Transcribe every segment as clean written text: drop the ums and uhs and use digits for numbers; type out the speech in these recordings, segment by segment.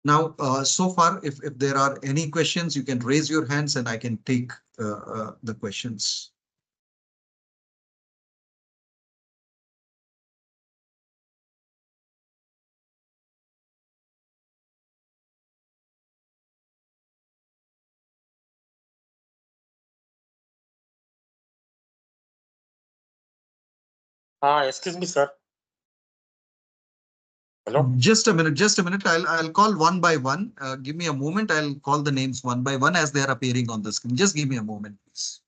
Now, so far, if there are any questions, you can raise your hands and I can take the questions. Excuse me, sir. Hello? Just a minute, just a minute. I'll call one by one. Give me a moment. I'll call the names one by one as they are appearing on the screen. Just give me a moment, please.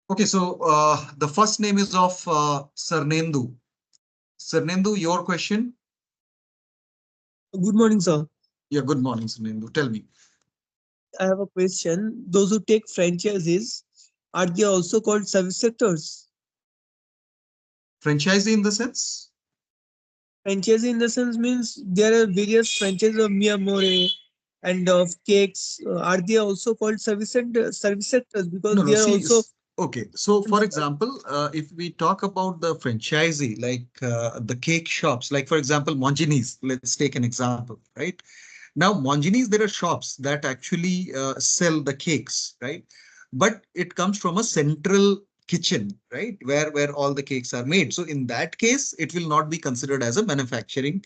Okay, so the first name is of Sarnendu. Sarnendu, your question? Good morning, sir. Yeah, good morning, Sarnendu. Tell me. I have a question. Those who take franchises, are they also called service sectors? Franchisee in the sense? Franchise in the sense means there are various franchises of Mia More and of cakes. Are they also called service sectors because No, no. they are See, also okay. So, for example, if we talk about the franchisee, like the cake shops, like for example, Monginis, let's take an example, right? Now, Monginis, there are shops that actually sell the cakes, right? But it comes from a central kitchen, right? Where all the cakes are made. So in that case, it will not be considered as a manufacturing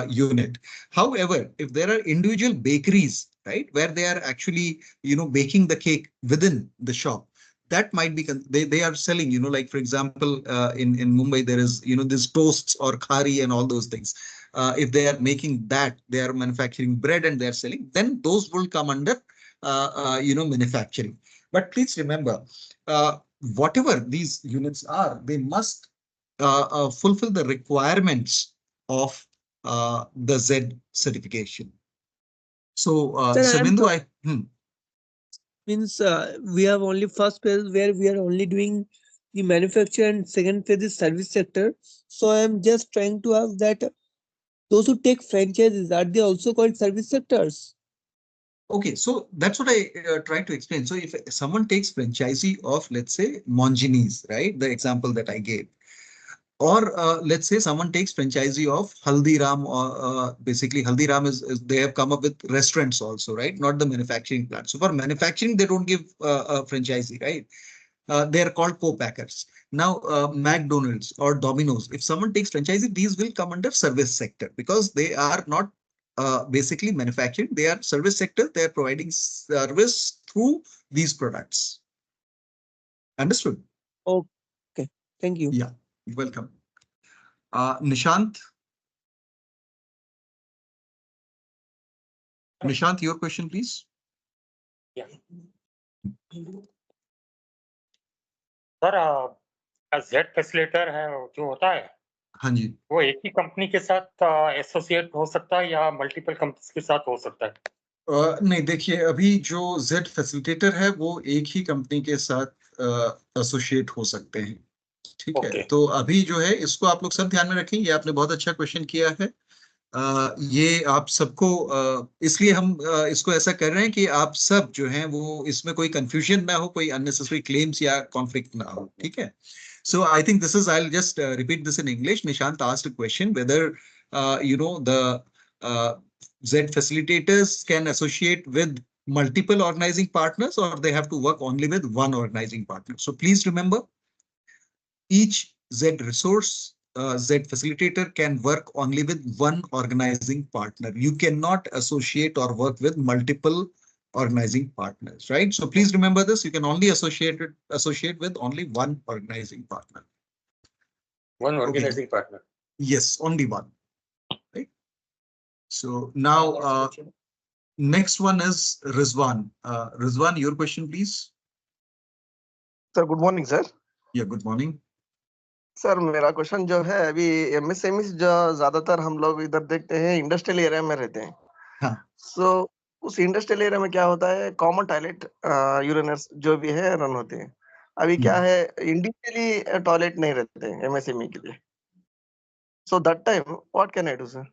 unit. However, if there are individual bakeries, right, where they are actually, baking the cake within the shop, that might be, they are selling, like for example, in Mumbai, there is, this toasts or khari and all those things. If they are making that, they are manufacturing bread and they are selling, then those will come under, manufacturing. But please remember, whatever these units are, they must fulfill the requirements of the Z certification. So, sir, I am Sarnendu, means we have only first phase where we are only doing the manufacture and second phase is service sector. So I am just trying to ask that those who take franchises, are they also called service sectors? okay, so that's what I try to explain. So if someone takes franchisee of, let's say, Monginis, right, the example that I gave, or let's say someone takes franchisee of Haldiram, or basically Haldiram they have come up with restaurants also, right? Not the manufacturing plant. So for manufacturing, they don't give a franchisee, right? They are called co-packers. Now, McDonald's or Domino's, if someone takes franchisee, these will come under service sector because they are not basically manufacturing. They are service sector. They are providing service through these products. Understood? Okay, thank you. Yeah, you're welcome. Nishant, Nishant, your question, please. Yeah. Sir Z facilitator है जो होता है हाँ जी, वो एक ही company के साथ associate हो सकता है या मल्टीपल कंपनीज के साथ हो सकता है? नहीं, देखिए, अभी जो जेड फैसिलिटेटर है वो एक ही कंपनी के साथ एसोसिएट हो सकते हैं। ठीक है, तो अभी जो है इसको आप लोग सब ध्यान में रखें। ये आपने बहुत अच्छा क्वेश्चन किया है। ये आप सबको इसलिए हम इसको ऐसा कर रहे हैं कि आप सब जो हैं वो इसमें कोई कंफ्यूजन ना हो, कोई अननेसेसरी क्लेम्स या कॉन्फ्लिक्ट ना हो। ठीक है, so I think this is, I'll just repeat this in English. Nishant asked a question whether the Z facilitators can associate with multiple organizing partners or they have to work only with one organizing partner. So please remember, each Z resource, Z facilitator can work only with one organizing partner. You cannot associate or work with multiple organizing partners, right? So please remember this. You can only associate with only one organizing partner. One organizing partner. Yes, only one. Right. So now, next one is Rizwan. Rizwan, your question, please. Sir, good morning, sir. Yeah, good morning. Sir मेरा question जो है अभी MSME जो ज्यादातर हम लोग इधर देखते हैं इंडस्ट्रियल एरिया में रहते हैं। हाँ। सो उस इंडस्ट्रियल एरिया में क्या होता है कॉमन टॉयलेट यूरिनर्स जो भी है रन होते हैं। अभी क्या है इंडिविजुअली टॉयलेट नहीं रहते हैं एमएसएमई के लिए। So that time what can I do sir?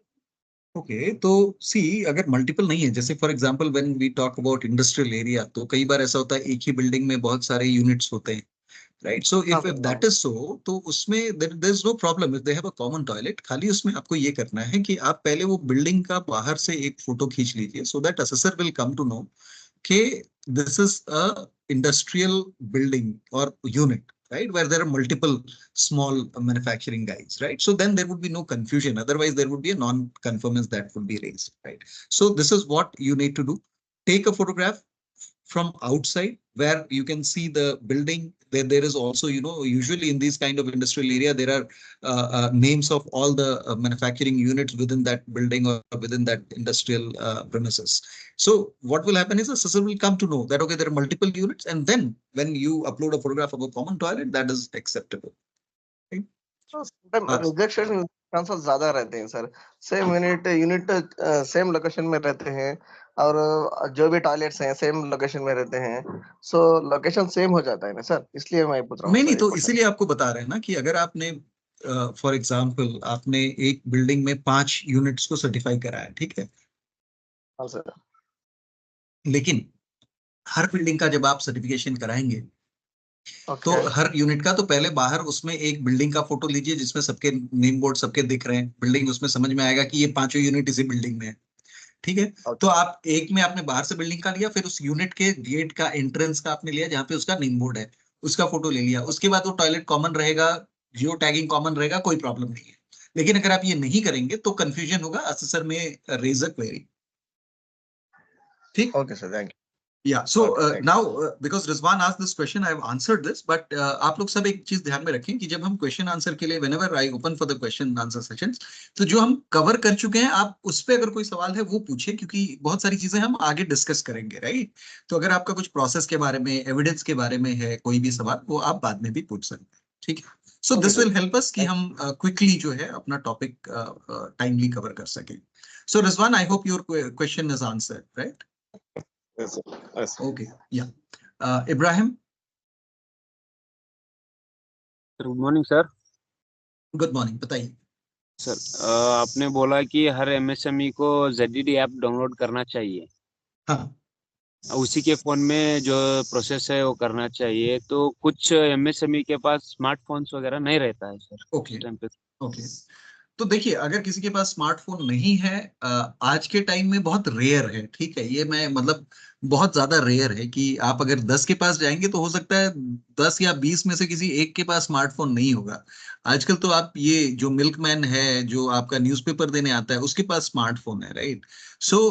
Okay, तो सी अगर मल्टीपल नहीं है, जैसे for example when we talk about industrial area, तो कई बार ऐसा होता है एक ही बिल्डिंग में बहुत सारे यूनिट्स होते हैं, राइट? सो हाँ if sir, that is so, तो उसमें there is no problem if they have a common toilet. खाली उसमें आपको ये करना है कि आप पहले वो बिल्डिंग का बाहर से एक फोटो खींच लीजिए, so that assessor will come to know कि this is a industrial building or unit, right, where there are multiple small manufacturing guys, right? So then there would be no confusion. Otherwise, there would be a non-conformance that would be raised, right? So this is what you need to do. Take a photograph from outside where you can see the building. There is also, usually in these kind of industrial area, there are names of all the manufacturing units within that building or within that industrial premises. So what will happen is the system will come to know that, okay, there are multiple units. And then when you upload a photograph of a common toilet, that is acceptable. Right? Rejection chances ज्यादा रहते हैं sir. Same unit same location में रहते हैं और जो भी toilets हैं सेम लोकेशन में रहते हैं। सो लोकेशन सेम हो जाता है ना सर, इसलिए मैं पूछ रहा हूँ नहीं, सर तो इसीलिए आपको बता रहे हैं ना कि अगर आपने फॉर एग्जाम्पल आपने एक बिल्डिंग में 5 यूनिट्स को सर्टिफाई कराया, ठीक है, हाँ सर। लेकिन हर बिल्डिंग का जब आप सर्टिफिकेशन कराएंगे तो ओके हर यूनिट का तो पहले बाहर उसमें एक बिल्डिंग का फोटो लीजिए जिसमें सबके नेम बोर्ड सबके दिख रहे हैं, बिल्डिंग उसमें समझ में आएगा कि ये 5 यूनिट इसी बिल्डिंग में है, ठीक है। तो आप एक में आपने बाहर से बिल्डिंग का लिया, फिर उस यूनिट के गेट का एंट्रेंस का आपने लिया जहाँ पे उसका नेम बोर्ड है, उसका फोटो ले लिया। उसके बाद वो टॉयलेट कॉमन रहेगा, जियो टैगिंग कॉमन रहेगा, कोई प्रॉब्लम नहीं है। लेकिन अगर आप ये नहीं करेंगे तो कंफ्यूजन होगा, असेसर में रेज अ क्वेरी। ठीक, okay sir, thank you. Yeah, so Okay, thank you. now because Rizwan asked this question, I have answered this, but आप लोग सब एक चीज ध्यान में रखें कि जब हम क्वेश्चन आंसर के लिए whenever I open for the question answer sessions, तो जो हम कवर कर चुके हैं आप उस पे अगर कोई सवाल है वो पूछिए, क्योंकि बहुत सारी चीजें हम आगे डिस्कस करेंगे, राइट? तो अगर आपका कुछ प्रोसेस के बारे में, एविडेंस के बारे में है कोई भी सवाल, वो आप बाद में भी पूछ सकते हैं, ठीक है? So this will help us कि हम क्विकली जो है अपना टॉपिक टाइमली कवर कर सकें। So Rizwan, I hope your question is answered, right? Yes, sir. Yes, sir. Okay, yeah. Ibrahim, good morning sir. good morning. बताइए। सर आपने बोला कि हर एमएसएमई को ZDD ऐप डाउनलोड करना चाहिए, हाँ, उसी के फोन में जो प्रोसेस है वो करना चाहिए। तो कुछ एमएसएमई के पास स्मार्टफोन्स वगैरह नहीं रहता है सर ओके उस टाइम पे। ओके। तो देखिए, अगर किसी के पास स्मार्टफोन नहीं है, आज के टाइम में बहुत रेयर है, ठीक है, ये मैं मतलब बहुत ज्यादा रेयर है कि आप अगर 10 के पास जाएंगे तो हो सकता है 10 या 20 में से किसी एक के पास स्मार्टफोन नहीं होगा। आजकल तो आप ये जो मिल्कमैन है, जो आपका न्यूज़पेपर देने आता है, उसके पास स्मार्टफोन है, राइट? सो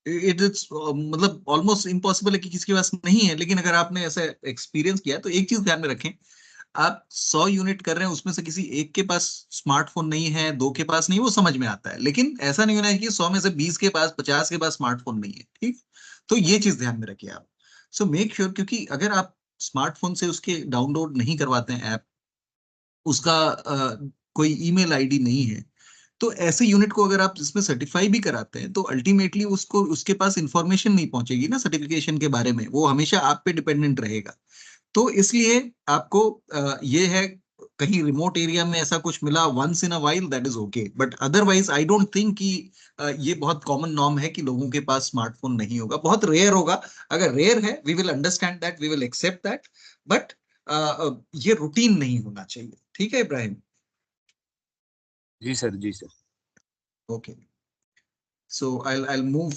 इट इज मतलब ऑलमोस्ट इम्पॉसिबल है कि किसी के पास नहीं है। लेकिन अगर आपने ऐसा एक्सपीरियंस किया तो एक चीज ध्यान में रखें, आप 100 यूनिट कर रहे हैं, उसमें से किसी एक के पास स्मार्टफोन नहीं है, 2 के पास नहीं, वो समझ में आता है। लेकिन ऐसा नहीं होना है कि 100 में से 20 के पास, 50 के पास स्मार्टफोन नहीं है, ठीक? तो ये चीज ध्यान में रखिए आप। सो मेक श्योर, क्योंकि अगर आप स्मार्टफोन से उसके डाउनलोड नहीं करवाते हैं ऐप, उसका कोई ईमेल आईडी नहीं है, तो ऐसे यूनिट को अगर आप इसमें सर्टिफाई भी कराते हैं तो अल्टीमेटली उसको उसके पास इंफॉर्मेशन नहीं पहुंचेगी ना सर्टिफिकेशन के बारे में, वो हमेशा आप पे डिपेंडेंट रहेगा। तो इसलिए आपको ये है, कहीं रिमोट एरिया में ऐसा कुछ मिला once in a while, that is okay, but otherwise I don't think कि ये बहुत कॉमन नॉर्म है कि लोगों के पास स्मार्टफोन नहीं होगा, बहुत रेयर होगा। अगर रेयर है, we will understand that, we will accept that, but ये रूटीन नहीं होना चाहिए, ठीक है इब्राहिम? जी sir, ji sir. Okay, so I'll move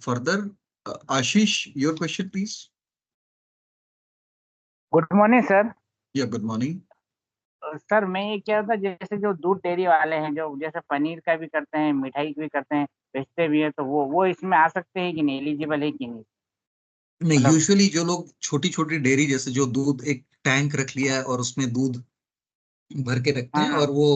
further. Ashish, your question please. Good morning sir. Yeah good morning. Sir मैं ये कह रहा था, जैसे जो दूध डेयरी वाले हैं जो जैसे पनीर का भी करते हैं, मिठाई भी करते हैं, बेचते भी है, तो वो इसमें आ सकते हैं कि नहीं, एलिजिबल है कि नहीं? नहीं, मतलब यूजुअली जो लोग छोटी छोटी डेयरी, जैसे जो दूध एक टैंक रख लिया है और उसमें दूध भर के रखते हैं हाँ और वो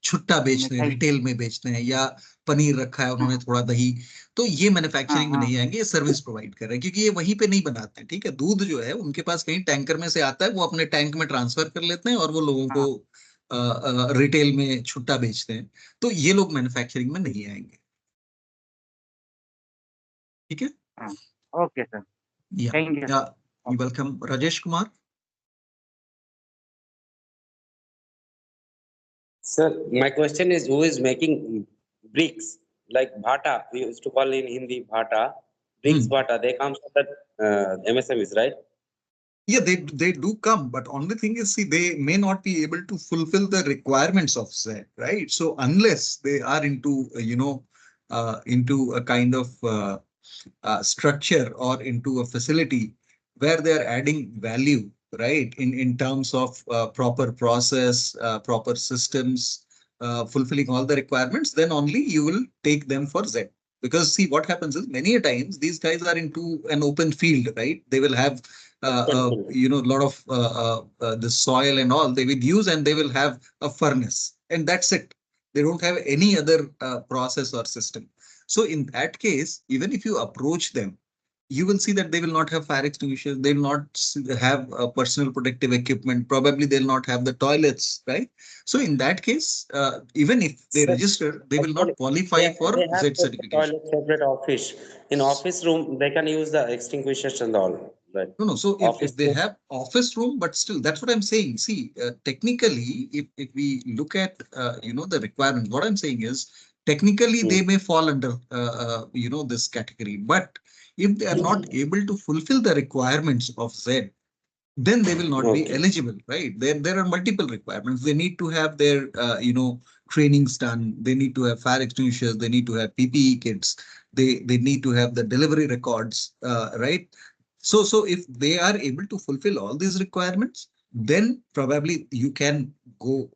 छुट्टा बेचते हैं, मिठाई। रिटेल में बेचते हैं, या पनीर रखा है उन्होंने थोड़ा दही, तो ये मैन्युफैक्चरिंग में हाँ, नहीं आएंगे, ये सर्विस प्रोवाइड कर रहे हैं, क्योंकि ये वहीं पे नहीं बनाते हैं। ठीक है, दूध जो है उनके पास कहीं टैंकर में से आता है, वो अपने टैंक में ट्रांसफर कर लेते हैं और वो लोगों हाँ, को रिटेल में छुट्टा बेचते हैं। तो ये लोग मैन्युफैक्चरिंग में नहीं आएंगे। ठीक है, हाँ। ओके सर, या थैंक यू। या welcome. Rajesh Kumar. Sir, my question is, who is making bricks like Bhata? We used to call in Hindi Bhata, bricks Bhata. They come from that MSMEs, right? Yeah, they do come, but only thing is, see, they may not be able to fulfill the requirements of Z, right? So unless they are into into a kind of structure or into a facility where they are adding value, right, in terms of proper process, proper systems, fulfilling all the requirements, then only you will take them for Z. Because see, what happens is many a times these guys are into an open field, right? They will have a lot of the soil and all they will use, and they will have a furnace, and that's it. They don't have any other process or system. So in that case, even if you approach them, you will see that they will not have fire extinguishers. They will not have personal protective equipment. Probably they'll not have the toilets, right? So in that case, even if they Sir, register, they will not actually, qualify for they have Z separate certification. toilet, separate office. In office room, they can use the extinguishers and all, right? No. So Office if they room. have office room, but still, that's what I'm saying. See, technically, if we look at the requirement, what I'm saying is technically they may fall under this category, but if they are not able to fulfill the requirements of Z, then they will not be Okay. eligible, right? There are multiple requirements. They need to have their trainings done. They need to have fire extinguishers. They need to have PPE kits. They need to have the delivery records, right? So if they are able to fulfill all these requirements, then probably you can go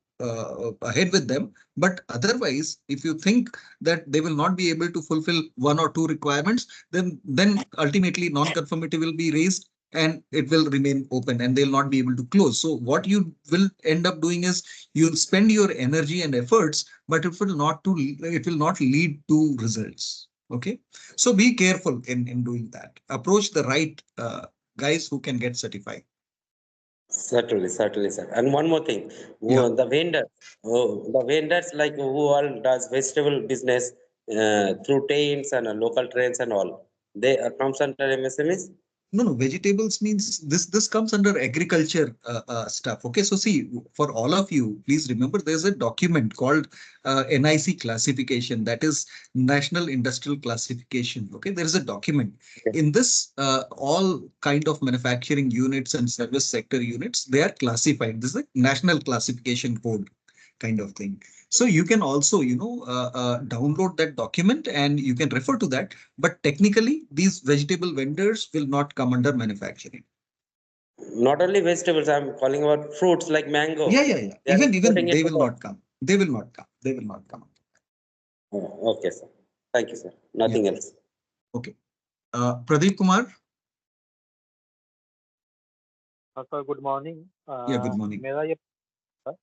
ahead with them. But otherwise, if you think that they will not be able to fulfill one or two requirements, then ultimately non-conformity will be raised and it will remain open and they'll not be able to close. So what you will end up doing is you'll spend your energy and efforts, but it will not lead to results. Okay, so be careful in doing that. Approach the right guys who can get certified. Certainly, certainly, sir. And one more thing, Yeah. the vendors like who all does vegetable business through trains and local trains and all, they comes under MSMEs. No, vegetables means this comes under agriculture stuff. Okay, so see, for all of you, please remember there's a document called NIC classification, that is National Industrial Classification. Okay, there is a document. Okay. In this, all kind of manufacturing units and service sector units, they are classified. This is a national classification code kind of thing. So you can also, download that document and you can refer to that. But technically, these vegetable vendors will not come under manufacturing. Not only vegetables, I'm calling about fruits like mango. Yeah. They are Even exporting it they to will not come. They will not come. They will not come. Oh, okay, sir. Thank you, sir. Yeah. Nothing else. Okay. Pradeep Kumar. Sir good morning. Yeah, good morning. मेरा ये sir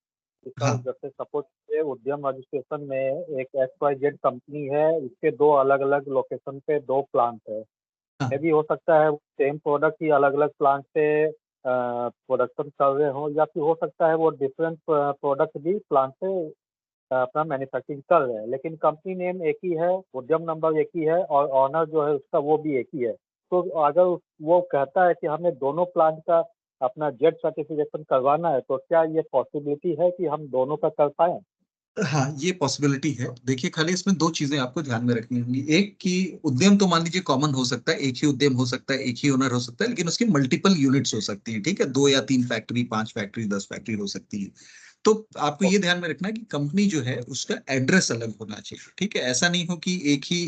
हाँ. जैसे suppose उद्यम registration में एक XYZ company है, इसके दो अलग अलग लोकेशन पे दो प्लांट है। हाँ. मे भी हो सकता है सेम प्रोडक्ट ही अलग अलग प्लांट पे प्रोडक्शन कर रहे हो, या फिर हो सकता है वो डिफरेंट प्रोडक्ट भी प्लांट पे अपना मैन्युफैक्चरिंग कर रहे हैं, लेकिन कंपनी नेम एक ही है, उद्यम नंबर एक ही है और ऑनर जो है उसका वो भी एक ही है। तो अगर वो कहता है कि हमें दोनों प्लांट का अपना जेड सर्टिफिकेशन करवाना है, तो क्या ये पॉसिबिलिटी है कि हम दोनों का कर पाए? हाँ, ये पॉसिबिलिटी है। देखिए, खाली इसमें दो चीजें आपको ध्यान में रखनी होंगी। एक कि उद्यम तो मान लीजिए कॉमन हो सकता है, एक ही उद्यम हो सकता है, एक ही ओनर हो सकता है, लेकिन उसकी मल्टीपल यूनिट्स हो सकती है। ठीक है, 2 या 3 फैक्ट्री, 5 फैक्ट्री, 10 फैक्ट्री हो सकती है। तो आपको ये ध्यान में रखना है कि कंपनी जो है उसका एड्रेस अलग होना चाहिए। ठीक है, ऐसा नहीं हो कि एक ही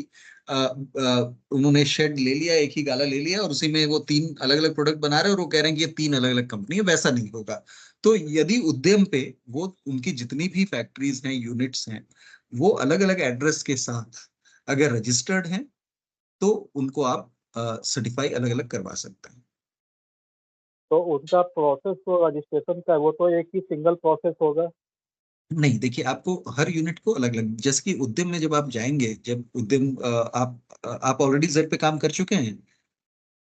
उन्होंने शेड ले लिया, एक ही गाला ले लिया और उसी में वो 3 अलग अलग प्रोडक्ट बना रहे हैं और वो कह रहे हैं कि ये 3 अलग अलग कंपनी है, वैसा नहीं होगा। तो यदि उद्यम पे वो उनकी जितनी भी फैक्ट्रीज हैं, यूनिट्स हैं, वो अलग अलग एड्रेस के साथ अगर रजिस्टर्ड हैं, तो उनको आप सर्टिफाई अलग अलग करवा सकते हैं। तो उनका प्रोसेस तो रजिस्ट्रेशन का वो तो एक ही सिंगल प्रोसेस होगा। नहीं, देखिए आपको हर यूनिट को अलग अलग, जैसे कि उद्यम में जब आप जाएंगे, जब उद्यम आप ऑलरेडी जेड पे काम कर चुके हैं,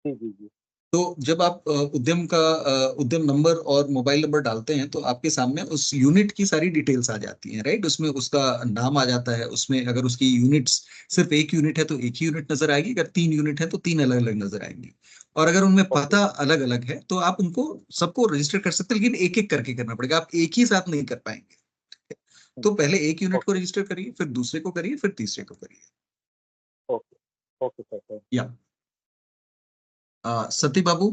जी जी जी। तो जब आप उद्यम नंबर और मोबाइल नंबर डालते हैं तो आपके सामने उस यूनिट की सारी डिटेल्स आ जाती हैं, राइट। उसमें उसका नाम आ जाता है, उसमें अगर उसकी यूनिट्स सिर्फ एक यूनिट है तो एक ही यूनिट नजर आएगी, अगर 3 यूनिट है तो 3 अलग अलग नजर आएंगी, और अगर उनमें पता अलग अलग है तो आप उनको सबको रजिस्टर कर सकते हैं, लेकिन एक एक करके करना पड़ेगा, आप एक ही साथ नहीं कर पाएंगे। तो पहले एक यूनिट को ओके रजिस्टर करिए, फिर दूसरे को करिए, फिर तीसरे को करिए। Okay okay sir. या सती बाबू।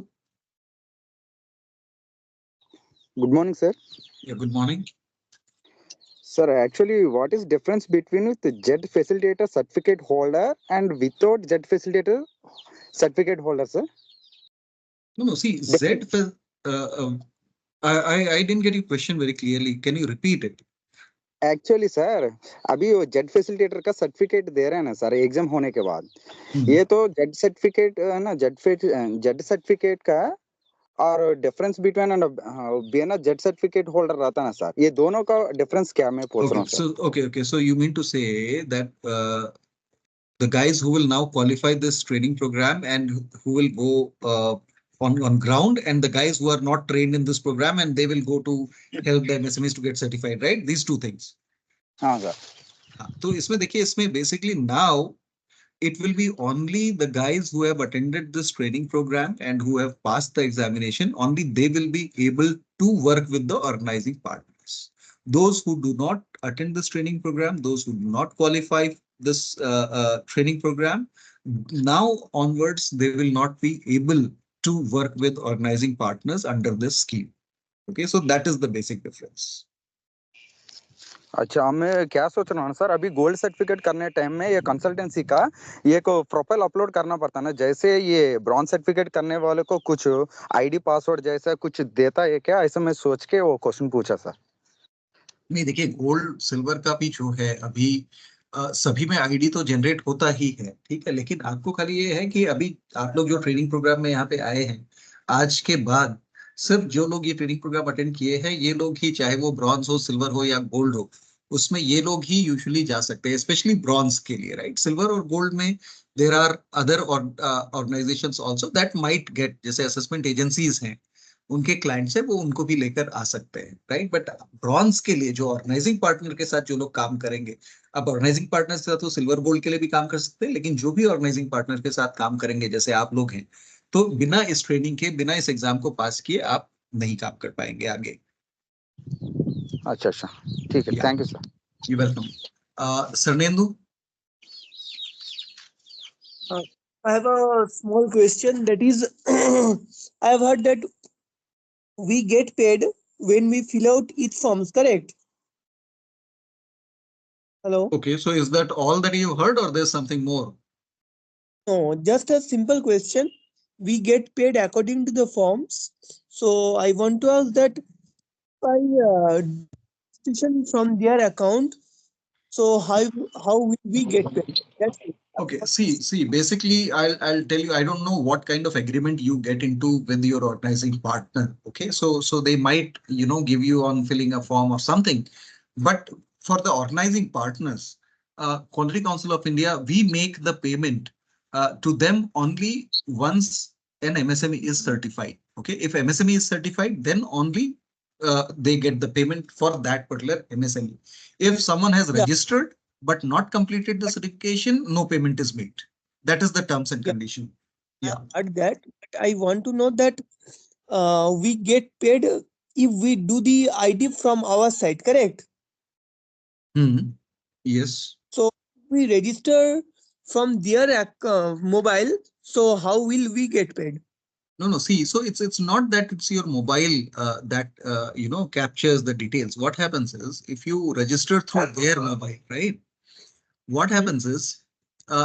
Good morning, sir. या good morning. Sir, actually, what is difference between with the JED facilitator certificate holder and without JED facilitator certificate holder, sir? No, see, Difference. I didn't get your question very clearly. Can you repeat it? Actually, sir, अभी वो Z facilitator का certificate दे रहे हैं ना sir exam होने के बाद, ये तो जेड सर्टिफिकेट ना जेड सर्टिफिकेट का और डिफरेंस बिटवीन एंड बिना जेड सर्टिफिकेट होल्डर रहता ना सर, ये दोनों का डिफरेंस क्या मैं पूछ रहा हूँ sir. Okay. So you mean to say that the guys who will now qualify this training program and who will go on ground, and the guys who are not trained in this program and they will go to help the MSMEs to get certified, right? These two things. हाँ sir. हाँ, तो इसमें देखिए, इसमें basically now it will be only the guys who have attended this training program and who have passed the examination, only they will be able to work with the organizing partners. Those who do not attend this training program, those who do not qualify this training program, now onwards, they will not be able to work with organizing partners under this scheme. Okay, so that is the basic difference. अच्छा, मैं क्या सोच रहा हूँ sir, अभी gold certificate करने time में ये कंसल्टेंसी का ये को प्रोफाइल अपलोड करना पड़ता ना, जैसे ये ब्रॉन्ज सर्टिफिकेट करने वाले को कुछ आईडी पासवर्ड जैसा कुछ देता है क्या, ऐसा मैं सोच के वो क्वेश्चन पूछा सर। नहीं, देखिए गोल्ड सिल्वर का भी जो है अभी सभी में आईडी तो जनरेट होता ही है, ठीक है, लेकिन आपको खाली ये है कि अभी आप लोग जो ट्रेनिंग प्रोग्राम में यहाँ पे आए हैं, आज के बाद सिर्फ जो लोग ये ट्रेनिंग प्रोग्राम अटेंड किए हैं, ये लोग ही, चाहे वो ब्रॉन्ज हो, सिल्वर हो या गोल्ड हो, उसमें ये लोग ही यूजुअली जा सकते हैं, स्पेशली ब्रॉन्ज के लिए, राइट। सिल्वर और गोल्ड में there are other organisations also that might get, जैसे असेसमेंट एजेंसीज हैं, उनके क्लाइंट्स है, वो उनको भी लेकर आ सकते हैं, राइट। बट ब्रॉन्ज के लिए जो ऑर्गेनाइजिंग पार्टनर के साथ जो लोग काम करेंगे, अब ऑर्गेनाइजिंग पार्टनर के साथ वो सिल्वर गोल्ड के लिए भी काम कर सकते हैं, लेकिन जो भी ऑर्गेनाइजिंग पार्टनर के साथ काम करेंगे, जैसे आप लोग हैं, तो बिना इस ट्रेनिंग के, बिना इस एग्जाम को पास किए आप नहीं काम कर पाएंगे आगे। अच्छा अच्छा, ठीक है, thank you sir. You welcome. Sarnendu. I have a small question, that is, I have heard that we get paid when we fill out each forms, correct? Hello? Okay, so is that all that you heard or there's something more? No, just a simple question. We get paid according to the forms. So I want to ask that by decision from their account, so how will we get paid? That's it. Okay, see, basically, I'll tell you, I don't know what kind of agreement you get into with your organizing partner. Okay, so they might, give you on filling a form or something, but for the organizing partners, Quality Council of India, we make the payment to them only once an MSME is certified. Okay, if MSME is certified, then only they get the payment for that particular MSME. If someone has registered but not completed the certification, no payment is made. That is the terms and condition. Yeah. At that, but I want to know that we get paid if we do the ID from our side, correct? Yes. So we register from their mobile. So how will we get paid? No. See, so it's not that it's your mobile that captures the details. What happens is, if you register through their mobile, right? What happens is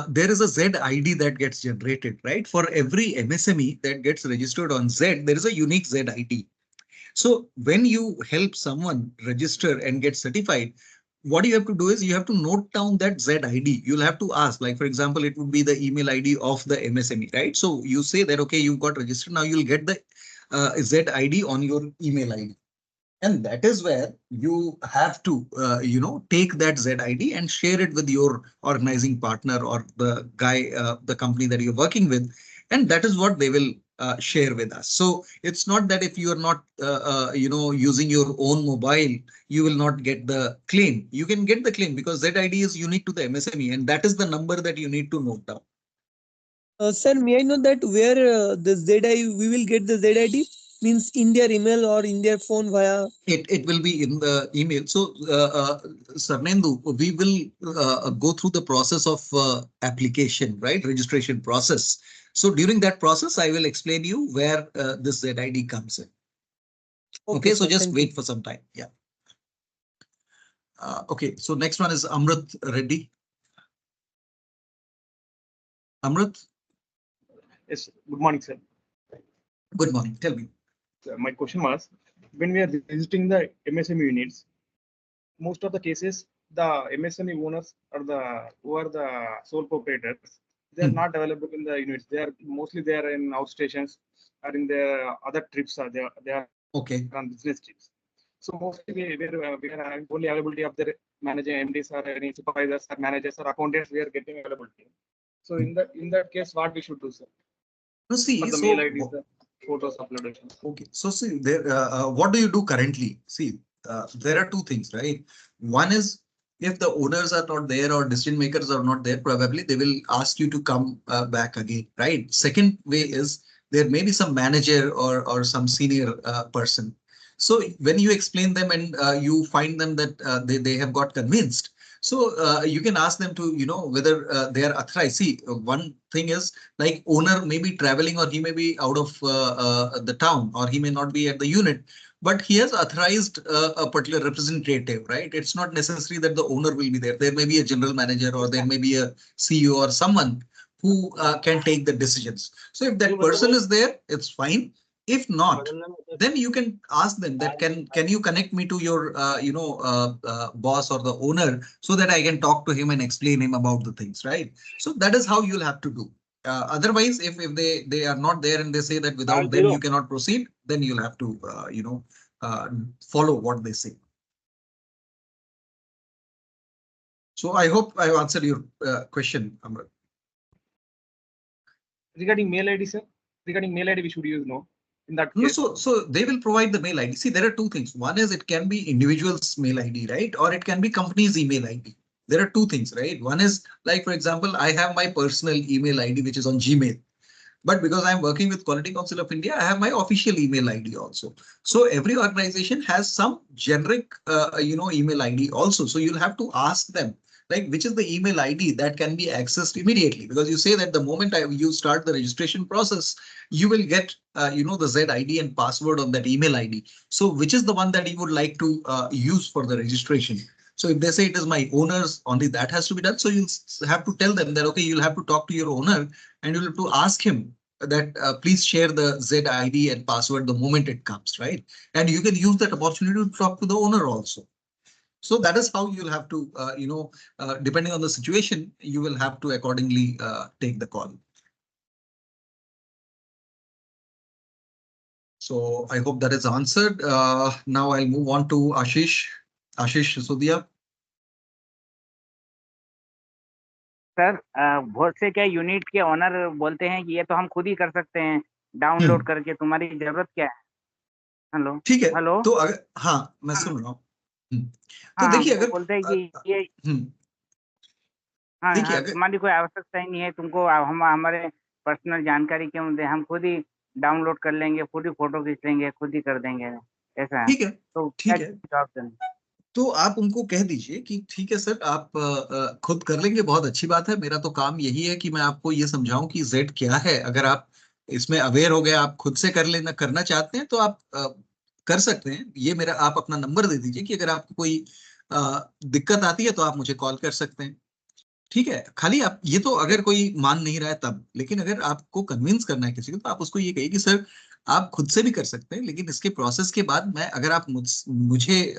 there is a Z ID that gets generated, right? For every MSME that gets registered on Z, there is a unique Z ID. So when you help someone register and get certified, what you have to do is you have to note down that Z ID. You'll have to ask, like, for example, it would be the email ID of the MSME, right? So you say that, okay, you got registered. Now you'll get the Z ID on your email ID. And that is where you have to, take that ZID and share it with your organizing partner or the guy, the company that you're working with. And that is what they will share with us. So it's not that if you are not, using your own mobile, you will not get the claim. You can get the claim because ZID is unique to the MSME, and that is the number that you need to note down. Sir, may I know that where the ZID we will get the ZID? Means in their email or in their phone via? It will be in the email. So, Sarnendu, we will go through the process of application, right? Registration process. So during that process, I will explain you where this ZID comes in. Okay, so sir, just thank wait you. for some time. Yeah. Okay, so next one is Amrit Reddy. Amrit, Yes, good morning, sir. good morning. Tell me. My question was, when we are visiting the MSME units, most of the cases, the MSME owners or who are the sole proprietors, they are not available in the units. They are mostly there in outstations or in their other trips. They are Okay. on business trips. So mostly we are having only availability of their manager, MDs or any supervisors or managers or accountants. We are getting availability. So in that case, what we should do, sir? No, see, For the so mail IDs, the photos uploaded. okay, so see, there, what do you do currently? See, there are two things, right? One is if the owners are not there or decision makers are not there, probably they will ask you to come back again, right? Second way is there may be some manager or some senior person. So when you explain them and you find them that they have got convinced, so you can ask them to, whether they are authorized. See, one thing is like owner may be traveling or he may be out of the town or he may not be at the unit, but he has authorized a particular representative, right? It's not necessary that the owner will be there. There may be a general manager or there may be a CEO or someone who can take the decisions. So if that person is there, it's fine. If not, then you can ask them that can you connect me to your boss or the owner so that I can talk to him and explain him about the things, right? So that is how you'll have to do. Otherwise, if they are not there and they say that without them you cannot proceed, then you'll have to follow what they say. So I hope I answered your question, Amrit. Regarding mail ID, sir. Regarding mail ID, we should use no. In that case. No, so they will provide the mail ID. See, there are two things. One is it can be individual's mail ID, right? Or it can be company's email ID. There are two things, right? One is like, for example, I have my personal email ID, which is on Gmail. But because I'm working with Quality Council of India, I have my official email ID also. So every organization has some generic, email ID also. So you'll have to ask them, like, which is the email ID that can be accessed immediately, because you say that the moment you start the registration process, you will get, the ZID and password on that email ID. So which is the one that you would like to use for the registration? So if they say it is my owner's, only that has to be done. So you'll have to tell them that, okay, you'll have to talk to your owner and you'll have to ask him that please share the ZID and password the moment it comes, right? And you can use that opportunity to talk to the owner also. So that is how you'll have to, depending on the situation, you will have to accordingly take the call. So I hope that is answered. Now I'll move on to Ashish Sisodia. Sir बहुत से क्या unit के owner बोलते हैं कि ये तो हम खुद ही कर सकते हैं डाउनलोड करके, तुम्हारी जरूरत क्या है? हेलो, ठीक है, हेलो, तो अगर हाँ मैं सुन रहा हूँ। तो हाँ, देखिए अगर बोलते हैं कि ये देखिए हाँ, अगर तुम्हारी कोई आवश्यकता ही नहीं है, तुमको हम हमारे पर्सनल जानकारी क्यों दे, हम खुद ही डाउनलोड कर लेंगे, खुद ही फोटो खींच लेंगे, खुद ही कर देंगे, ऐसा है। ठीक है, तो ठीक है, जवाब दें? तो आप उनको कह दीजिए कि ठीक है सर, आप खुद कर लेंगे, बहुत अच्छी बात है। मेरा तो काम यही है कि मैं आपको ये समझाऊं कि जेड क्या है। अगर आप इसमें अवेयर हो गए, आप खुद से करना चाहते हैं तो आप कर सकते हैं। ये मेरा, आप अपना नंबर दे दीजिए कि अगर आपको कोई दिक्कत आती है तो आप मुझे कॉल कर सकते हैं। ठीक है, खाली आप ये तो अगर कोई मान नहीं रहा है तब, लेकिन अगर आपको कन्विंस करना है किसी को तो आप उसको ये कहिए कि सर आप खुद से भी कर सकते हैं, लेकिन इसके प्रोसेस के बाद मैं, अगर आप मुझे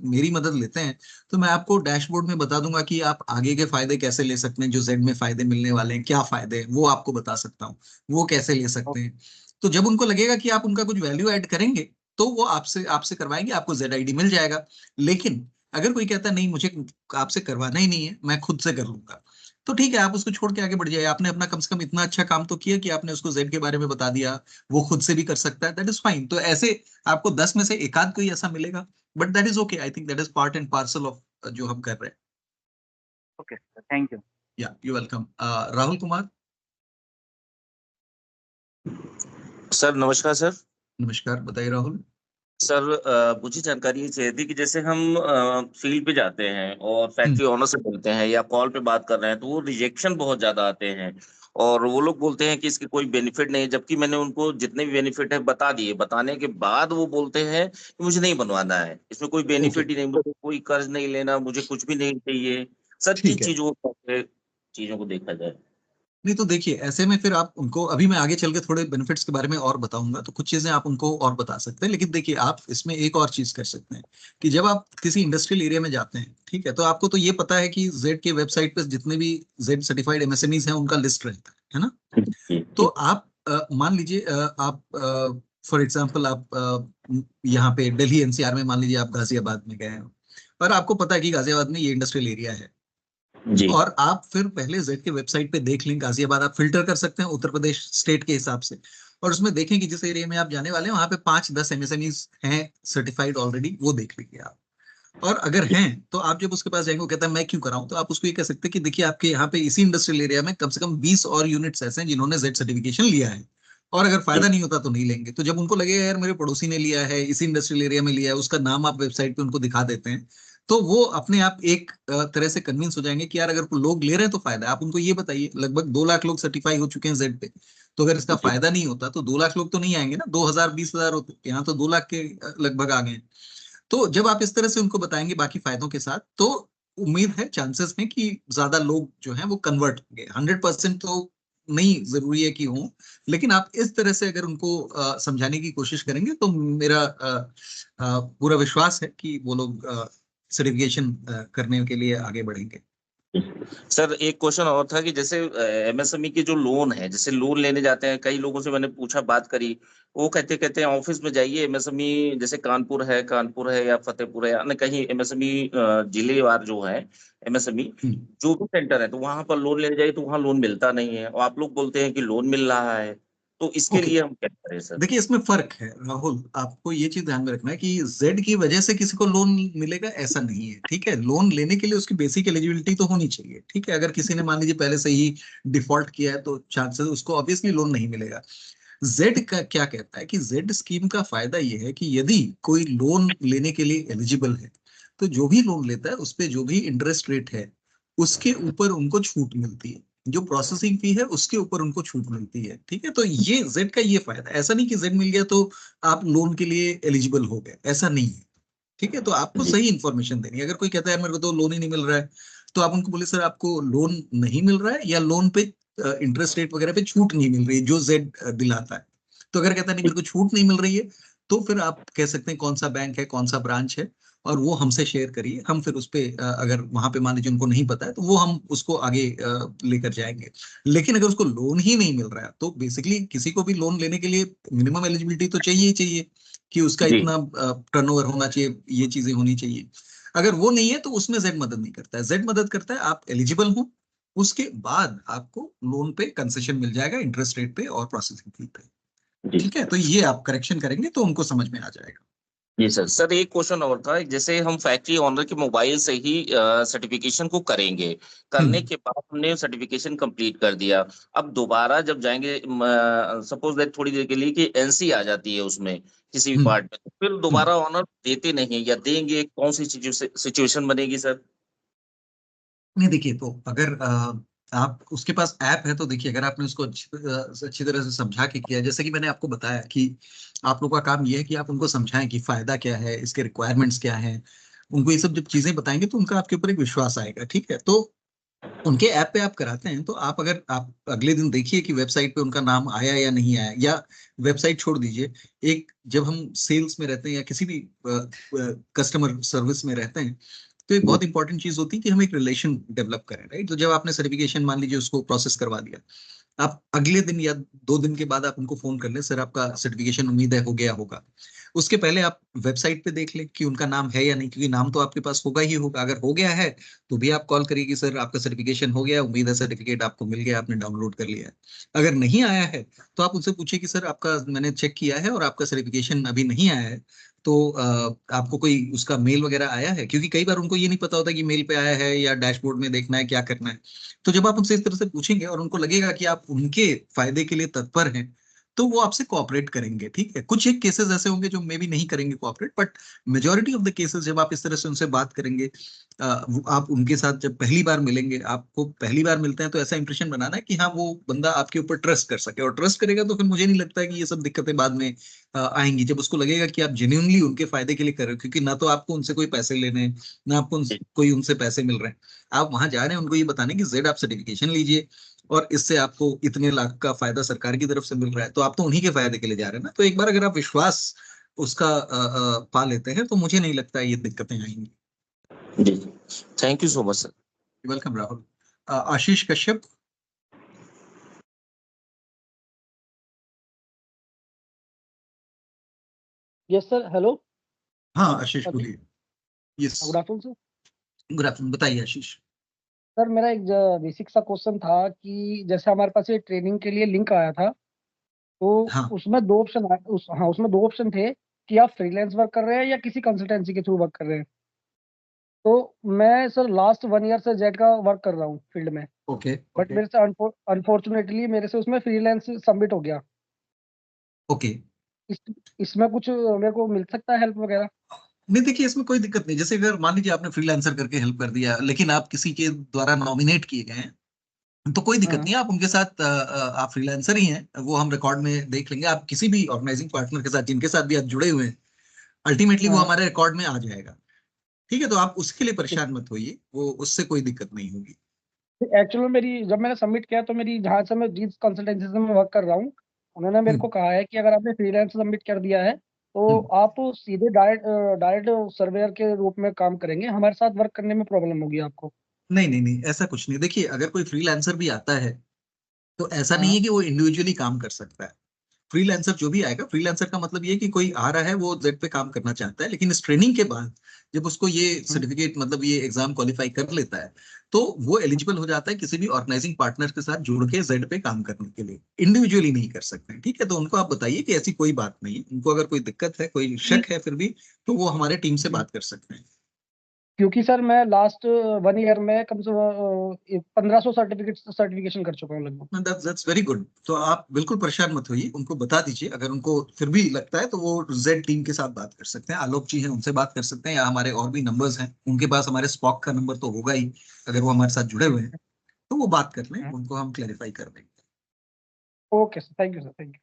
मेरी मदद लेते हैं तो मैं आपको डैशबोर्ड में बता दूंगा कि आप आगे के फायदे कैसे ले सकते हैं, जो जेड में फायदे मिलने वाले हैं, क्या फायदे हैं वो आपको बता सकता हूँ, वो कैसे ले सकते हैं। तो जब उनको लगेगा कि आप उनका कुछ वैल्यू ऐड करेंगे तो वो आपसे करवाएंगे, आपको ZID मिल जाएगा। लेकिन अगर कोई कहता है नहीं मुझे आपसे करवाना ही नहीं है, मैं खुद से कर लूंगा, तो ठीक है, आप उसको छोड़ के आगे बढ़ जाइए। आपने अपना कम से कम इतना अच्छा काम तो किया कि आपने उसको जेड के बारे में बता दिया, वो खुद से भी कर सकता है, दैट इज फाइन। तो ऐसे आपको 10 में से एक आध कोई ऐसा मिलेगा, but that is okay. I think that is part and parcel of जो हम कर रहे हैं। Okay sir, thank you. Yeah you welcome. Rahul Kumar. Sir नमस्कार सर। नमस्कार, बताइए राहुल। सर मुझे जानकारी ये चाहिए थी कि जैसे हम फील्ड पे जाते हैं और फैक्ट्री ओनर से मिलते हैं या कॉल पे बात कर रहे हैं, तो वो रिजेक्शन बहुत ज्यादा आते हैं और वो लोग बोलते हैं कि इसके कोई बेनिफिट नहीं है, जबकि मैंने उनको जितने भी बेनिफिट है बता दिए। बताने के बाद वो बोलते हैं कि मुझे नहीं बनवाना है, इसमें कोई बेनिफिट ही नहीं, मुझे कोई कर्ज नहीं लेना, मुझे कुछ भी नहीं चाहिए। सर किन चीजों को देखा जाए? नहीं तो देखिए, ऐसे में फिर आप उनको, अभी मैं आगे चल के थोड़े बेनिफिट्स के बारे में और बताऊंगा, तो कुछ चीजें आप उनको और बता सकते हैं। लेकिन देखिए, आप इसमें एक और चीज कर सकते हैं कि जब आप किसी इंडस्ट्रियल एरिया में जाते हैं, ठीक है, तो आपको तो ये पता है कि जेड के वेबसाइट पे जितने भी जेड सर्टिफाइड MSMEs हैं उनका लिस्ट रहता है ना। तो आप मान लीजिए, आप फॉर एग्जाम्पल आप यहाँ पे दिल्ली NCR में मान लीजिए आप गाजियाबाद में गए हैं और आपको पता है कि गाजियाबाद में ये इंडस्ट्रियल एरिया है जी। और आप फिर पहले जेड के वेबसाइट पे देख लें, गाजियाबाद आप फिल्टर कर सकते हैं उत्तर प्रदेश स्टेट के हिसाब से, और उसमें देखें कि जिस एरिया में आप जाने वाले हैं वहां पे 5-10 MSMEs हैं सर्टिफाइड ऑलरेडी, वो देख लीजिए आप। और अगर हैं तो आप जब उसके पास जाएंगे, वो कहता है मैं क्यों कराऊं, तो आप उसको ये कह सकते हैं कि देखिए आपके यहाँ पे इसी इंडस्ट्रियल एरिया में कम से कम 20 और यूनिट्स ऐसे हैं जिन्होंने जेड सर्टिफिकेशन लिया है, और अगर फायदा नहीं होता तो नहीं लेंगे। तो जब उनको लगेगा यार मेरे पड़ोसी ने लिया है, इसी इंडस्ट्रियल एरिया में लिया है, उसका नाम आप वेबसाइट पे उनको दिखा देते हैं, तो वो अपने आप एक तरह से कन्विंस हो जाएंगे कि यार अगर लोग ले रहे हैं तो फायदा है। आप उनको ये बताइए लगभग 2 लाख लोग सर्टिफाई हो चुके हैं जेड पे, तो अगर इसका फायदा नहीं होता तो 2 लाख लोग तो नहीं आएंगे ना, 2000-20,000 होते, यहाँ तो 2 लाख के लगभग आ गए। तो जब आप इस तरह से उनको बताएंगे बाकी फायदों के साथ, तो उम्मीद है चांसेस में कि ज्यादा लोग जो है वो कन्वर्ट होंगे। 100% तो नहीं जरूरी है कि हो, लेकिन आप इस तरह से अगर उनको समझाने की कोशिश करेंगे तो मेरा पूरा विश्वास है कि वो लोग सर्टिफिकेशन करने के लिए आगे बढ़ेंगे। सर एक क्वेश्चन और था कि जैसे MSME के जो लोन है, जैसे लोन लेने जाते हैं, कई लोगों से मैंने पूछा, बात करी, वो कहते हैं ऑफिस में जाइए, MSME जैसे कानपुर है या फतेहपुर है या कहीं MSME जिलेवार जो है MSME जो भी सेंटर है, तो वहां पर लोन लेने जाइए तो वहां लोन मिलता नहीं है, और आप लोग बोलते हैं कि लोन मिल रहा है, तो इसके लिए हम क्या करें सर? देखिए, इसमें फर्क है राहुल, आपको ये चीज ध्यान में रखना है कि जेड की वजह से किसी को लोन मिलेगा ऐसा नहीं है, ठीक है। लोन लेने के लिए उसकी बेसिक एलिजिबिलिटी तो होनी चाहिए, ठीक है। अगर किसी ने मान लीजिए पहले से ही डिफॉल्ट किया है तो चांसेस उसको ऑब्वियसली लोन नहीं मिलेगा। जेड का क्या कहता है कि जेड स्कीम का फायदा ये है कि यदि कोई लोन लेने के लिए एलिजिबल है, तो जो भी लोन लेता है उस पर जो भी इंटरेस्ट रेट है उसके ऊपर उनको छूट मिलती है, जो प्रोसेसिंग फी है उसके ऊपर उनको छूट मिलती है, ठीक है। तो ये जेड का ये फायदा, ऐसा नहीं कि जेड मिल गया तो आप लोन के लिए एलिजिबल हो गए, ऐसा नहीं है, ठीक है। तो आपको सही इंफॉर्मेशन देनी है। अगर कोई कहता है मेरे को तो लोन ही नहीं मिल रहा है, तो आप उनको बोले सर आपको लोन नहीं मिल रहा है या लोन पे इंटरेस्ट रेट वगैरह पे छूट नहीं मिल रही है जो जेड दिलाता है। तो अगर कहता है नहीं मेरे को छूट नहीं मिल रही है, तो फिर आप कह सकते हैं कौन सा बैंक है, कौन सा ब्रांच है, और वो हमसे शेयर करिए। हम फिर उस पे अगर वहां पे मान लीजिए उनको नहीं पता है तो वो हम उसको आगे लेकर जाएंगे। लेकिन अगर उसको लोन ही नहीं मिल रहा है, तो बेसिकली किसी को भी लोन लेने के लिए मिनिमम एलिजिबिलिटी तो चाहिए ही चाहिए कि उसका इतना टर्नओवर होना चाहिए, ये चीजें होनी चाहिए। अगर वो नहीं है तो उसमें जेड मदद नहीं करता है। जेड मदद करता है आप एलिजिबल हो, उसके बाद आपको लोन पे कंसेशन मिल जाएगा इंटरेस्ट रेट पे और प्रोसेसिंग फी पे, ठीक है। तो ये आप करेक्शन करेंगे तो उनको समझ में आ जाएगा। जी सर। सर एक क्वेश्चन और था, जैसे हम फैक्ट्री ओनर के मोबाइल से ही सर्टिफिकेशन को करेंगे, करने के बाद हमने सर्टिफिकेशन कंप्लीट कर दिया, अब दोबारा जब जाएंगे सपोज दैट थोड़ी देर के लिए कि NC आ जाती है उसमें किसी भी पार्ट में, तो फिर दोबारा ओनर देते नहीं या देंगे, कौन सी सिचुएशन बनेगी सर? नहीं देखिए, तो अगर आप उसके पास ऐप है तो देखिए, अगर आपने उसको अच्छी तरह से समझा के किया, जैसे कि मैंने आपको बताया कि आप लोगों का काम ये है कि आप उनको समझाएं कि फायदा क्या है, इसके रिक्वायरमेंट्स क्या है, उनको ये सब जब चीजें बताएंगे तो उनका आपके ऊपर एक विश्वास आएगा, ठीक है। तो उनके ऐप पे आप कराते हैं तो आप अगर आप अगले दिन देखिए कि वेबसाइट पे उनका नाम आया या नहीं आया, या वेबसाइट छोड़ दीजिए, एक जब हम सेल्स में रहते हैं या किसी भी कस्टमर सर्विस में रहते हैं, तो एक बहुत इंपॉर्टेंट चीज होती है कि हम एक रिलेशन डेवलप करें, राइट। तो जब आपने सर्टिफिकेशन मान लीजिए उसको प्रोसेस करवा दिया, आप अगले दिन या 2 दिन के बाद आप उनको फोन कर ले, सर आपका सर्टिफिकेशन उम्मीद है हो गया होगा। उसके पहले आप वेबसाइट पे देख लें कि उनका नाम है या नहीं, क्योंकि नाम तो आपके पास होगा ही होगा। अगर हो गया है तो भी आप कॉल करिए कि सर आपका सर्टिफिकेशन हो गया, उम्मीद है सर्टिफिकेट आपको मिल गया, आपने डाउनलोड कर लिया है। अगर नहीं आया है तो आप उनसे पूछिए कि सर आपका मैंने चेक किया है और आपका सर्टिफिकेशन अभी नहीं आया है, तो आपको कोई उसका मेल वगैरह आया है, क्योंकि कई बार उनको ये नहीं पता होता कि मेल पे आया है या डैशबोर्ड में देखना है क्या करना है। तो जब आप उनसे इस तरह से पूछेंगे और उनको लगेगा कि आप उनके फायदे के लिए तत्पर हैं, तो वो आपसे कोऑपरेट करेंगे। ठीक है, कुछ एक केसेस ऐसे होंगे जो मे बी नहीं करेंगे cooperate, but majority of the cases जब आप इस तरह से उनसे बात करेंगे, आप उनके साथ जब पहली बार मिलेंगे, आपको पहली बार मिलते हैं तो ऐसा इंप्रेशन बनाना है कि हाँ वो बंदा आपके ऊपर ट्रस्ट कर सके, और ट्रस्ट करेगा तो फिर मुझे नहीं लगता है कि ये सब दिक्कतें बाद में आएंगी, जब उसको लगेगा कि आप जेन्युइनली उनके फायदे के लिए कर रहे हो। क्योंकि ना तो आपको उनसे कोई पैसे लेने हैं, ना आपको कोई उनसे पैसे मिल रहे हैं। आप वहां जा रहे हैं उनको ये बताने की जेड आप सर्टिफिकेशन लीजिए और इससे आपको इतने लाख का फायदा सरकार की तरफ से मिल रहा है, तो आप तो उन्हीं के फायदे के लिए जा रहे हैं ना। तो एक बार अगर आप विश्वास उसका पा लेते हैं तो मुझे नहीं लगता ये दिक्कतें आएंगी। जी, thank you so much sir. Welcome Rahul. Ashish Kashyap. Yes sir, hello. हाँ आशीष बोलिए। Yes good afternoon sir. Good afternoon, बताइए आशीष। सर मेरा एक बेसिक सा क्वेश्चन था कि जैसे हमारे पास ये ट्रेनिंग के लिए लिंक आया था, तो हाँ उसमें दो ऑप्शन उसमें दो ऑप्शन थे कि आप फ्रीलांस वर्क कर रहे हैं या किसी कंसल्टेंसी के थ्रू वर्क कर रहे हैं। तो मैं सर लास्ट 1 ईयर से जेट का वर्क कर रहा हूँ फील्ड में, ओके बट मेरे से अनफॉर्चुनेटली मेरे से उसमें फ्रीलांस सबमिट हो गया। ओके। इस, इसमें कुछ मेरे को मिल सकता है हेल्प वगैरह? नहीं देखिए, इसमें कोई दिक्कत नहीं। जैसे अगर मान लीजिए आपने फ्रीलांसर करके हेल्प कर दिया, लेकिन आप किसी के द्वारा नॉमिनेट किए गए हैं, तो कोई दिक्कत नहीं है। आप उनके साथ आप फ्रीलांसर ही हैं, वो हम रिकॉर्ड में देख लेंगे। आप किसी भी ऑर्गेनाइजिंग पार्टनर के साथ जिनके साथ भी आप जुड़े हुए हैं, अल्टीमेटली वो हमारे रिकॉर्ड में आ जाएगा। ठीक है, तो आप उसके लिए परेशान मत होइए, वो उससे कोई दिक्कत नहीं होगी। एक्चुअली मेरी जब मैंने सबमिट किया तो मेरी जहाँ से मैं जिस कंसल्टेंसी से मैं वर्क कर रहा हूँ, उन्होंने मेरे को कहा है कि अगर आपने फ्रीलांस सबमिट कर दिया है तो आप सीधे डायरेक्ट सर्वेयर के रूप में काम करेंगे, हमारे साथ वर्क करने में प्रॉब्लम होगी आपको। नहीं नहीं नहीं, ऐसा कुछ नहीं। देखिए, अगर कोई फ्रीलांसर भी आता है तो ऐसा नहीं है कि वो इंडिविजुअली काम कर सकता है। फ्रीलांसर जो भी आएगा, फ्रीलांसर का मतलब ये है कि कोई आ रहा है, वो जेड पे काम करना चाहता है, लेकिन इस ट्रेनिंग के बाद जब उसको ये सर्टिफिकेट मतलब ये एग्जाम क्वालिफाई कर लेता है, तो वो एलिजिबल हो जाता है किसी भी ऑर्गेनाइजिंग पार्टनर के साथ जुड़ के जेड पे काम करने के लिए। इंडिविजुअली नहीं कर सकते हैं। ठीक है, तो उनको आप बताइए कि ऐसी कोई बात नहीं है। उनको अगर कोई दिक्कत है, कोई शक है फिर भी, तो वो हमारे टीम से बात कर सकते हैं। क्योंकि सर मैं लास्ट 1 ईयर में कम से कम 1500 सर्टिफिकेशन कर चुका हूँ लगभग। That's very good. तो आप बिल्कुल परेशान मत होइए, उनको बता दीजिए। अगर उनको फिर भी लगता है तो वो जेड टीम के साथ बात कर सकते हैं। आलोक जी हैं, उनसे बात कर सकते हैं, या हमारे और भी नंबर्स हैं उनके पास, हमारे स्पॉक का नंबर तो होगा ही अगर वो हमारे साथ जुड़े हुए हैं, तो वो बात कर लें, उनको हम क्लैरिफाई कर देंगे। Okay sir, thank you sir, thank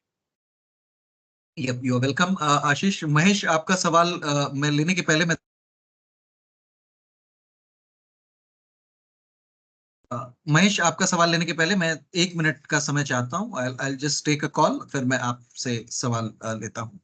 you. You are welcome. Ashish. Mahesh, आपका सवाल मैं लेने के पहले मैं महेश, आपका सवाल लेने के पहले मैं 1 मिनट का समय चाहता हूँ। I'll just take a call, फिर मैं आपसे सवाल लेता हूँ।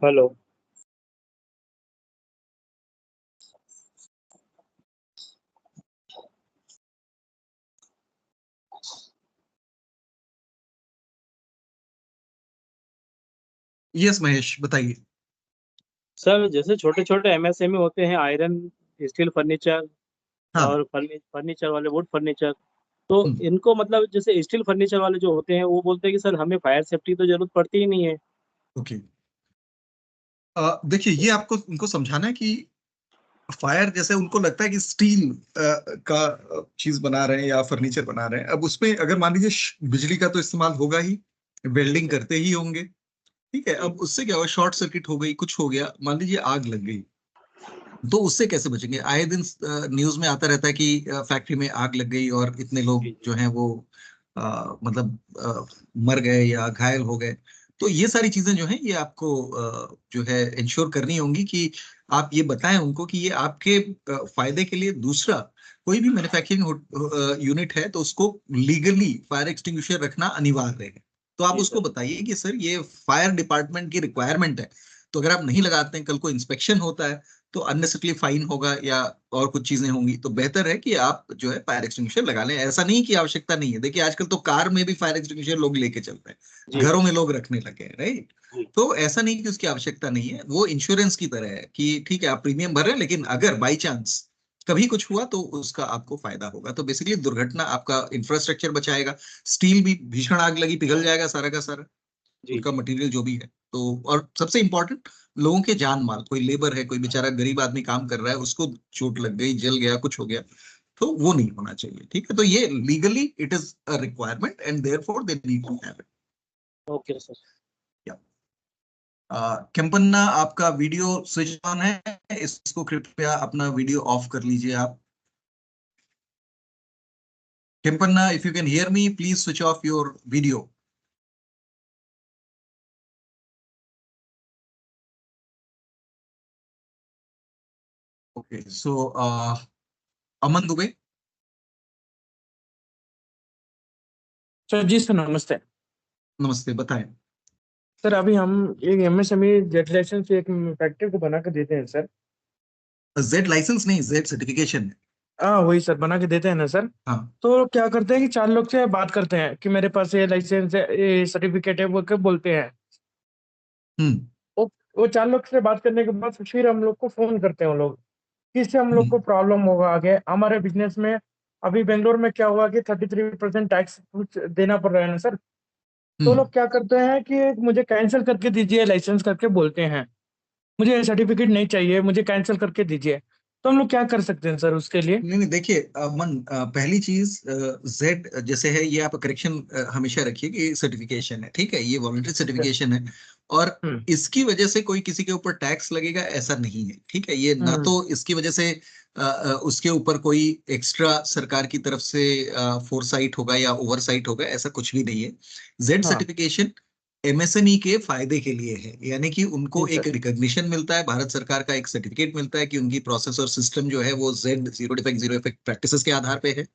हेलो। यस महेश, बताइए। सर जैसे छोटे छोटे एमएसएमई होते हैं, आयरन स्टील फर्नीचर हाँ। और फर्नीचर वाले, वुड फर्नीचर, तो इनको मतलब जैसे स्टील फर्नीचर वाले जो होते हैं वो बोलते हैं कि सर हमें फायर सेफ्टी तो जरूरत पड़ती ही नहीं है। ओके। देखिए, ये आपको उनको समझाना है कि फायर, जैसे उनको लगता है कि स्टील का चीज बना रहे हैं या फर्नीचर बना रहे हैं, अब उसमें अगर मान लीजिए बिजली का तो इस्तेमाल होगा ही, वेल्डिंग करते ही होंगे। ठीक है, अब उससे क्या होगा, शॉर्ट सर्किट हो गई, कुछ हो गया, मान लीजिए आग लग गई, तो उससे कैसे बचेंगे? आए दिन न्यूज में आता रहता है कि फैक्ट्री में आग लग गई और इतने लोग जो हैं वो मतलब मर गए या घायल हो गए। तो ये सारी चीजें जो है ये आपको जो है इंश्योर करनी होंगी कि आप ये बताएं उनको कि ये आपके फायदे के लिए। दूसरा, कोई भी मैन्युफैक्चरिंग यूनिट है तो उसको लीगली फायर एक्सटिंग्विशर रखना अनिवार्य है। तो आप उसको बताइए कि सर ये फायर डिपार्टमेंट की रिक्वायरमेंट है, तो अगर आप नहीं लगाते हैं, कल को इंस्पेक्शन होता है तो अननेसेसरली फाइन होगा या और कुछ चीजें होंगी, तो बेहतर है कि आप जो है फायर एक्सटिंग्विशर लगा लें। ऐसा नहीं कि आवश्यकता नहीं है, देखिए आजकल तो कार में भी फायर एक्सटिंग्विशर लोग लेके चलते हैं, घरों में लोग रखने लगे हैं, राइट। तो ऐसा नहीं कि उसकी आवश्यकता नहीं है, वो इंश्योरेंस की तरह है कि ठीक है आप प्रीमियम भर रहे हैं, लेकिन अगर बाई चांस कभी कुछ हुआ तो उसका आपको फायदा होगा। तो बेसिकली दुर्घटना आपका इंफ्रास्ट्रक्चर बचाएगा, स्टील भी भीषण आग लगी पिघल जाएगा सारा का सारा, उनका मटेरियल जो भी है। तो और सबसे इंपॉर्टेंट, लोगों के जान माल, कोई लेबर है, कोई बेचारा गरीब आदमी काम कर रहा है, उसको चोट लग गई, जल गया, कुछ हो गया, तो वो नहीं होना चाहिए। ठीक है, तो ये legally it is a requirement and therefore they need to have it. Okay sir. Kempanna, आपका वीडियो स्विच ऑन है, इसको कृपया अपना वीडियो ऑफ कर लीजिए आप। Kempanna, if you can hear me, please switch off your video. Okay, so Aman Dubey. Sir ji sir, नमस्ते। नमस्ते, बताएं। सर अभी हम एक एमएसएमई जेट लाइसेंस एक फैक्ट्री को बना के देते हैं सर। जेड लाइसेंस नहीं, जेड सर्टिफिकेशन है। हाँ वही सर, बना के देते हैं ना सर। हाँ। तो क्या करते हैं कि 4 लोग से बात करते हैं कि मेरे पास ये लाइसेंस है, ये सर्टिफिकेट है, वो क्या बोलते हैं। वो 4 लोग से बात करने के बाद फिर हम लोग को फोन करते हैं वो लोग, किससे हम लोग को प्रॉब्लम होगा आगे हमारे बिजनेस में। अभी बेंगलोर में क्या हुआ कि 33% टैक्स देना पड़ रहा है ना सर। तो लोग क्या करते हैं कि मुझे कैंसिल करके दीजिए लाइसेंस करके बोलते हैं, मुझे सर्टिफिकेट नहीं चाहिए, मुझे कैंसिल करके दीजिए। तो हम लोग क्या कर सकते हैं सर उसके लिए? नहीं, देखिए अमन, पहली चीज जेड जैसे है, ये आप करेक्शन हमेशा रखिए कि सर्टिफिकेशन है, ठीक है, ये वॉलंटरी सर्टिफिकेशन है, और इसकी वजह से कोई किसी के ऊपर टैक्स लगेगा ऐसा नहीं है, ठीक है। ये ना तो इसकी वजह से उसके ऊपर कोई एक्स्ट्रा सरकार की तरफ से फोरसाइट होगा या ओवरसाइट होगा, ऐसा कुछ भी नहीं है। जेड सर्टिफिकेशन एमएसएमई के फायदे के लिए है, यानी कि उनको एक रिकॉग्निशन मिलता है, भारत सरकार का एक सर्टिफिकेट मिलता है कि उनकी प्रोसेस और सिस्टम जो है वो Z zero defect zero effect practices के आधार पे है,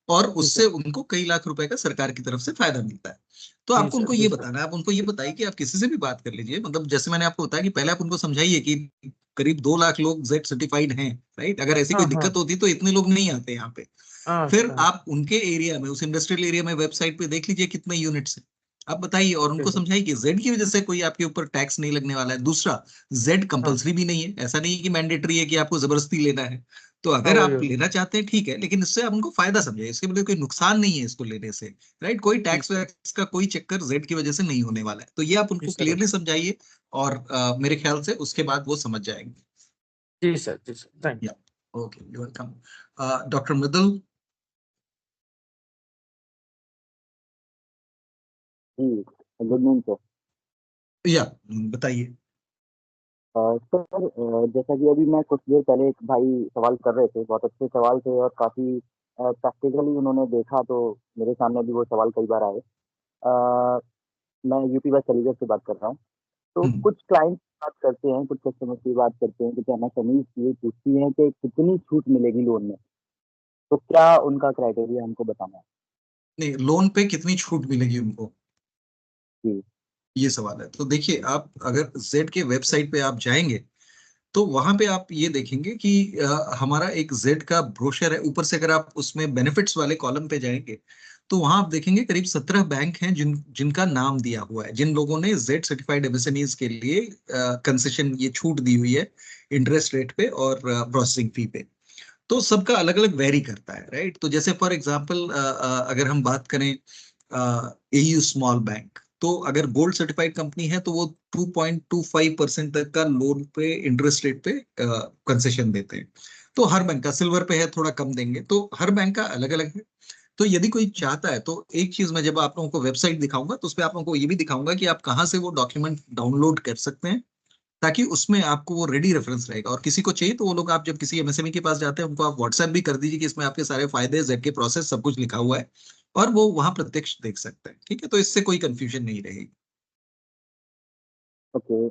और उससे उनको कई लाख रुपए का सरकार की तरफ से फायदा मिलता है। तो आपको उनको ये बताना है, आप उनको ये बताइए कि आप किसी से भी बात कर लीजिए, मतलब जैसे मैंने आपको बताया कि पहले आप उनको समझाइए कि करीब 2 लाख लोग जेड सर्टिफाइड हैं, राइट। अगर ऐसी कोई दिक्कत होती तो इतने लोग नहीं आते यहाँ पे। फिर आप उनके एरिया में, उस इंडस्ट्रियल एरिया में वेबसाइट पे देख लीजिए कितने यूनिट्स हैं, आप बताइए, और उनको समझाइए कि जेड की वजह से कोई आपके ऊपर टैक्स नहीं लगने वाला है। दूसरा, जेड कंपलसरी भी नहीं है, ऐसा नहीं है कि मैंडेटरी है कि आपको जबरदस्ती लेना है। तो अगर आप लेना चाहते हैं ठीक है, लेकिन इससे आप उनको फायदा समझिए, इसके लिए कोई नुकसान नहीं है इसको लेने से, राइट। कोई टैक्स वैक्स का कोई चक्कर जेड की वजह से नहीं होने वाला है। तो ये आप उनको क्लियरली समझाइए, और मेरे ख्याल से उसके बाद वो समझ जाएंगे। जी sir, ji sir, thank you. Okay, you welcome. Doctor Mridul. Good morning sir. Yeah बताइए। सर जैसा कि अभी मैं कुछ देर पहले एक भाई सवाल कर रहे थे, बहुत अच्छे सवाल थे और काफी प्रैक्टिकली उन्होंने देखा, तो मेरे सामने भी वो सवाल कई बार आए। मैं यूपी बस चंडीगढ़ से बात कर रहा हूँ। तो कुछ क्लाइंट बात करते हैं, कुछ कस्टमर की बात करते हैं, कुछ एमएसएमई ये पूछती हैं कि कितनी छूट मिलेगी लोन में, तो क्या उनका क्राइटेरिया हमको बताना है? नहीं, लोन पे कितनी छूट मिलेगी उनको, जी, ये सवाल है। तो देखिए, आप अगर जेड के वेबसाइट पे आप जाएंगे तो वहां पे आप ये देखेंगे कि हमारा एक जेड का ब्रोशर है, ऊपर से अगर आप उसमें बेनिफिट्स वाले कॉलम पे जाएंगे तो वहां आप देखेंगे करीब 17 बैंक हैं जिनका नाम दिया हुआ है, जिन लोगों ने जेड सर्टिफाइड एमएसएमईज के लिए कंसेशन, ये छूट दी हुई है इंटरेस्ट रेट पे और प्रोसेसिंग फी पे। तो सबका अलग अलग वेरी करता है, राइट। तो जैसे फॉर एग्जांपल अगर हम बात करें एयू स्मॉल बैंक, तो अगर गोल्ड सर्टिफाइड कंपनी है तो वो 2.25% तक का लोन पे इंटरेस्ट रेट पे कंसेशन देते हैं। तो हर बैंक का, सिल्वर पे है थोड़ा कम देंगे, तो हर बैंक का अलग अलग है। तो यदि कोई चाहता है तो एक चीज मैं जब आप लोगों को वेबसाइट दिखाऊंगा तो उस पर आप लोगों को ये भी दिखाऊंगा कि आप कहाँ से वो डॉक्यूमेंट डाउनलोड कर सकते हैं, ताकि उसमें आपको वो रेडी रेफरेंस रहेगा। और किसी को चाहिए तो वो लोग, आप जब किसी एमएसएमई के पास जाते हैं उनको आप व्हाट्सएप भी कर दीजिए कि इसमें आपके सारे फायदे, जेड के प्रोसेस, सब कुछ लिखा हुआ है, और वो वहां प्रत्यक्ष देख सकते हैं, ठीक है। तो इससे कोई कंफ्यूजन नहीं रहेगी। ओके।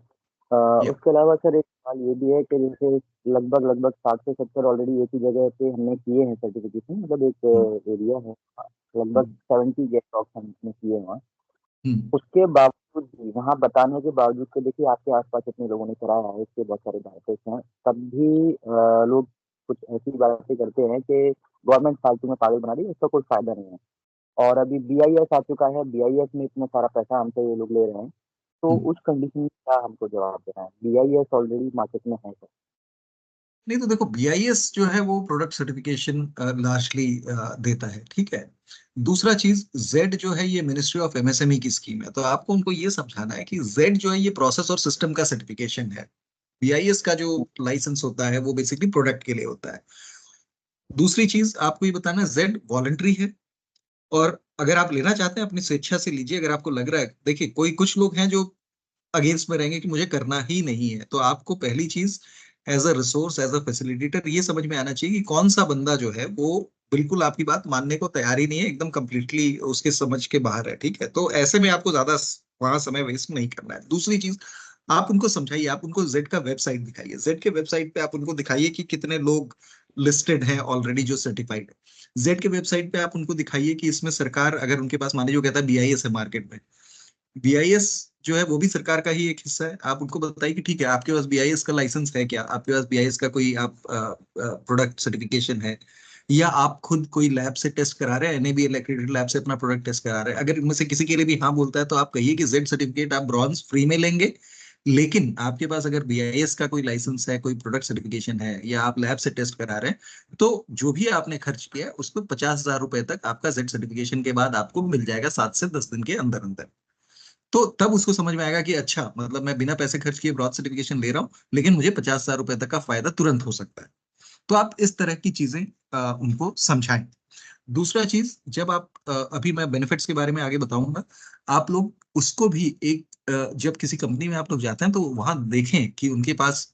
उसके अलावा सर एक सवाल ये भी है कि जैसे लगभग 60 से 70 ऑलरेडी एक ही जगह पे हमने किए हैं सर्टिफिकेशन, मतलब एक एरिया है लगभग 70 गेटॉक्स हमने किए हैं वहाँ। उसके बावजूद भी वहाँ बताने के बावजूद कि देखिए आपके आसपास इतने लोगों ने कराया है, इसके बहुत सारे बेनिफिट्स हैं, तब भी लोग कुछ ऐसी बातें करते हैं कि गवर्नमेंट फालतू में पागल बना रही है, इसका कोई फायदा नहीं है। और अभी BIS आ चुका है, BIS में इतना सारा पैसा हमसे ये लोग ले रहे हैं, तो उस कंडीशन में क्या हमको जवाब देना है? BIS ऑलरेडी मार्केट में है सर। नहीं तो देखो, BIS जो है वो प्रोडक्ट सर्टिफिकेशन लार्जली देता है, ठीक है। दूसरा चीज, जेड जो है ये मिनिस्ट्री ऑफ MSME की स्कीम है, तो आपको उनको ये समझाना है कि जेड जो है ये प्रोसेस और सिस्टम का सर्टिफिकेशन है। BIS का जो लाइसेंस होता है वो बेसिकली प्रोडक्ट के लिए होता है। दूसरी चीज आपको ये बताना है, जेड वॉलंटरी है, और अगर आप लेना चाहते हैं अपनी स्वेच्छा से लीजिए। अगर आपको लग रहा है, देखिए कुछ लोग हैं जो अगेंस्ट में रहेंगे कि मुझे करना ही नहीं है, तो आपको पहली चीज as a resource, as a facilitator ये समझ में आना चाहिए कि कौन सा बंदा जो है वो बिल्कुल आपकी बात मानने को तैयार ही नहीं है, एकदम कंप्लीटली उसके समझ के बाहर है, ठीक है। तो ऐसे में आपको ज्यादा वहां समय वेस्ट नहीं करना है। दूसरी चीज, आप उनको समझाइए, आप उनको जेड का वेबसाइट दिखाइए। जेड के वेबसाइट पे आप उनको दिखाइए कि कितने लोग लिस्टेड हैं ऑलरेडी जो सर्टिफाइड है। जेड के वेबसाइट पे आप उनको दिखाइए कि इसमें सरकार, अगर उनके पास माने जो कहता है BIS है मार्केट में, BIS जो है वो भी सरकार का ही एक हिस्सा है। आप उनको बताइए कि ठीक है, आपके पास BIS का लाइसेंस है क्या, आपके पास BIS का कोई आप प्रोडक्ट सर्टिफिकेशन है, या आप खुद कोई लैब से टेस्ट करा रहे हैं, NABL एक्रेडिटेड लैब से अपना प्रोडक्ट टेस्ट करा रहे हैं। अगर इनमें से किसी के लिए भी हाँ बोलता है तो आप कहिए कि जेड सर्टिफिकेट आप ब्रॉन्ज फ्री में लेंगे, लेकिन आपके पास अगर BIS का कोई लाइसेंस है, कोई प्रोडक्ट सर्टिफिकेशन है, या आप लैब से टेस्ट करा रहे हैं, तो जो भी आपने खर्च किया उसको 50,000 रुपए तक आपका जेड सर्टिफिकेशन के बाद आपको मिल जाएगा 7 से 10 दिन के अंदर अंदर। तो तब उसको समझ में आएगा कि अच्छा, मतलब मैं बिना पैसे खर्च किए ब्रॉड सर्टिफिकेशन ले रहा हूँ, लेकिन मुझे 50,000 रुपए तक का फायदा तुरंत हो सकता है। तो आप इस तरह की चीजें उनको समझाएं। दूसरा चीज, जब आप अभी मैं बेनिफिट्स के बारे में आगे बताऊंगा, आप लोग उसको भी एक जब किसी कंपनी में आप लोग जाते हैं तो वहां देखें कि उनके पास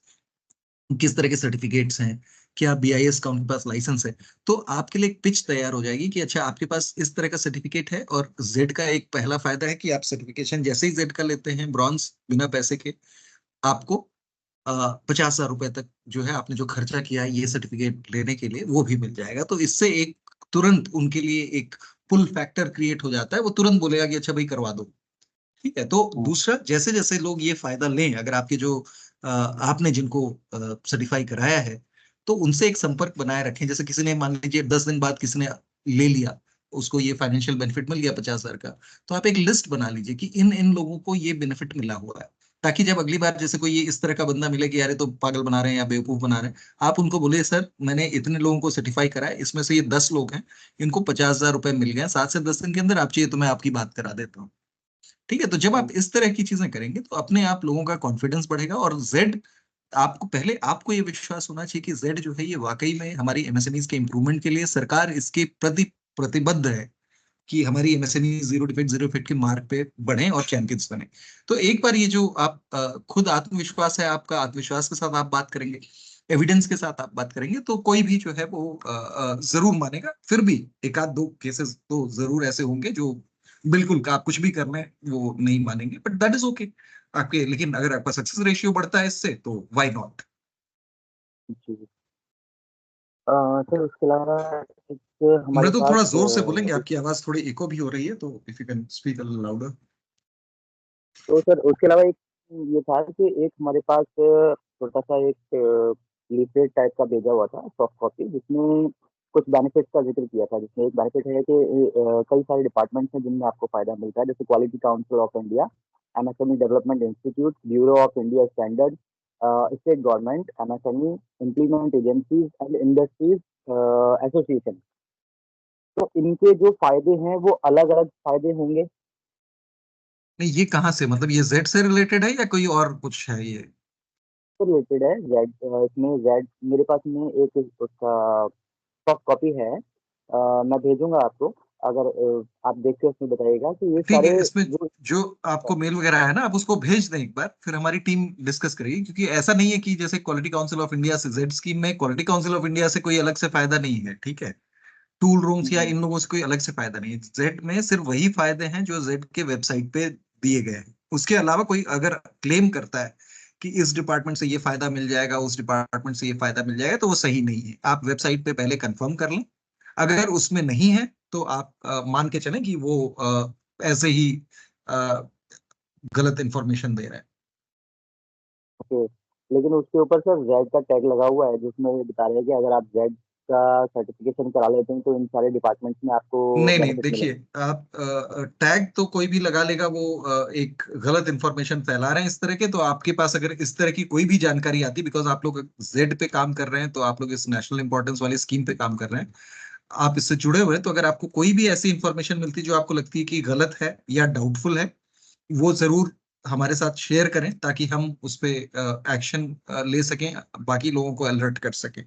किस तरह के सर्टिफिकेट्स हैं, क्या BIS का उनके पास लाइसेंस है। तो आपके लिए एक पिच तैयार हो जाएगी कि अच्छा, आपके पास इस तरह का सर्टिफिकेट है, और जेड का एक पहला फायदा है कि आप सर्टिफिकेशन जैसे ही जेड का लेते हैं ब्रॉन्ज बिना पैसे के, आपको 50,000 रुपए तक जो है आपने जो खर्चा किया है ये सर्टिफिकेट लेने के लिए वो भी मिल जाएगा। तो इससे एक तुरंत उनके लिए एक पुल फैक्टर क्रिएट हो जाता है, वो तुरंत बोलेगा कि अच्छा भाई करवा दो, ठीक है। तो दूसरा, जैसे जैसे लोग ये फायदा लें, अगर आपके जो आपने जिनको सर्टिफाई कराया है, तो उनसे एक संपर्क बनाए रखें। जैसे किसी ने मान लीजिए 10 दिन बाद किसी ने ले लिया, उसको ये फाइनेंशियल बेनिफिट मिल गया 50,000 का, तो आप एक लिस्ट बना लीजिए कि इन इन लोगों को ये बेनिफिट मिला हुआ है, ताकि जब अगली बार जैसे कोई ये इस तरह का बंदा मिले कि यार ये तो पागल बना रहे हैं या बेवकूफ बना रहे हैं, आप उनको बोले सर मैंने इतने लोगों को सर्टिफाई करा है, इसमें से ये 10 लोग हैं, इनको 50,000 रुपए मिल गए, 7 से 10 दिन के अंदर, आप चाहिए तो मैं आपकी बात करा देता हूँ, ठीक है। तो जब आप इस तरह की चीजें करेंगे तो अपने आप लोगों का कॉन्फिडेंस बढ़ेगा। और जेड, आपको ये विश्वास होना चाहिए कि जेड जो है ये वाकई में हमारी MSMEs के इंप्रूवमेंट के लिए, सरकार इसके प्रति प्रतिबद्ध है कि हमारी MSME जीरो डिफेक्ट के मार्ग पे बढ़े और चैंपियंस बने। तो एक बार ये जो आप खुद आत्मविश्वास है आपका, आत्मविश्वास के साथ आप बात करेंगे, एविडेंस के साथ आप बात करेंगे, तो कोई भी जो है वो जरूर मानेगा। फिर भी एक आध दो केसेस तो जरूर ऐसे होंगे जो बिल्कुल आप कुछ भी कर रहे हैं वो नहीं मानेंगे, बट दैट इज ओके आपके। लेकिन अगर आपका सक्सेस रेशियो बढ़ता है इससे, तो व्हाई नॉट। जी। सर उसके अलावा एक हमारे मृदु, पास थोड़ा जोर से बोलेंगे, आपकी आवाज थोड़ी इको भी हो रही है, तो if you can speak a little louder. तो सर उसके अलावा एक ये था कि एक हमारे पास छोटा सा एक लीफलेट टाइप का भेजा हुआ था, सॉफ्ट कॉपी, जिसमें कुछ बेनिफिट्स का जिक्र किया था। जिसमें एक बेनिफिट है कि कई सारे डिपार्टमेंट्स हैं जिनमें आपको फायदा मिलता है, जैसे quality council of India, MSME development institute, bureau of India standard, state government, MSME implement agencies and industries association. तो इनके जो फायदे हैं वो अलग अलग फायदे होंगे। नहीं, ये कहाँ से, मतलब ये जेड से रिलेटेड है या कोई और कुछ है ये? रिलेटेड है जेड। इसमें जेड मेरे पास में एक उसका सॉफ्ट कॉपी है, मैं भेजूंगा आपको। अगर आप देख के उसमें बताइएगा कि ये ठीक सारे है, इसमें जो आपको मेल वगैरह आया ना, आप उसको भेज दें एक बार, फिर हमारी टीम डिस्कस करेगी। क्योंकि ऐसा नहीं है कि जैसे क्वालिटी काउंसिल ऑफ इंडिया से जेड स्कीम में क्वालिटी काउंसिल ऑफ इंडिया से कोई अलग से फायदा नहीं है, ठीक है। टूल रूम्स या इन लोगों से कोई अलग से फायदा नहीं है। जेड में सिर्फ वही फायदे हैं जो जेड के वेबसाइट पे दिए गए हैं, उसके अलावा कोई अगर क्लेम करता है कि इस डिपार्टमेंट से ये फायदा मिल जाएगा, उस डिपार्टमेंट से ये फायदा मिल जाएगा, तो वो सही नहीं है। आप वेबसाइट पे पहले कंफर्म कर लें, अगर उसमें नहीं है तो आप मान के चलें कि वो ऐसे ही गलत इंफॉर्मेशन दे रहा है। ओके, लेकिन उसके ऊपर सर जेड का टैग लगा हुआ है जिसमें ये बता रहे हैं कि अगर आप जेड का सर्टिफिकेशन करा लेते हैं तो इन सारे डिपार्टमेंट्स में आपको नहीं बेनिफिट देखिए, मिलेगा। आप टैग तो कोई भी लगा लेगा, वो एक गलत इंफॉर्मेशन फैला रहे हैं इस तरह के। तो आपके पास अगर इस तरह की कोई भी जानकारी आती, बिकॉज आप लोग जेड पे काम कर रहे हैं, तो आप लोग इस नेशनल इंपॉर्टेंस वाली स्कीम पे काम कर रहे हैं, आप इससे जुड़े हुए हैं, तो अगर आपको कोई भी ऐसी इंफॉर्मेशन मिलती जो आपको लगती है कि गलत है या डाउटफुल है, वो जरूर हमारे साथ शेयर करें ताकि हम उस पे एक्शन ले सकें, बाकी लोगों को अलर्ट कर सकें।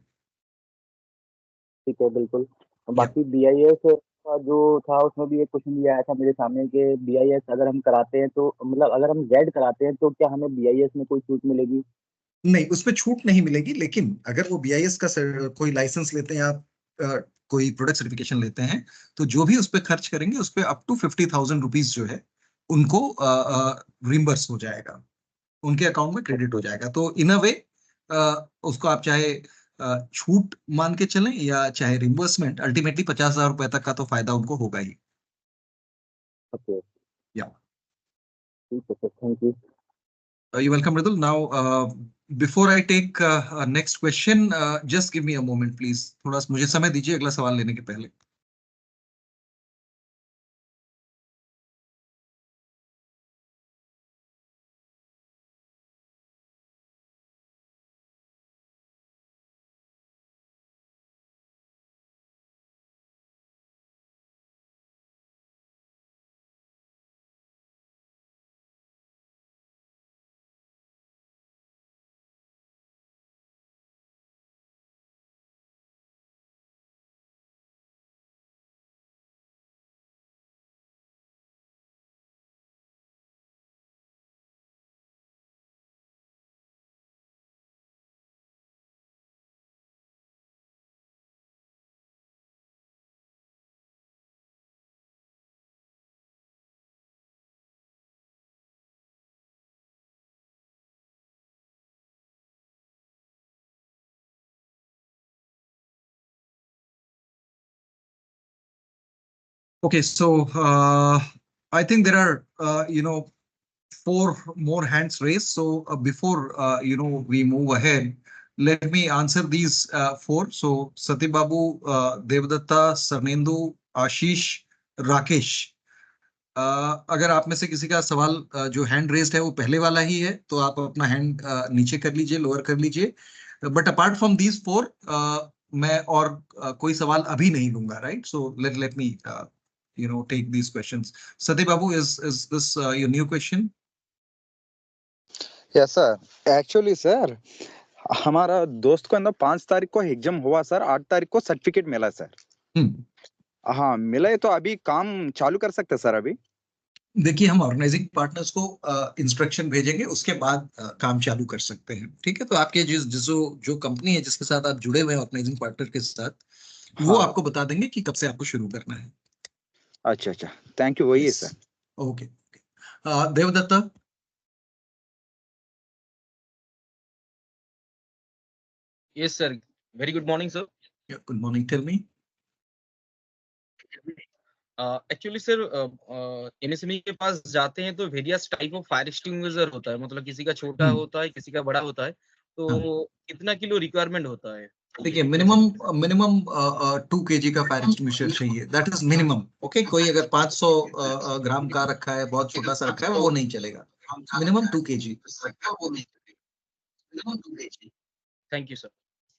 ठीक है, बिल्कुल। बाकी बीआईएस का जो था उसमें भी एक क्वेश्चन ये आया था मेरे सामने कि बीआईएस अगर हम कराते हैं तो मतलब अगर हम जेड कराते हैं तो क्या हमें बीआईएस में कोई छूट मिलेगी? नहीं, उसपे छूट नहीं मिलेगी, लेकिन अगर वो बीआईएस का कोई लाइसेंस लेते हैं, आप कोई प्रोडक्ट सर्टिफिकेशन लेते हैं, तो जो भी उस पर खर्च करेंगे उस पर अप टू 50,000 रुपीज जो है उनको रिम्बर्स हो जाएगा, उनके अकाउंट में क्रेडिट हो जाएगा। तो इन अ वे उसको आप चाहे छूट मान के चलें या चाहे रिम्बर्समेंट, अल्टीमेटली 50,000 रुपए तक का तो फायदा उनको होगा ही। ओके, या ठीक है sir, thank you. You're welcome, Mridul. Now, before I take next question, just give me a moment, please. थोड़ा मुझे समय दीजिए अगला सवाल लेने के पहले। Okay, so I think there are, 4 more hands raised. So before, we move ahead, let me answer these 4. So Sati Babu, Devdatta, Sarnendu, Ashish, Rakesh. अगर आप में से किसी का सवाल जो हैंड रेस्ड है वो पहले वाला ही है, तो आप अपना हैंड नीचे कर लीजिए, लोअर कर लीजिए। बट अपार्ट फ्रॉम दीज 4, मैं और कोई सवाल अभी नहीं लूंगा, right? So let me take these questions. Sati Babu, is this your new question? Yes sir, actually sir हमारा दोस्त को अंदर 5 तारीख को एग्जाम हुआ सर, 8 तारीख को सर्टिफिकेट मिला सर। हाँ मिला है, तो अभी काम चालू कर सकते सर अभी? देखिए, हम ऑर्गेनाइजिंग पार्टनर्स को इंस्ट्रक्शन भेजेंगे, उसके बाद काम चालू कर सकते हैं, ठीक है? तो आपके जो कंपनी है जिसके साथ आप जुड़े हुए हैं ऑर्गेनाइजिंग पार्टनर के साथ, वो आपको बता देंगे कि कब से आपको शुरू करना है। अच्छा अच्छा, थैंक यू, वही है sir. Okay, Devdatta. Yes, sir. Very good morning, sir. Yeah, good morning. Tell me. Actually, sir, MSME के पास जाते हैं तो various type of fire extinguisher होता है, मतलब किसी का छोटा होता है, किसी का बड़ा होता है। तो कितना किलो रिक्वायरमेंट होता है? देखिए, मिनिमम 2 kg का फायर एक्सटिंग्विशर चाहिए, दैट इज मिनिमम। ओके, कोई अगर 500 ग्राम का रखा है, बहुत छोटा सा रखा है, वो नहीं चलेगा। Minimum 2 kg। Thank you, sir.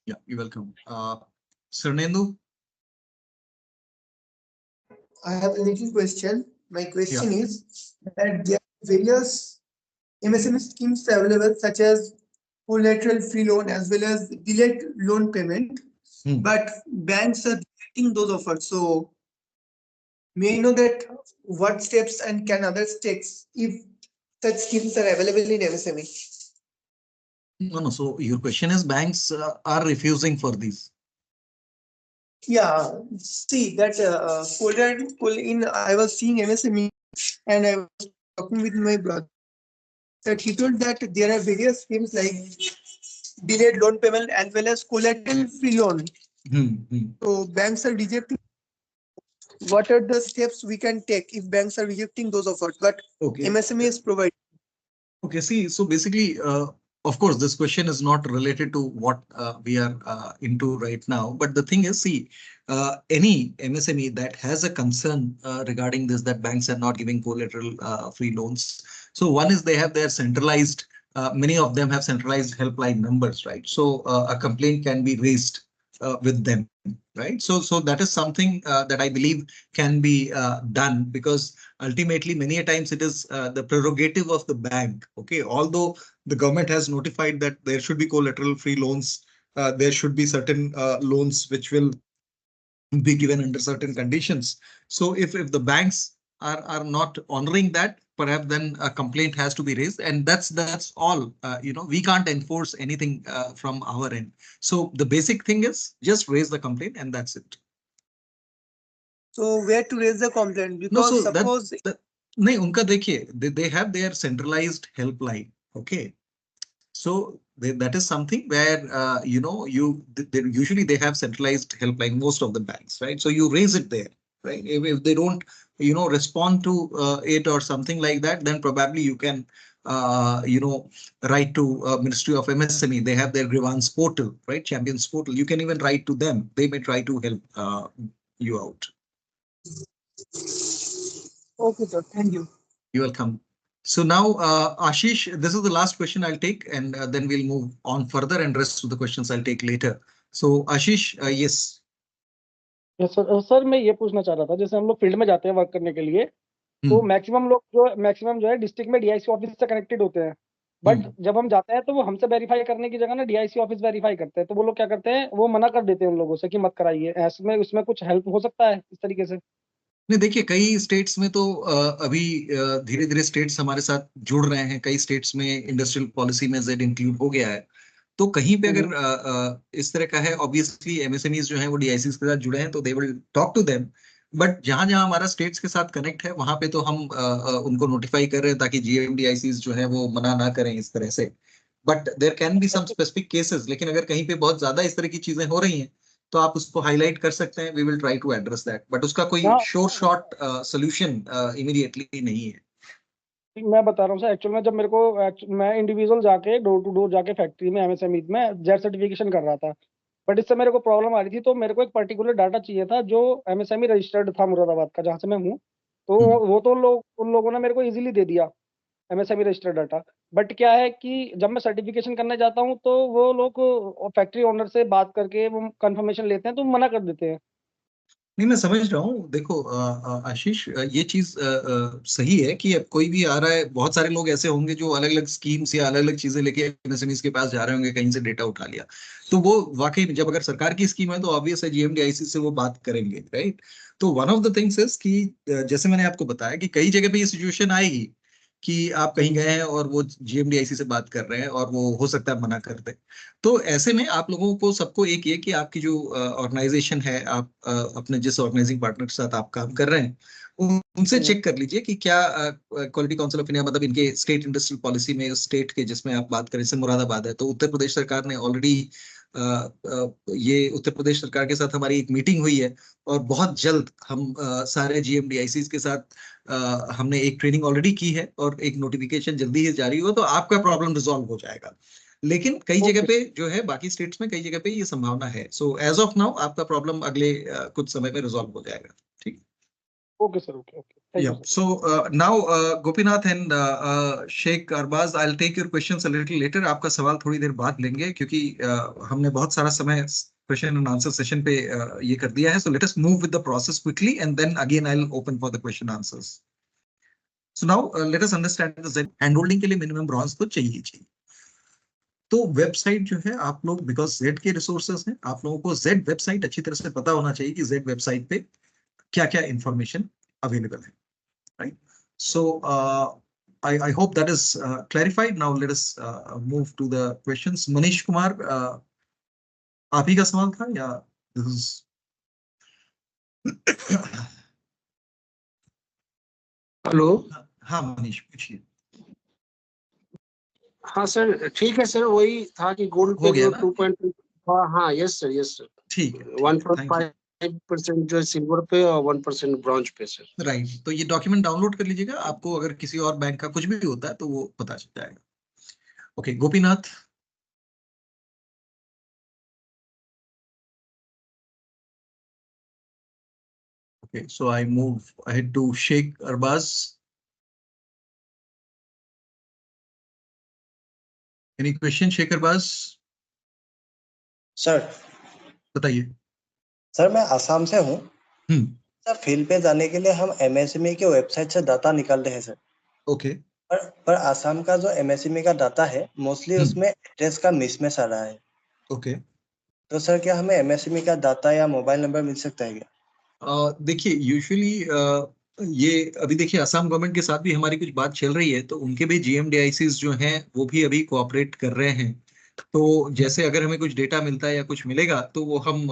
Yeah, you're welcome. Sarnendu? I have a little question. My question is that there are various MSME schemes available, such as collateral free loan as well as delayed loan payment, but banks are rejecting those offers. So may I know that what steps and can others take if such schemes are available in MSME? No. So your question is banks are refusing for these? Yeah, see that I was seeing MSME and I was talking with my brother. that he told that there are various schemes like delayed loan payment as well as collateral free loan. So banks are rejecting. What are the steps we can take if banks are rejecting those offers, but Okay. MSME is providing? Okay, see, so basically, of course, this question is not related to what we are into right now. But the thing is, see, any MSME that has a concern regarding this, that banks are not giving collateral free loans. So one is they have their centralized, many of them have centralized helpline numbers, right? So a complaint can be raised with them, right? So that is something that I believe can be done, because ultimately many a times it is the prerogative of the bank. Okay, although the government has notified that there should be collateral free loans, there should be certain loans which will be given under certain conditions. So if the banks are not honoring that, perhaps then a complaint has to be raised, and that's all. We can't enforce anything from our end. So the basic thing is just raise the complaint, and that's it. So where to raise the complaint? No, Because so suppose नहीं, उनका देखिए, they have their centralized helpline. Okay, so that is something where usually they have centralized helpline, most of the banks, right? So you raise it there, right? If they don't respond to it or something like that, then probably you can write to Ministry of MSME. They have their grievance portal, right? Champions portal. You can even write to them. They may try to help you out. okay, sir. Thank you. You're welcome. So now, Ashish, this is the last question I'll take, and then we'll move on further, and rest of the questions I'll take later. So Ashish, yes. Yes sir sir मैं ये पूछना चाह रहा था, जैसे हम लोग field में जाते हैं वर्क करने के लिए, तो मैक्सिमम जो है डिस्ट्रिक्ट में डीआईसी ऑफिस से कनेक्टेड होते हैं, बट जब हम जाते हैं तो वो हमसे वेरीफाई करने की जगह ना डीआईसी ऑफिस वेरीफाई करते हैं, तो वो लोग क्या करते हैं, वो मना कर देते हैं उन लोगों से कि मत कराइए। ऐसे में उसमें कुछ हेल्प हो सकता है इस तरीके से? नहीं, देखिए, कई स्टेट्स में तो अभी धीरे धीरे स्टेट्स हमारे साथ जुड़ रहे हैं। कई स्टेट्स में इंडस्ट्रियल पॉलिसी में जेड इंक्लूड हो गया है। तो कहीं पे अगर इस तरह का है, ऑब्वियसली एमएसएमईज जो है वो डीआईसी के साथ जुड़े हैं, तो they will talk to them. But जहां जहां हमारा स्टेट्स के साथ कनेक्ट है, वहां पे तो हम उनको नोटिफाई कर रहे हैं, ताकि जीएमडीआईसीज जो है वो मना ना करें इस तरह से। But there can be some specific cases, लेकिन अगर कहीं पे बहुत ज्यादा इस तरह की चीजें हो रही हैं, तो आप उसको हाईलाइट कर सकते हैं। We will try to address that, but उसका कोई श्योर शॉट सोल्यूशन इमीडिएटली नहीं है। मैं बता रहा हूँ सर, एक्चुअल में जब मैं इंडिविजुअल जाके डोर टू डोर जाके फैक्ट्री में एमएसएमई में जेड सर्टिफिकेशन कर रहा था, बट इससे मेरे को प्रॉब्लम आ रही थी। तो मेरे को एक पर्टिकुलर डाटा चाहिए था जो एमएसएमई रजिस्टर्ड था मुरादाबाद का, जहाँ से मैं हूँ। तो वो तो उन लोगों ने मेरे को इजीली दे दिया एमएसएमई रजिस्टर्ड डाटा। बट क्या है कि जब मैं सर्टिफिकेशन करने जाता हूँ, तो वो लोग फैक्ट्री ओनर से बात करके वो कंफर्मेशन लेते हैं, तो मना कर देते हैं। नहीं, मैं समझ रहा हूँ। देखो आशीष, ये चीज सही है कि अब कोई भी आ रहा है, बहुत सारे लोग ऐसे होंगे जो अलग अलग स्कीम्स या अलग अलग चीजें लेके एमएसएमईज के पास जा रहे होंगे, कहीं से डेटा उठा लिया। तो वो वाकई में, जब अगर सरकार की स्कीम है, तो ऑब्वियस है जीएमडीआईसी से वो बात करेंगे, राइट? तो one of the things is कि जैसे मैंने आपको बताया कि कई जगह पे ये सिचुएशन आएगी कि आप कहीं गए हैं और वो जीएमडीआईसी से बात कर रहे हैं, और वो हो सकता है मना कर दे। तो ऐसे में आप लोगों को सबको एक ये कि आपकी जो ऑर्गेनाइजेशन है, आप अपने जिस ऑर्गेनाइजिंग पार्टनर के साथ आप काम कर रहे हैं, उनसे चेक कर लीजिए कि क्या क्वालिटी काउंसिल ऑफ इंडिया, मतलब इनके स्टेट इंडस्ट्रियल पॉलिसी में, स्टेट के जिसमें आप बात करें, जैसे मुरादाबाद है, तो उत्तर प्रदेश सरकार ने ऑलरेडी ये उत्तर प्रदेश सरकार के साथ हमारी एक मीटिंग हुई है, और बहुत जल्द हम सारे जीएमडीआईसीज के साथ हमने एक ट्रेनिंग ऑलरेडी की है, और एक नोटिफिकेशन जल्दी ही जारी हुआ, तो आपका प्रॉब्लम रिजॉल्व हो जाएगा। लेकिन कई जगह पे जो है, बाकी स्टेट्स में कई जगह पे ये संभावना है। सो एज ऑफ नाउ आपका प्रॉब्लम अगले कुछ समय में रिजॉल्व हो जाएगा। ठीक, okay sir, okay okay. Yeah. So now Gopinath and Sheikh Arbaz, I'll take your questions a little later. आपका सवाल थोड़ी देर बाद लेंगे, क्योंकि हमने बहुत सारा समय क्वेश्चन एंड आंसर सेशन पे ये कर दिया है। So let us move with the process quickly, and then again I'll open for the question answers. So now let us understand the Z handholding के लिए minimum bronze तो चाहिए। तो वेबसाइट जो है, आप लोग, बिकॉज जेड के रिसोर्सेस हैं, आप लोगों को जेड वेबसाइट अच्छी तरह से पता होना चाहिए कि जेड वेबसाइट पे क्या क्या इंफॉर्मेशन अवेलेबल है, right? So I hope that is clarified. Now let us move to the questions. Manish Kumar, आप ही का सवाल था या this is... हेलो, हाँ मनीष, पूछिए। हाँ सर ठीक है सर, वही था कि गोल्ड हो पे गया जो ना? 2.2, हाँ यस सर ठीक है, 1.5% जो सिल्वर पे और 1% ब्रॉन्ज पे सर। राइट। तो ये डॉक्यूमेंट डाउनलोड कर लीजिएगा, आपको अगर किसी और बैंक का कुछ भी होता है तो वो पता चल जाएगा। Okay, Gopinath. Okay, so I move ahead to Sheikh Arbaz. Any question, Sheikh Arbaz? Sir बताइए। सर मैं आसाम से हूँ हम्म। सर। फील्ड पे जाने के लिए हम एमएसएमई के वेबसाइट से डाटा निकाल रहे हैं सर। ओके। पर आसाम का जो एमएसएमई का डाटा है मोस्टली उसमें एड्रेस का मिसमैच आ रहा है। ओके। तो सर क्या हमें एमएसएमई का डाटा या मोबाइल नंबर मिल सकता है क्या? देखिए यूजुअली ये अभी देखिए असम गवर्नमेंट के साथ भी हमारी कुछ बात चल रही है, तो उनके भी जीएमडीआईसीज जो हैं वो भी अभी कोऑपरेट कर रहे हैं। तो जैसे अगर हमें कुछ डेटा मिलता है या कुछ मिलेगा तो वो हम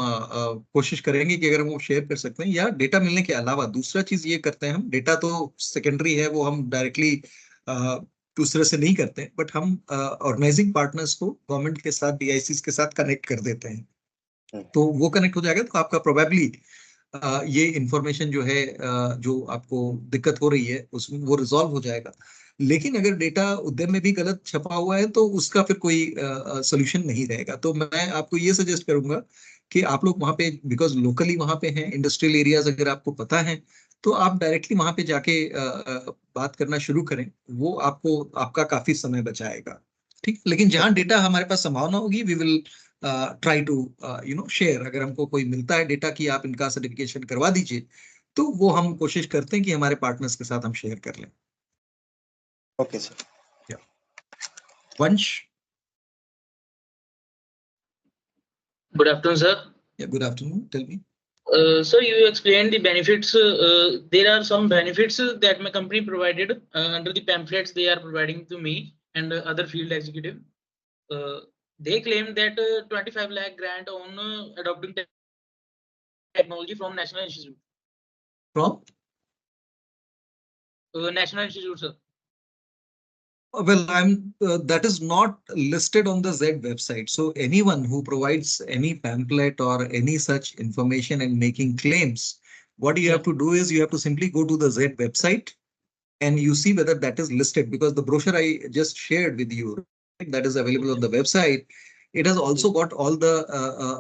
कोशिश करेंगे कि अगर हम वो शेयर कर सकते हैं, या डेटा मिलने के अलावा दूसरा चीज ये करते हैं हम, डेटा तो सेकेंडरी है, वो हम डायरेक्टली दूसरे से नहीं करते हैं, बट हम ऑर्गेनाइजिंग पार्टनर्स को गवर्नमेंट के साथ डीआईसीज के साथ कनेक्ट कर देते हैं। तो वो कनेक्ट हो जाएगा तो आपका प्रोबेबली ये इंफॉर्मेशन जो है जो आपको दिक्कत हो रही है उसमें वो रिजॉल्व हो जाएगा। लेकिन अगर डेटा उद्यम में भी गलत छपा हुआ है तो उसका फिर कोई सोल्यूशन नहीं रहेगा। तो मैं आपको ये सजेस्ट करूंगा कि आप लोग वहाँ पे, बिकॉज लोकली वहाँ पे हैं, इंडस्ट्रियल एरियाज अगर आपको पता है तो आप डायरेक्टली वहाँ पे जाके बात करना शुरू करें, वो आपको आपका काफी समय बचाएगा। ठीक, लेकिन जहाँ डेटा हमारे पास संभावना होगी we will try to share. अगर हमको कोई मिलता है डेटा कि आप इनका सर्टिफिकेशन करवा दीजिए तो वो हम कोशिश करते हैं कि हमारे पार्टनर्स के साथ हम शेयर कर लें। Okay sir. वंश। Good afternoon, sir. Yeah, good afternoon. Tell me. Sir, you explained the benefits. There are some benefits that my company provided under the pamphlets they are providing to me and other field executive. They claim that 25 lakh grant on adopting technology from National Institute. From? National Institute, sir. Well, that is not listed on the Z website. So anyone who provides any pamphlet or any such information and making claims, what you have to do is you have to simply go to the Z website and you see whether that is listed, because the brochure I just shared with you, that is available on the website, it has also got all the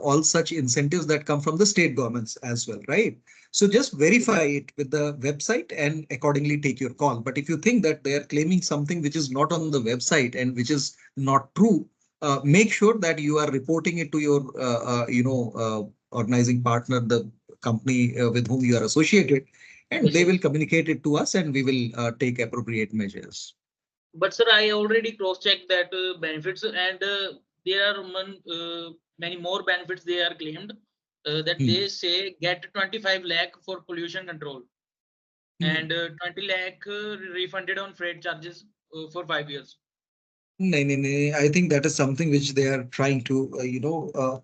all such incentives that come from the state governments as well, right? So just verify it with the website and accordingly take your call. But if you think that they are claiming something which is not on the website and which is not true, make sure that you are reporting it to your organizing partner, the company with whom you are associated, and they will communicate it to us and we will take appropriate measures. But sir, I already cross-checked that benefits, and there are many more benefits they are claimed that they say get 25 lakh for pollution control and 20 lakh refunded on freight charges for 5 years. No. I think that is something which they are trying to,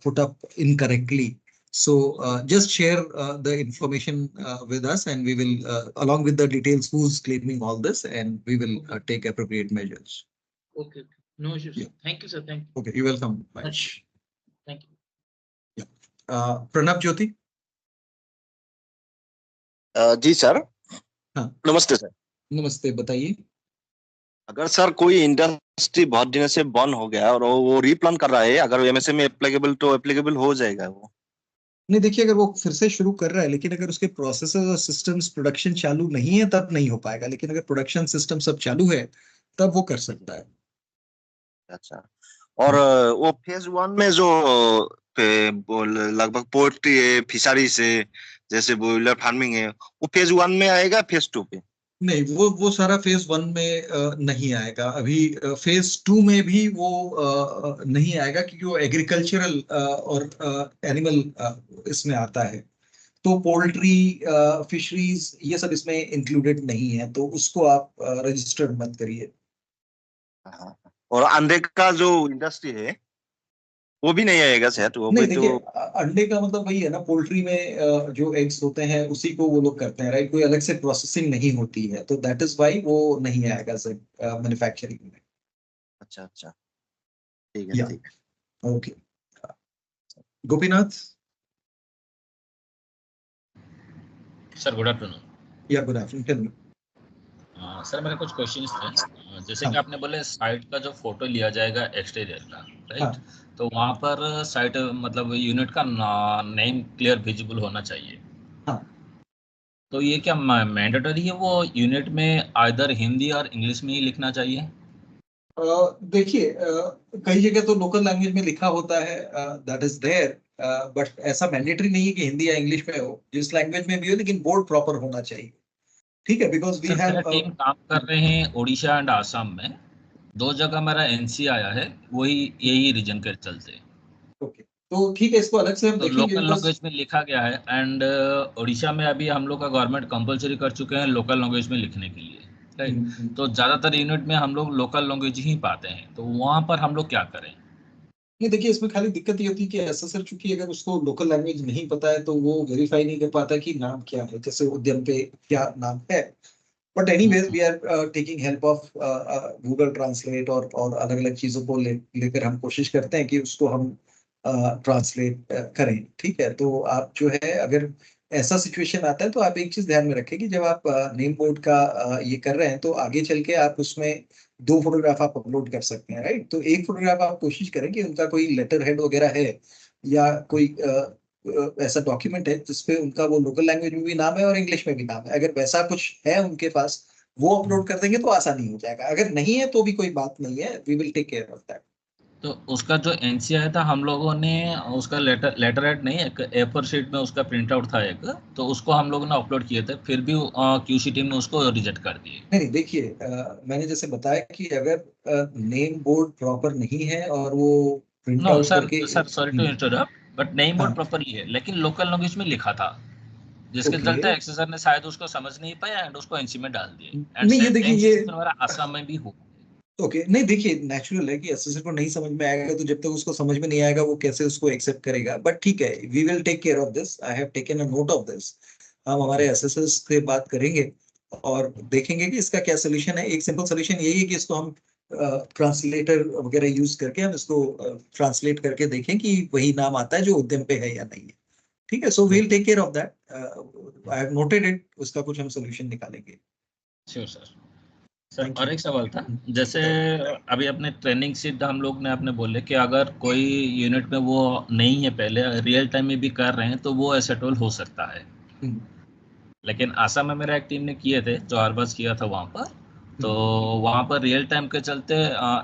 put up incorrectly. So just share the information with us and we will, along with the details who's claiming all this, and we will take appropriate measures. Okay. No issues. Yeah. Thank you, sir. Thank you. Okay, you're welcome. Much. Thank you. Yeah. Pranab Jyoti. जी sir. हाँ नमस्ते sir. नमस्ते, बताइए। अगर sir कोई industry बहुत दिनों से बंद हो गया और वो रीप्लान कर रहा है, अगर एमएसएमई एप्लीकेबल तो एप्लीकेबल हो जाएगा वो? नहीं, देखिए अगर वो फिर से शुरू कर रहा है, लेकिन अगर उसके प्रोसेसेस और सिस्टम्स प्रोडक्शन चालू नहीं है तब नहीं हो पाएगा, लेकिन अगर प्रोडक्शन सिस्टम सब चालू है तब वो कर सकता है। अच्छा, और वो फेज 1 में जो लगभग पोल्ट्री है, फिशरी से जैसे बॉयलर फार्मिंग है, वो फेज 1 में आएगा, फेज 2 पे? नहीं, वो सारा फेज 1 में नहीं आएगा। अभी फेज 2 में भी वो नहीं आएगा क्योंकि वो एग्रीकल्चरल और एनिमल इसमें आता है, तो पोल्ट्री फिशरीज ये सब इसमें इंक्लूडेड नहीं है, तो उसको आप रजिस्टर्ड मत करिए। और अंडे का जो इंडस्ट्री है वो भी नहीं आएगा शायद? वो नहीं, भी देखिए तो अंडे का मतलब वही है ना, पोल्ट्री में जो एग्स होते हैं उसी को वो लोग करते हैं, राइट? कोई अलग से प्रोसेसिंग नहीं होती है, तो दैट इज वाई वो नहीं आएगा सर मैन्युफैक्चरिंग में। अच्छा अच्छा, ठीक है या ठीक है। Okay, Gopinath. Sir good afternoon. या गुड आफ्टरनून। सर मेरे कुछ क्वेश्चंस थे। जैसे कि हाँ आपने बोले साइट का जो फोटो लिया जाएगा एक्सटीरियर का, राइट? हाँ तो वहाँ पर साइट मतलब यूनिट का नेम क्लियर विजिबल होना चाहिए। हाँ। तो ये क्या मैंडेटरी है वो यूनिट में आइदर हिंदी और इंग्लिश में ही लिखना चाहिए? देखिए, कई जगह तो लोकल लैंग्वेज में लिखा होता है, दैट इज देयर, बट ऐसा मैंडेटरी नहीं है कि हिंदी या इंग्लिश में हो, जिस लैंग्वेज में भी हो, लेकिन बोर्ड प्रॉपर होना चाहिए। ठीक है, बिकॉज वी सर मेरा हैव टीम काम कर रहे हैं उड़ीसा एंड आसाम में, 2 जगह मेरा एनसी आया है, वही यही रीजन के चलते। ओके, तो ठीक है, इसको अलग से हम तो देखेंगे लोकल बिकॉज लैंग्वेज में लिखा गया है एंड उड़ीसा में अभी हम लोग का गवर्नमेंट कंपलसरी कर चुके हैं लोकल लैंग्वेज में लिखने के लिए, राइट? तो ज़्यादातर यूनिट में हम लोग लोकल लैंग्वेज ही पाते हैं, तो वहाँ पर हम लोग क्या करें? नहीं, देखिए इसमें खाली दिक्कत ये होती है कि एसएसआर चूंकि अगर उसको लोकल लैंग्वेज नहीं पता है तो वो वेरीफाई नहीं कर पाता कि नाम क्या है, जैसे उद्यम पे क्या नाम है। But anyways we are taking help of Google Translate और अलग अलग चीजों को लेकर हम कोशिश करते हैं कि उसको हम ट्रांसलेट करें। ठीक है, तो आप जो है, अगर ऐसा सिचुएशन आता है तो आप एक चीज ध्यान में रखें कि जब आप नेम बोर्ड का ये कर रहे हैं तो आगे चल के आप उसमें 2 फोटोग्राफ आप अपलोड कर सकते हैं, राइट? तो एक फोटोग्राफ आप कोशिश करें कि उनका कोई लेटर हेड वगैरह है या कोई ऐसा डॉक्यूमेंट है जिसपे उनका वो लोकल लैंग्वेज में भी नाम है और इंग्लिश में भी नाम है। अगर वैसा कुछ है उनके पास, वो अपलोड कर देंगे तो आसानी हो जाएगा। अगर नहीं है तो भी कोई बात नहीं है, we will take care of that. तो उसका जो एनसी आया था हम लोगों ने उसका लेटर हेड नहीं, एक A4 शीट में उसका प्रिंट आउट था एक, तो उसको हम लोगों ने अपलोड किए थे, फिर भी क्यूसी टीम ने उसको रिजेक्ट कर दिए। नहीं देखिए, मैंने जैसे बताया कि अगर नेम बोर्ड प्रॉपर नहीं है और वो प्रिंट नो आउट सर, करके sorry to interrupt, but name board हाँ प्रॉपर ही है, लेकिन लोकल लैंग्वेज में लिखा था, जिसके ओके। चलते एक्सेसर ने शायद उसको समझ नहीं पाया एंड उसको एनसी में डाल दिए। एंड नहीं, ये सेम देखिए, ये हमारा आसाम में भी हुआ। ओके, नहीं देखिए, नेचुरल है कि एसएसआर को नहीं समझ में आएगा, तो जब तक उसको समझ में नहीं आएगा वो कैसे उसको एक्सेप्ट करेगा। बट ठीक है, we will take care of this, I have taken a note of this. हम हमारे एसएसआर से बात करेंगे और देखेंगे कि इसका क्या सोल्यूशन है। एक सिंपल सोल्यूशन यही है कि इसको हम ट्रांसलेटर वगैरह यूज करके हम इसको ट्रांसलेट करके देखें कि वही नाम आता है जो उद्यम पे है या नहीं है। ठीक है, so we will take care of that, I have noted it, उसका कुछ हम सोल्यूशन निकालेंगे। Sure sir. सर और एक सवाल था, जैसे अभी अपने ट्रेनिंग सीट हम लोग ने आपने बोले कि अगर कोई यूनिट में वो नहीं है पहले, रियल टाइम में भी कर रहे हैं तो वो एसेटोल हो सकता है। लेकिन आसाम में मेरा एक टीम ने किए थे, जो आरबाज किया था वहाँ पर, तो वहाँ पर रियल टाइम के चलते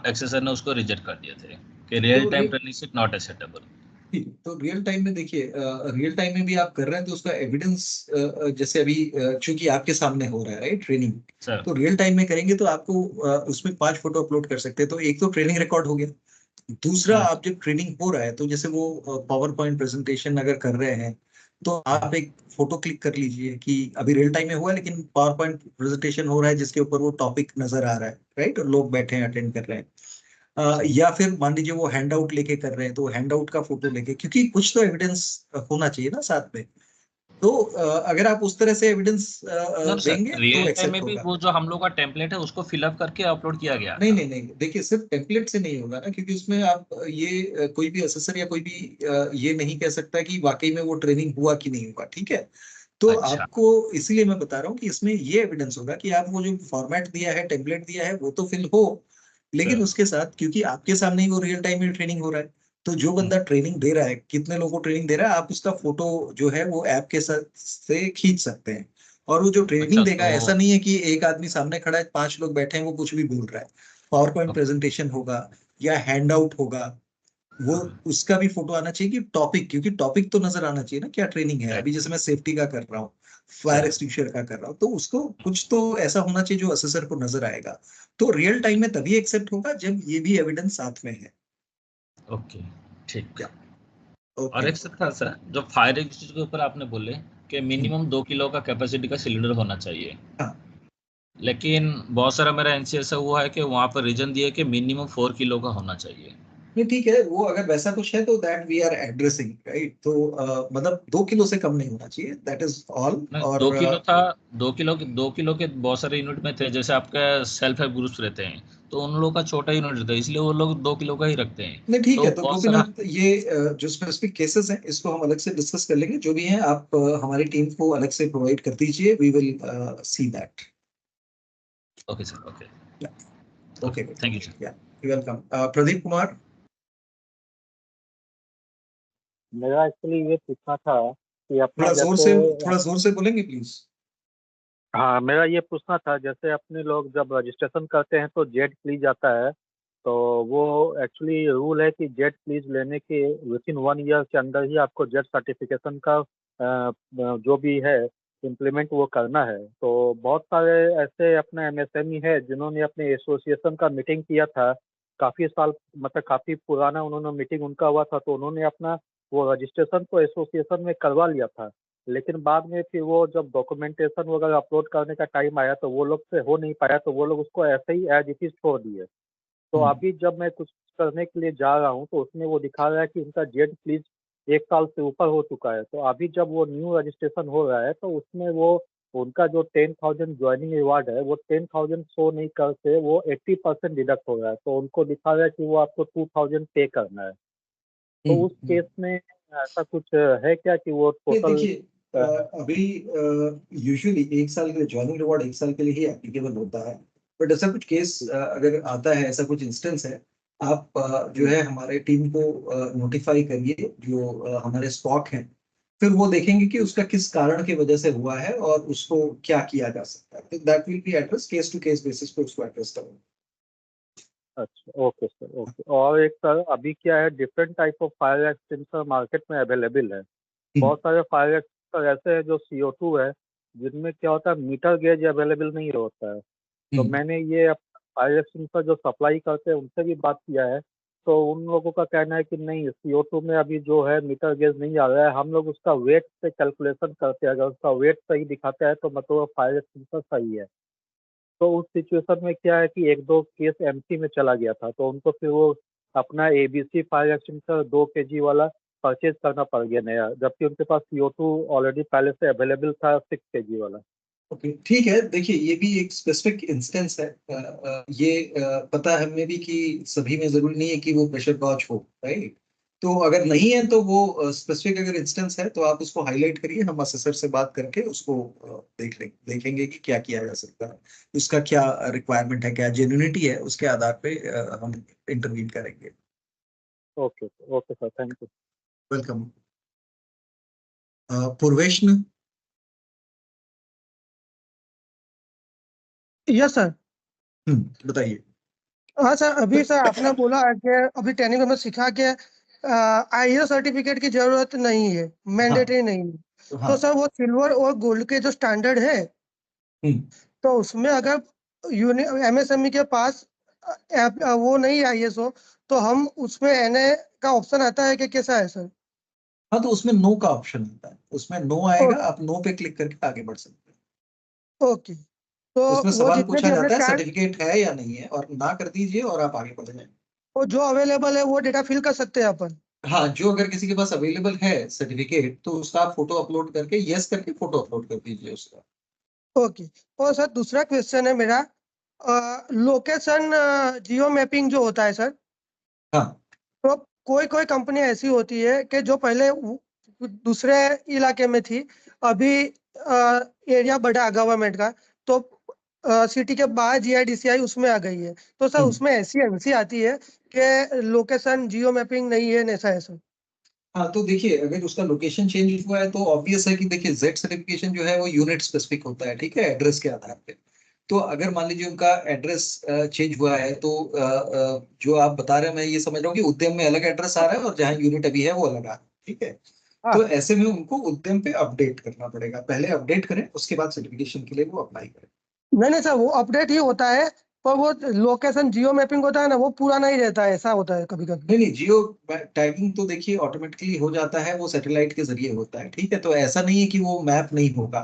एक्सेसर ने उसको रिजेक्ट कर दिए थे कि real time training seat not acceptable. ठीक, तो रियल टाइम में देखिए, रियल टाइम में भी आप कर रहे हैं तो उसका एविडेंस, जैसे अभी चूंकि आपके सामने हो रहा है, राइट, ट्रेनिंग, तो रियल टाइम में करेंगे तो आपको उसमें 5 फोटो अपलोड कर सकते हैं। तो एक तो ट्रेनिंग रिकॉर्ड हो गया, दूसरा आप जब ट्रेनिंग हो रहा है तो जैसे वो पावर पॉइंट प्रेजेंटेशन अगर कर रहे हैं तो आप एक फोटो क्लिक कर लीजिए कि अभी रियल टाइम में हुआ है लेकिन पावर पॉइंट प्रेजेंटेशन हो रहा है जिसके ऊपर वो टॉपिक नजर आ रहा है, राइट, और लोग बैठे हैं अटेंड कर रहे हैं। या फिर मान लीजिए वो हैंड आउट लेके कर रहे हैं तो हैंड आउट का फोटो लेके, क्योंकि कुछ तो एविडेंस होना चाहिए ना साथ में। तो अगर आप उस तरह से एविडेंस देंगे तो रियल टाइम एक्सेप्ट में भी होगा। वो जो हम लोग का टेम्पलेट है उसको फिलअप करके अपलोड किया गया। नहीं नहीं नहीं, देखिए सिर्फ टेम्पलेट से नहीं होगा ना, क्योंकि उसमें आप ये कोई भी असेसर या कोई भी ये नहीं कह सकता कि वाकई में वो ट्रेनिंग हुआ कि नहीं हुआ। ठीक है, तो आपको इसीलिए मैं बता रहा हूँ कि इसमें ये एविडेंस होगा कि आप वो जो फॉर्मेट दिया है, टेम्पलेट दिया है, वो तो फिल हो, लेकिन उसके साथ क्योंकि आपके सामने ही वो रियल टाइम में ट्रेनिंग हो रहा है, तो जो बंदा ट्रेनिंग दे रहा है, कितने लोगों को ट्रेनिंग दे रहा है, आप उसका फोटो जो है वो ऐप के साथ से खींच सकते हैं। और वो जो ट्रेनिंग देगा, ऐसा नहीं है कि एक आदमी सामने खड़ा है, 5 लोग बैठे हैं, वो कुछ भी बोल रहा है। पावर पॉइंट प्रेजेंटेशन होगा या हैंड आउट होगा, वो उसका भी फोटो आना चाहिए कि टॉपिक, क्योंकि टॉपिक तो नजर आना चाहिए ना क्या ट्रेनिंग है। अभी जैसे मैं सेफ्टी का कर रहा हूँ, फायर एक्सटिंग्विशर का कर रहा हूँ, तो उसको कुछ तो ऐसा होना चाहिए जो असेसर को नजर आएगा। तो रियल टाइम में तभी एक्सेप्ट होगा जब ये भी एविडेंस साथ में है। ओके, ठीक है। और एक था सर, जो फायर एक्सटिंग्विशर के ऊपर आपने बोले कि मिनिमम 2 किलो का कैपेसिटी का सिलेंडर होना चाहिए, लेकिन बहुत सारा मेरा एनसी ऐसा हुआ है कि वहाँ पर रीजन दिए कि मिनिमम 4 किलो का होना चाहिए। नहीं ठीक है, वो अगर वैसा कुछ है तो that we are addressing, right. तो मतलब 2 किलो से कम नहीं होना चाहिए, दैट इज ऑल। और 2 किलो था, 2 किलो के बहुत सारे यूनिट में थे, जैसे आपका सेल्फ हेल्प ग्रुप्स रहते हैं, तो उन लोगों का छोटा यूनिट रहता है, इसलिए वो लोग 2 किलो का ही रखते हैं। नहीं ठीक है, तो बहुत सारे गोपीनाथ ये जो स्पेसिफिक केसेस हैं इसको हम अलग से डिस्कस कर लेंगे। जो भी हैं आप हमारी टीम को अलग से प्रोवाइड कर दीजिए, we will see that. Okay sir, okay okay, thank you sir. Yeah welcome. Pradeep Kumar. मेरा एक्चुअली ये पूछना था कि अपना थोड़ा जोर से बोलेंगे प्लीज। हाँ, मेरा ये पूछना था, जैसे अपने लोग जब रजिस्ट्रेशन करते हैं तो जेट प्लीज आता है, तो वो एक्चुअली रूल है कि जेट प्लीज लेने के विथिन 1 ईयर के अंदर ही आपको जेट सर्टिफिकेशन का जो भी है इम्प्लीमेंट वो करना है। तो बहुत सारे ऐसे अपने एमएसएमई है जिन्होंने अपने एसोसिएशन का मीटिंग किया था, काफ़ी साल मतलब काफ़ी पुराना उन्होंने मीटिंग उनका हुआ था, तो उन्होंने अपना वो रजिस्ट्रेशन तो एसोसिएशन में करवा लिया था, लेकिन बाद में फिर वो जब डॉक्यूमेंटेशन वगैरह अपलोड करने का टाइम आया तो वो लोग से हो नहीं पाया, तो वो लोग उसको ऐसे ही एज इट इज छोड़ दिए। तो अभी जब मैं कुछ करने के लिए जा रहा हूँ तो उसमें वो दिखा रहा है कि उनका जेट प्लीज 1 साल से ऊपर हो चुका है। तो अभी जब वो न्यू रजिस्ट्रेशन हो रहा है तो उसमें वो उनका जो 10,000 ज्वाइनिंग रिवार्ड है वो 10,000 शो नहीं करके वो 80% डिडक्ट हो रहा है, तो उनको दिखा रहा है कि वो आपको 2,000 पे करना है। तो उस केस में ऐसा कुछ है क्या कि वो टोटल? देखिए अभी यूजुअली 1 साल के लिए ज्वाइनिंग रिवॉर्ड 1 साल के लिए ही एप्लीकेबल होता है, बट ऐसा कुछ केस अगर आता है, ऐसा कुछ इंस्टेंस है, आप जो है हमारे टीम को नोटिफाई करिए, जो हमारे स्टॉक हैं, फिर वो देखेंगे कि उसका किस कारण की वजह से हुआ है और उसको क्या किया जा सकता है। That will be address case to case basis पे, उसको एड्रेस करेंगे। अच्छा, ओके सर, ओके। और एक सर, अभी क्या है, different type of fire extinguisher market में अवेलेबल है। बहुत सारे फायर एक्सटिंग्विशर ऐसे हैं जो CO2 है, जिनमें क्या होता है मीटर गेज अवेलेबल नहीं होता है। तो मैंने ये फायर एक्सटिंग्विशर जो सप्लाई करते हैं उनसे भी बात किया है, तो उन लोगों का कहना है कि नहीं, CO2 में अभी जो है मीटर गेज नहीं आ रहा है, हम लोग उसका वेट से कैलकुलेशन करते हैं, अगर उसका वेट सही दिखाता है तो मतलब फायर एक्सटिंग्विशर सही है। तो उस सिचुएशन में क्या है कि 1-2 केस एमसी में चला गया था, तो उनको फिर वो अपना ABC फायर एक्सटिंग्विशर 2 kg वाला परचेज करना पड़ गया नया, जबकि उनके पास CO2 ऑलरेडी पहले से अवेलेबल था 6 kg वाला। ओके ठीक है, देखिए ये भी एक स्पेसिफिक इंस्टेंस है। ये पता है हमें भी कि सभी में जरूरी नहीं है कि वो प्रेशर गॉज हो, राइट? तो अगर नहीं है तो वो स्पेसिफिक अगर इंस्टेंस है तो आप उसको हाईलाइट करिए, हम असेसर से बात करके उसको देखेंगे कि क्या किया जा सकता है, उसका क्या रिक्वायरमेंट है, क्या जेन्युइनिटी है, उसके आधार पे हम इंटरवीन करेंगे। Okay okay sir, thank you. Welcome. Purvesh ने? Yes sir. बताइए। हाँ सर, अभी सर आपने बोला है कि अभी ट्रेनिंग में सिखा के ISO सर्टिफिकेट की जरूरत नहीं है, मैंडेटरी नहीं है। तो सर वो सिल्वर और गोल्ड के जो स्टैंडर्ड है, तो उसमें अगर MSME के पास वो नहीं ISO, तो हम उसमें NA का ऑप्शन आता है कि कैसा है सर? हाँ, तो उसमें नो का ऑप्शन आता है, उसमें नो आएगा, आप नो पे क्लिक करके आगे बढ़ सकते हैं। ओके, तो उसमें वो सवाल जितने पूछा भी हमें जाता है सर्टिफिकेट है या नहीं है, और ना कर दीजिए और आप आगे बढ़ जाएं। वो जो अवेलेबल है वो डेटा फिल कर सकते हैं अपन। हाँ, जो अगर किसी के पास अवेलेबल है सर्टिफिकेट तो उसका आप फोटो अपलोड करके यस करके फोटो अपलोड कर दीजिए उसका। ओके, और सर दूसरा क्वेश्चन है मेरा, लोकेशन जियो मैपिंग जो होता है सर, हाँ, तो कोई कोई कंपनी ऐसी होती है कि जो पहले दूसरे इलाके में थी, अभी एरिया बढ़ा गवर्नमेंट का, तो सिटी के बाहर GIDCI उसमें आ गई है, तो सर उसमें ऐसी एनसी आती है कि लोकेशन जियो मैपिंग नहीं है, ऐसा है सर? हाँ, तो देखिए अगर उसका लोकेशन चेंज हुआ है तो ऑब्वियस है कि देखिए जेड सर्टिफिकेशन जो है वो यूनिट स्पेसिफिक होता है, ठीक है, एड्रेस के आधार पे। तो अगर मान लीजिए उनका एड्रेस चेंज हुआ है तो जो आप बता रहे हैं मैं ये समझ रहा हूँ कि उद्यम में अलग एड्रेस आ रहा है और जहाँ यूनिट अभी है वो अलग आ रहा है, ठीक है। तो ऐसे में उनको उद्यम पे अपडेट करना पड़ेगा, पहले अपडेट करें उसके बाद सर्टिफिकेशन के लिए वो अप्लाई करें। नहीं सर, वो अपडेट ही होता है, पर वो लोकेशन जियो मैपिंग होता है ना, वो पूरा नहीं रहता है, ऐसा होता है कभी कभी। नहीं, जियो टैगिंग तो देखिए ऑटोमेटिकली हो जाता है, वो सैटेलाइट के जरिए होता है, ठीक है। तो ऐसा नहीं है कि वो मैप नहीं होगा,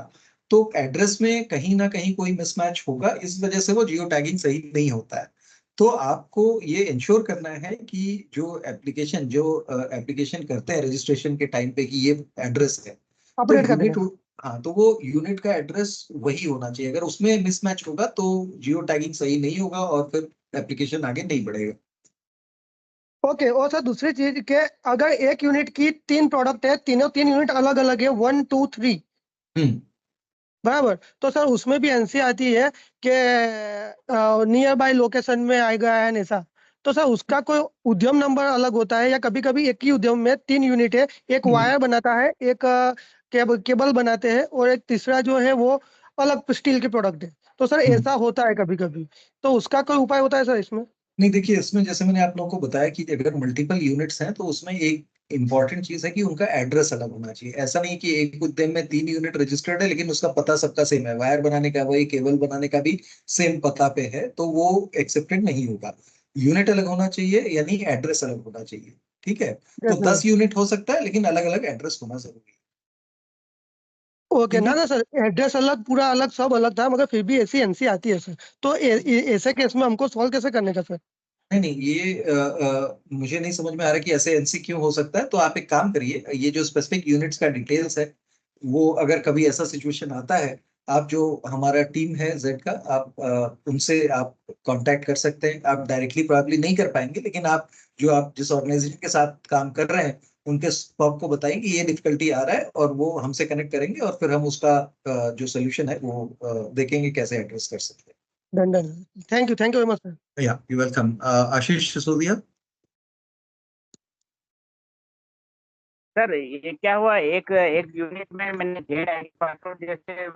तो एड्रेस में कहीं ना कहीं कोई मिसमैच होगा, इस वजह से वो जियो टैगिंग सही नहीं होता है। तो आपको ये इंश्योर करना है कि जो एप्लीकेशन करते हैं रजिस्ट्रेशन के टाइम पे कि ये एड्रेस है, तो यूनिट, हाँ, तो वो यूनिट का एड्रेस वही होना चाहिए। अगर उसमें मिसमैच होगा तो जियो टैगिंग सही नहीं होगा और फिर एप्लीकेशन आगे नहीं बढ़ेगा। ओके, और सर दूसरी चीज के अगर एक यूनिट की 3 प्रोडक्ट है, तीनों 3 यूनिट अलग अलग है, 1 2 3 बराबर, तो सर उसमें भी एनसी आती है कि नियर बाय लोकेशन में आएगा एंड ऐसा, तो सर उसका कोई उद्यम नंबर अलग होता है या कभी कभी एक ही उद्यम में 3 यूनिट है, एक वायर बनाता है, एक केबल बनाते हैं और एक तीसरा जो है वो अलग स्टील के प्रोडक्ट है, तो सर ऐसा होता है कभी कभी, तो उसका कोई उपाय होता है सर इसमें? नहीं, देखिए इसमें जैसे मैंने आप लोगों को बताया कि अगर मल्टीपल यूनिट्स हैं तो उसमें एक इंपॉर्टेंट चीज है कि उनका एड्रेस अलग होना चाहिए। ऐसा नहीं कि एक उद्यम में 3 यूनिट रजिस्टर्ड है लेकिन उसका पता सबका सेम है, वायर बनाने का वही, केबल बनाने का भी सेम पता पे है, तो वो एक्सेप्टेड नहीं होगा। यूनिट अलग होना चाहिए यानी एड्रेस अलग होना चाहिए। ठीक है, तो 10 यूनिट हो सकता है लेकिन अलग अलग एड्रेस होना जरूरी है। ओके, ना ना सर, एड्रेस अलग, पूरा अलग, सब अलग था, मगर फिर भी ऐसी एनसी आती है सर, तो ऐसे केस में हमको सॉल्व कैसे करने का सर? नहीं नहीं, ये मुझे नहीं समझ में आ रहा कि ऐसे एनसी क्यों हो सकता है। तो आप एक काम करिए, ये जो स्पेसिफिक यूनिट्स का डिटेल्स है वो अगर कभी ऐसा सिचुएशन आता है, आप जो हमारा टीम है जेड का, आप उनसे आप कांटेक्ट कर सकते हैं। आप डायरेक्टली प्रॉब्ली नहीं कर पाएंगे लेकिन आप जिस ऑर्गेनाइजेशन के साथ काम कर रहे हैं उनके स्टॉक को बताएंगे ये डिफिकल्टी आ रहा है और वो हमसे कनेक्ट करेंगे और फिर हम उसका जो सोल्यूशन है वो देखेंगे कैसे एड्रेस कर सकते हैं। Done done, thank you very much sir. Yeah you welcome. Ashish Sisodia. Sir ये क्या हुआ, एक एक यूनिट में मैंने जेड आई पासवर्ड जैसे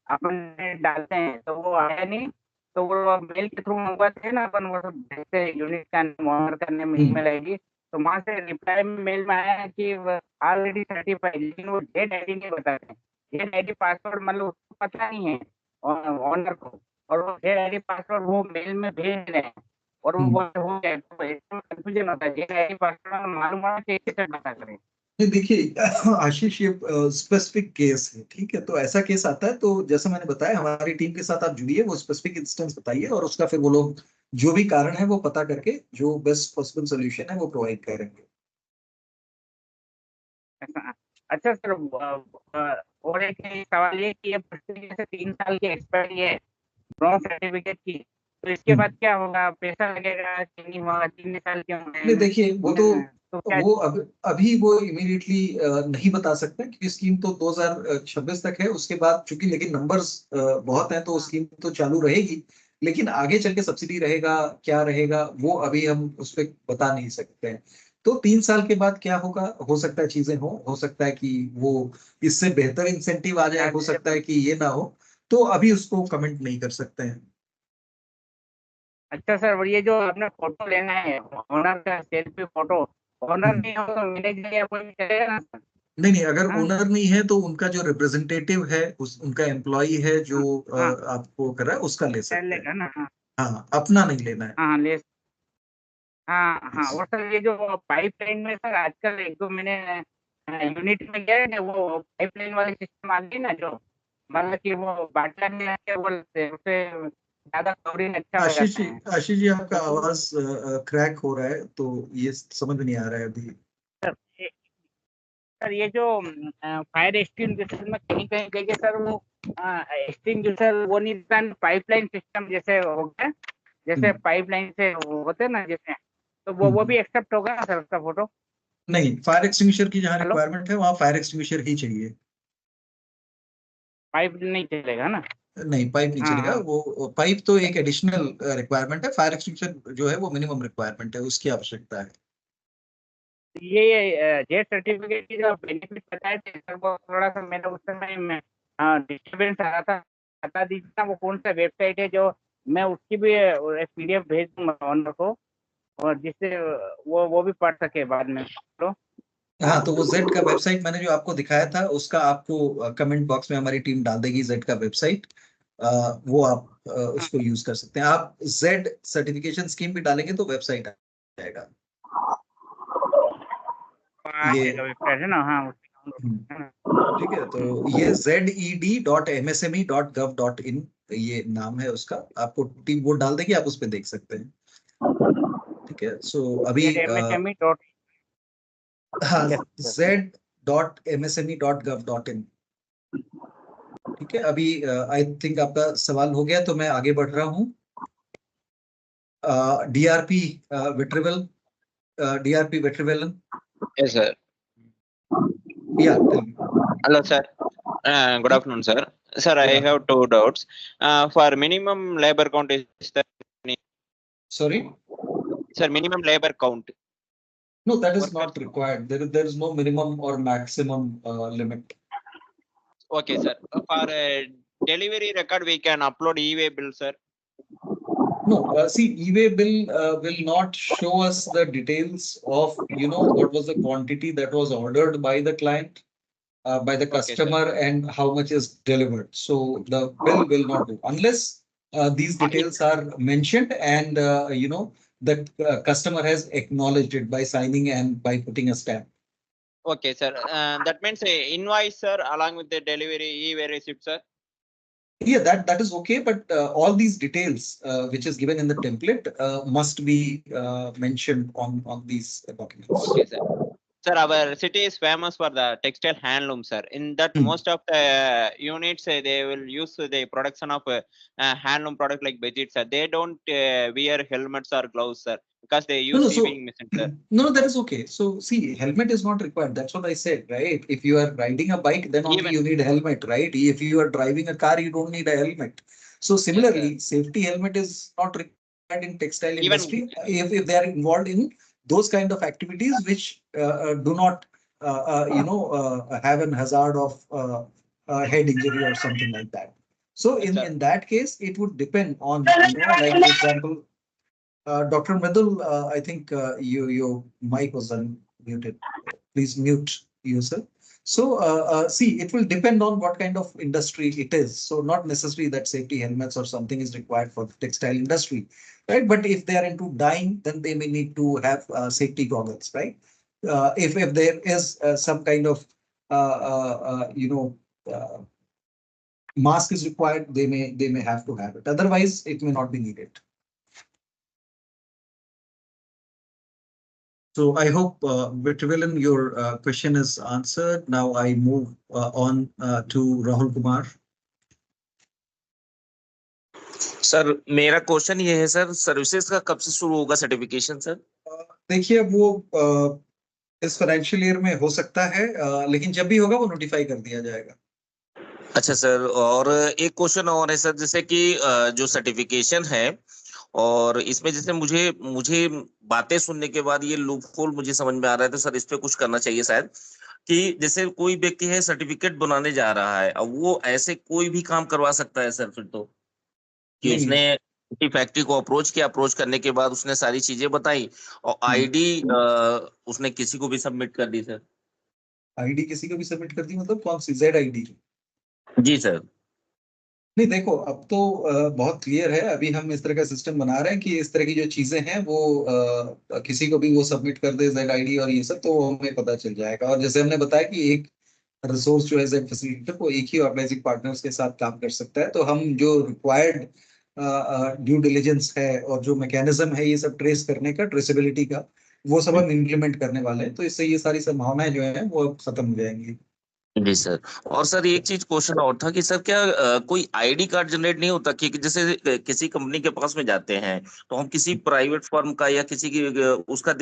अपन डालते हैं तो वो आया नहीं, तो वो मेल के थ्रू मंगवाते हैं ना अपन, वो सब भेजते हैं यूनिट का नाम, ऑनर का नाम, ईमेल आईडी, तो वहां से रिप्लाई में मेल में आया कि ऑलरेडी सर्टिफाइड, लेकिन वो जेड आईडी नहीं बताते हैं। जेड आईडी पासवर्ड मतलब उसको पता नहीं है ऑनर को, और वो जेड आईडी पासवर्ड वो मेल में भेज रहे हैं और वो हो गया, तो इसमें कंफ्यूजन होता है। जेड आईडी पासवर्ड मालूम होना चाहिए, कैसे पता करें? नहीं देखिए आशीष, ये स्पेसिफिक केस है, ठीक है, तो ऐसा केस आता है तो जैसे मैंने बताया हमारी टीम के साथ आप जुड़िए, वो स्पेसिफिक इंस्टेंस बताइए और उसका फिर वो लोग जो भी कारण है वो पता करके जो बेस्ट पॉसिबल सोल्यूशन है वो प्रोवाइड करेंगे। अच्छा सर, और एक सवाल ये कि जैसे 3 साल की एक्सपायरी है ब्रॉन्ज सर्टिफिकेट की, तो इसके बाद क्या होगा? पैसा लगेगा कि नहीं होगा? 3 साल के नहीं देखिए, वो तो वो अभी वो इमीडिएटली नहीं बता सकते क्योंकि स्कीम तो 2026 तक है। उसके बाद चूंकि लेकिन नंबर्स बहुत हैं तो स्कीम तो चालू रहेगी, लेकिन आगे चल के सब्सिडी रहेगा क्या रहेगा वो अभी हम उस पर बता नहीं सकते हैं। तो 3 साल के बाद क्या होगा, हो सकता है चीजें हो सकता है कि वो इससे बेहतर इंसेंटिव आ जाए, हो सकता है कि ये ना हो, तो अभी उसको कमेंट नहीं कर सकते हैं। अच्छा सर, और ये जो आपने फोटो लेना है ओनर का, सेल्फी फोटो, ओनर नहीं हो तो मैनेजर या कोई भी चलेगा ना सर? नहीं, अगर ओनर नहीं है तो उनका जो रिप्रेजेंटेटिव है, उनका एम्प्लॉई है जो आपको कर रहा है उसका ले सकते हैं। ना, हाँ, अपना नहीं लेना है। हाँ ले, हाँ। और सर ये जो पाइपलाइन में सर आजकल 1-2 महीने यूनिट में गया है ना, वो पाइपलाइन वाले सिस्टम आ गई ना, जो मतलब कि वो बाटला नहीं आके बोलते, उससे ज्यादा कवरिंग अच्छा हो आशीष जाता है। आशीष जी, आपका आवाज क्रैक हो रहा है तो ये समझ नहीं आ रहा है अभी। सर ये जो फायर एक्सटिंग्विशर में कहीं कहीं सर वो एक्सटिंग्विशर वो नहीं रहता, पाइपलाइन सिस्टम जैसे हो गया, जैसे पाइपलाइन से होते हैं ना जैसे, तो वो भी एक्सेप्ट होगा सर उसका फोटो? नहीं, फायर एक्सटिंग्विशर की जहाँ रिक्वायरमेंट है वहाँ फायर एक्सटिंग्विशर ही चाहिए, पाइप नहीं चलेगा ना? नहीं पाइप नहीं चलेगा। वो पाइप तो एक एडिशनल रिक्वायरमेंट है, फायर एक्सटिंग्विशर जो है वो मिनिमम रिक्वायरमेंट है, उसकी आवश्यकता है। ये जेड सर्टिफिकेट की जो बेनिफिट बताए थे सर, वो थोड़ा सा मेरा उस समय में डिस्टर्बेंस आ रहा था, बता दीजिए ना वो कौन सा वेबसाइट है, जो मैं उसकी भी एक PDF भेज दूंगा ऑनर को, और जिससे वो भी पढ़ सके बाद में। तो हाँ, तो वो जेड का वेबसाइट मैंने जो आपको दिखाया था उसका आपको कमेंट बॉक्स में हमारी टीम डाल देगी, जेड का वेबसाइट, वो आप उसको यूज कर सकते हैं। आप जेड सर्टिफिकेशन स्कीम भी डालेंगे तो वेबसाइट आ जाएगा ये, है ना? हाँ ठीक है, तो ये zed.msme.gov.in ये नाम है उसका, आपको टीम वो डाल देगी, आप उस पर देख सकते हैं। ठीक है, सो अभी हाँ, z.msme.gov.in। ठीक है, अभी आई थिंक आपका सवाल हो गया तो मैं आगे बढ़ रहा हूँ। DRP Vetrivelin. Yes, sir. Yeah, tell me. Hello, sir. Good afternoon, sir. Sir, I have two doubts. For minimum labor count is there any? Sorry? Sir, minimum labor count. No, that is not required. There is no minimum or maximum limit. Okay, sir. For delivery record, we can upload e-way bill, sir. No, see, e-way bill will not show us the details of, what was the quantity that was ordered by the client, by the customer, and how much is delivered. So the bill will not do unless these details are mentioned and, the customer has acknowledged it by signing and by putting a stamp. Okay, sir. That means invoice, sir, along with the delivery e-way receipt, sir. Yeah, that is okay, but all these details which is given in the template must be mentioned on these documents. Okay, sir. Sir, our city is famous for the textile handloom, sir. In that, most of the units they will use the production of handloom product like bedsheets, sir. They don't wear helmets or gloves, sir, because they use sewing machine, sir. No, that is okay. So see, helmet is not required. That's what I said, right? If you are riding a bike, then only you need a helmet, right? If you are driving a car, you don't need a helmet. So similarly, safety helmet is not required in textile industry if they are involved in those kind of activities which do not, have an hazard of head injury or something like that. So in that case, it would depend on, like for example, Dr. Mridul, I think your mic was unmuted. Please mute yourself. So see, it will depend on what kind of industry it is. So not necessarily that safety helmets or something is required for the textile industry, right? But if they are into dyeing, then they may need to have safety goggles, right? If there is some kind of mask is required, they may have to have it. Otherwise, it may not be needed. So I hope, Vetrivelin, your question is answered. Now I move on to Rahul Kumar. Sir मेरा question ये है sir, services का कब से शुरू होगा certification sir? देखिए वो इस फाइनेंशियल ईयर में हो सकता है, लेकिन जब भी होगा वो नोटिफाई कर दिया जाएगा। अच्छा सर, और एक क्वेश्चन और है सर, जैसे कि जो सर्टिफिकेशन है और इसमें जैसे मुझे बातें सुनने के बाद ये लूप होल मुझे समझ में आ रहा है, तो सर इस पे कुछ करना चाहिए शायद, कि जैसे कोई व्यक्ति है सर्टिफिकेट बनाने जा रहा है, अब वो ऐसे कोई भी काम करवा सकता है सर फिर तो, कि उसने फैक्ट्री को अप्रोच किया, अप्रोच करने के बाद उसने सारी चीजें बताई और आईडी उसने किसी को भी सबमिट कर दी सर? आईडी किसी को भी सबमिट कर दी मतलब कौन सी ZID? जी सर। नहीं देखो, अब तो बहुत क्लियर है। अभी हम इस तरह का सिस्टम बना रहे हैं कि इस तरह की जो चीजें हैं वो किसी को भी वो सबमिट कर दे ZID और ये सब, तो हमें पता चल जाएगा। और जैसे हमने बताया कि एक रिसोर्स जो है Z फैसिलिटेटर वो एक ही ऑर्गेनाइजिंग पार्टनर्स के साथ काम कर सकता है, तो हम जो रिक्वायर्ड ड्यू डिलिजेंस है और जो मैकेनिज्म है ये सब ट्रेस करने का, ट्रेसेबिलिटी का, वो सब हम इम्प्लीमेंट करने वाले हैं। तो इससे ये सारी संभावनाएं जो है वो खत्म हो जाएंगी। जी सर। और सर एक चीज क्वेश्चन और था कि सर क्या कोई आईडी कार्ड जनरेट नहीं होता कि जैसे किसी कंपनी के पास में जाते हैं तो हम किसी प्राइवेट फर्म का या किसी की उसका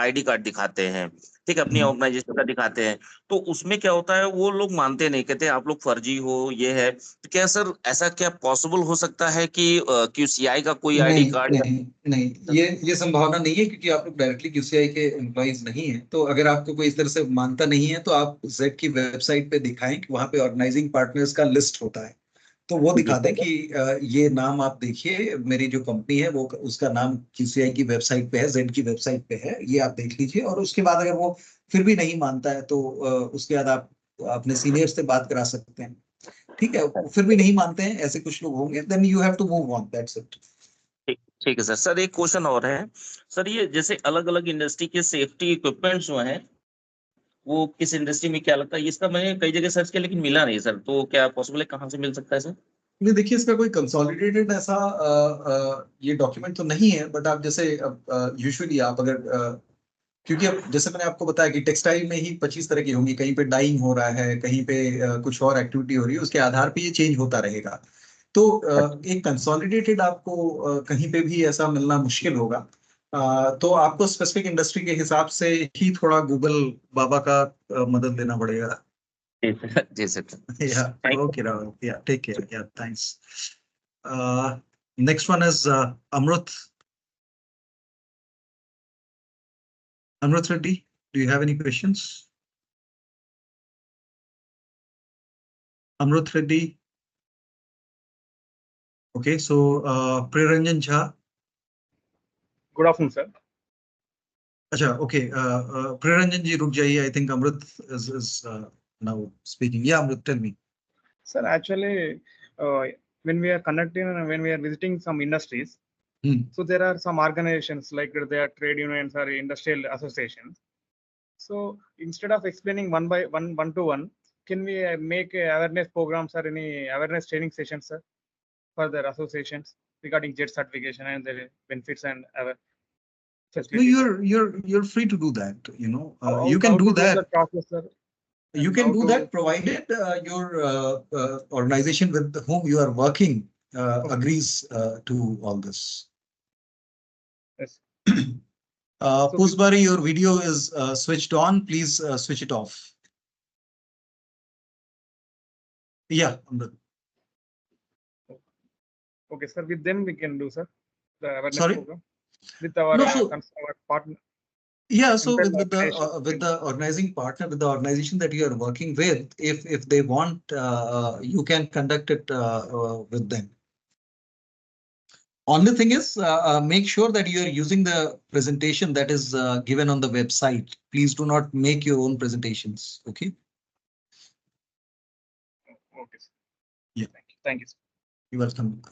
आईडी कार्ड दिखाते हैं, ठीक है, अपनी ऑर्गेनाइजेशन का दिखाते हैं, तो उसमें क्या होता है वो लोग मानते नहीं, कहते हैं आप लोग फर्जी हो, ये है। तो क्या सर ऐसा क्या पॉसिबल हो सकता है कि QCI का कोई आईडी कार्ड? नहीं, ये संभावना नहीं है, क्योंकि आप लोग डायरेक्टली QCI के एम्प्लॉइज नहीं है। तो अगर आपको कोई इस तरह से मानता नहीं है तो आप Z की वेबसाइट पे दिखाएं कि वहां पे ऑर्गेनाइजिंग पार्टनर्स का लिस्ट होता है, तो वो दिखा दें कि ये नाम आप देखिए, मेरी जो कंपनी है वो उसका नाम QCI की वेबसाइट पे है, Z की वेबसाइट पे है, ये आप देख लीजिए। और उसके बाद अगर वो फिर भी नहीं मानता है तो उसके बाद आप अपने सीनियर्स से बात करा सकते हैं, ठीक है। फिर भी नहीं मानते हैं, ऐसे कुछ लोग होंगे, then you have to move on, that's it. ठीक है सर। सर एक क्वेश्चन और है सर, ये जैसे अलग अलग इंडस्ट्री के सेफ्टी इक्विपमेंट्स जो हैं वो किस इंडस्ट्री में क्या लगता है, इसका मैंने कई जगह सर्च किया लेकिन मिला नहीं सर, तो क्या पॉसिबल है, कहाँ से मिल सकता है सर? नहीं देखिए, इसका कोई कंसोलिडेटेड ऐसा ये डॉक्यूमेंट तो नहीं है, बट आप जैसे यूजुअली आप अगर क्योंकि अब जैसे मैंने आपको बताया कि टेक्सटाइल में ही 25 तरह की होंगी, कहीं पे डाइंग हो रहा है, कहीं पे कुछ और एक्टिविटी हो रही है, उसके आधार पे ये चेंज होता रहेगा। तो एक कंसोलिडेटेड आपको कहीं पे भी ऐसा मिलना मुश्किल होगा। तो आपको स्पेसिफिक इंडस्ट्री के हिसाब से ही थोड़ा गूगल बाबा का मदद लेना पड़ेगा। जी sir. Yeah, okay, Rahul. Yeah, take care. Yeah, thanks. Next one is Amrut. Amrut Reddy, do you have any questions? Amrut Reddy. Okay, so Priyaranjan Jha. Good afternoon, sir. Acha, okay. Priyaranjan ji, ruk jaiye. I think Amrut is now speaking. Yeah, Amrut, tell me. Sir, actually, when we are conducting and when we are visiting some industries, so there are some organizations like their trade unions or industrial associations. So instead of explaining one to one, can we make awareness programs or any awareness training sessions, sir, for their associations regarding JET certification and their benefits and our facilities? No, you're free to do that. You know, you How can do to that. the process, sir? You can do that provided your organization with whom you are working agrees to all this. Yes. Pusbari, your video is switched on. Please switch it off. Yeah. Okay, sir. With them we can do, sir, the awareness Sorry? program with our, No, so- our partner. Yeah, so Internal with the organizing partner, with the organization that you are working with, if they want, you can conduct it with them. Only thing is, make sure that you are using the presentation that is given on the website. Please do not make your own presentations. Okay. Okay, sir. Yeah. Thank you, sir. You're welcome.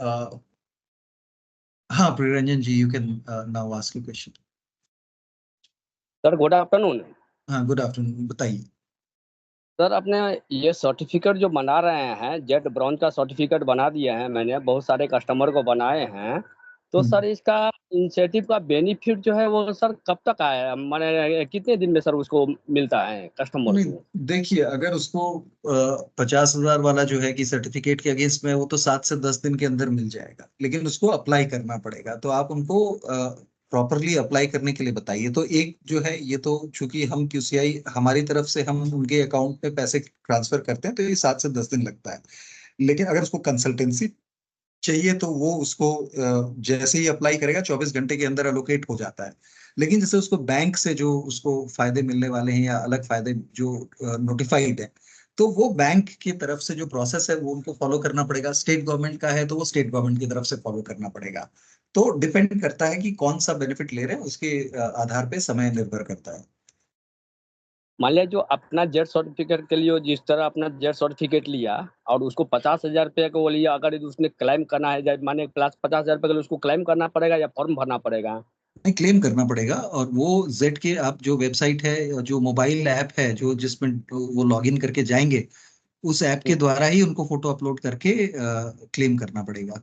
Priyaranjan ji, you can now ask a question. Sir good afternoon. हाँ, good afternoon, बताइए। Sir अपने ये certificate जो बना रहे हैं, jet bronze का certificate बना दिए हैं, मैंने बहुत सारे कस्टमर को बनाए हैं, तो सर इसका इंसेंटिव का बेनिफिट जो है वो सर कब तक आया, मैंने कितने दिन में सर उसको मिलता है कस्टमर को? देखिए, अगर उसको 50,000 वाला जो है कि सर्टिफिकेट के अगेंस्ट में, वो तो 7 से 10 दिन के अंदर मिल जाएगा, लेकिन उसको अप्लाई करना पड़ेगा। तो आप उनको प्रॉपरली अप्लाई करने के लिए बताइए। तो एक जो है, ये तो चूंकि हम QCI हमारी तरफ से हम उनके अकाउंट में पैसे ट्रांसफर करते हैं, तो ये 7 से 10 दिन लगता है। लेकिन अगर उसको कंसल्टेंसी चाहिए तो वो उसको जैसे ही अप्लाई करेगा 24 घंटे के अंदर एलोकेट हो जाता है। लेकिन जैसे उसको बैंक से जो उसको फायदे मिलने वाले हैं या अलग फायदे जो नोटिफाइड है, तो वो बैंक की तरफ से जो प्रोसेस है वो उनको फॉलो करना पड़ेगा। स्टेट गवर्नमेंट का है तो वो स्टेट गवर्नमेंट की तरफ से फॉलो करना पड़ेगा। तो डिपेंड करता है कि कौन सा बेनिफिट ले रहे हैं, उसके आधार पे समय निर्भर करता है। मान लिया जो अपना जेट सर्टिफिकेट के लिए जिस तरह अपना जेट सर्टिफिकेट लिया और उसको 50,000 रुपये को लिया, अगर उसने क्लेम करना है, माने प्लस 50,000 रुपये के लिए उसको क्लेम करना पड़ेगा या फॉर्म भरना पड़ेगा? नहीं, क्लेम करना पड़ेगा। और वो जेट के आप जो वेबसाइट है, जो मोबाइल ऐप है, जो जिसमें वो लॉगिन करके जाएंगे, उस ऐप के द्वारा ही उनको फोटो अपलोड करके क्लेम करना पड़ेगा।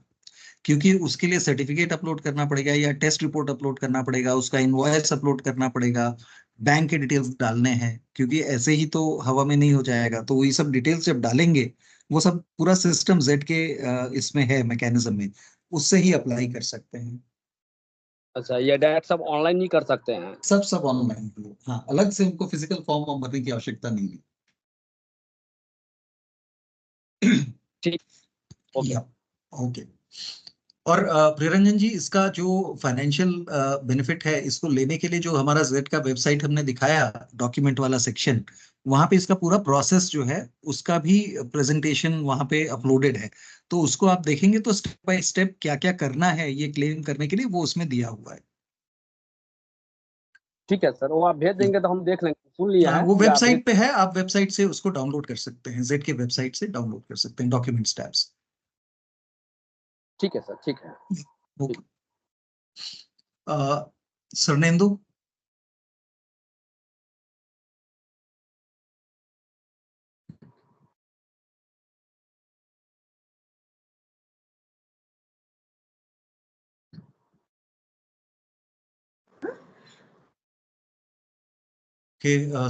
क्योंकि उसके लिए सर्टिफिकेट अपलोड करना पड़ेगा या टेस्ट रिपोर्ट अपलोड करना पड़ेगा, उसका इनवॉइस अपलोड करना पड़ेगा, बैंक के डिटेल्स डालने हैं, क्योंकि ऐसे ही तो हवा में नहीं हो जाएगा। तो ये सब डिटेल्स जब डालेंगे, वो सब पूरा सिस्टम जेट के इसमें है, मैकेनिज्म में, उससे ही अप्लाई कर सकते हैं। अच्छा, ये डायरेक्ट सब ऑनलाइन ही कर सकते हैं? सब ऑनलाइन। हाँ, अलग से उनको फिजिकल फॉर्म भरने की आवश्यकता नहीं है। ठीक, ओके। ओके। और प्रियरंजन जी, इसका जो फाइनेंशियल बेनिफिट है, इसको लेने के लिए जो हमारा जेट का वेबसाइट हमने दिखाया, डॉक्यूमेंट वाला सेक्शन, वहां पे इसका पूरा प्रोसेस जो है उसका भी प्रेजेंटेशन वहां पे अपलोडेड है। तो उसको आप देखेंगे तो स्टेप बाय स्टेप क्या क्या करना है ये क्लेम करने के लिए, वो उसमें दिया हुआ है। ठीक है सर, वो आप भेज देंगे तो हम देख लेंगे, सुन लिया है। वो वेबसाइट पे है, आप वेबसाइट से उसको डाउनलोड कर सकते हैं, जेट के वेबसाइट से डाउनलोड कर सकते हैं डॉक्यूमेंट्स टैब से। ठीक है सर, ठीक है। Okay. स्वर्णेंदु।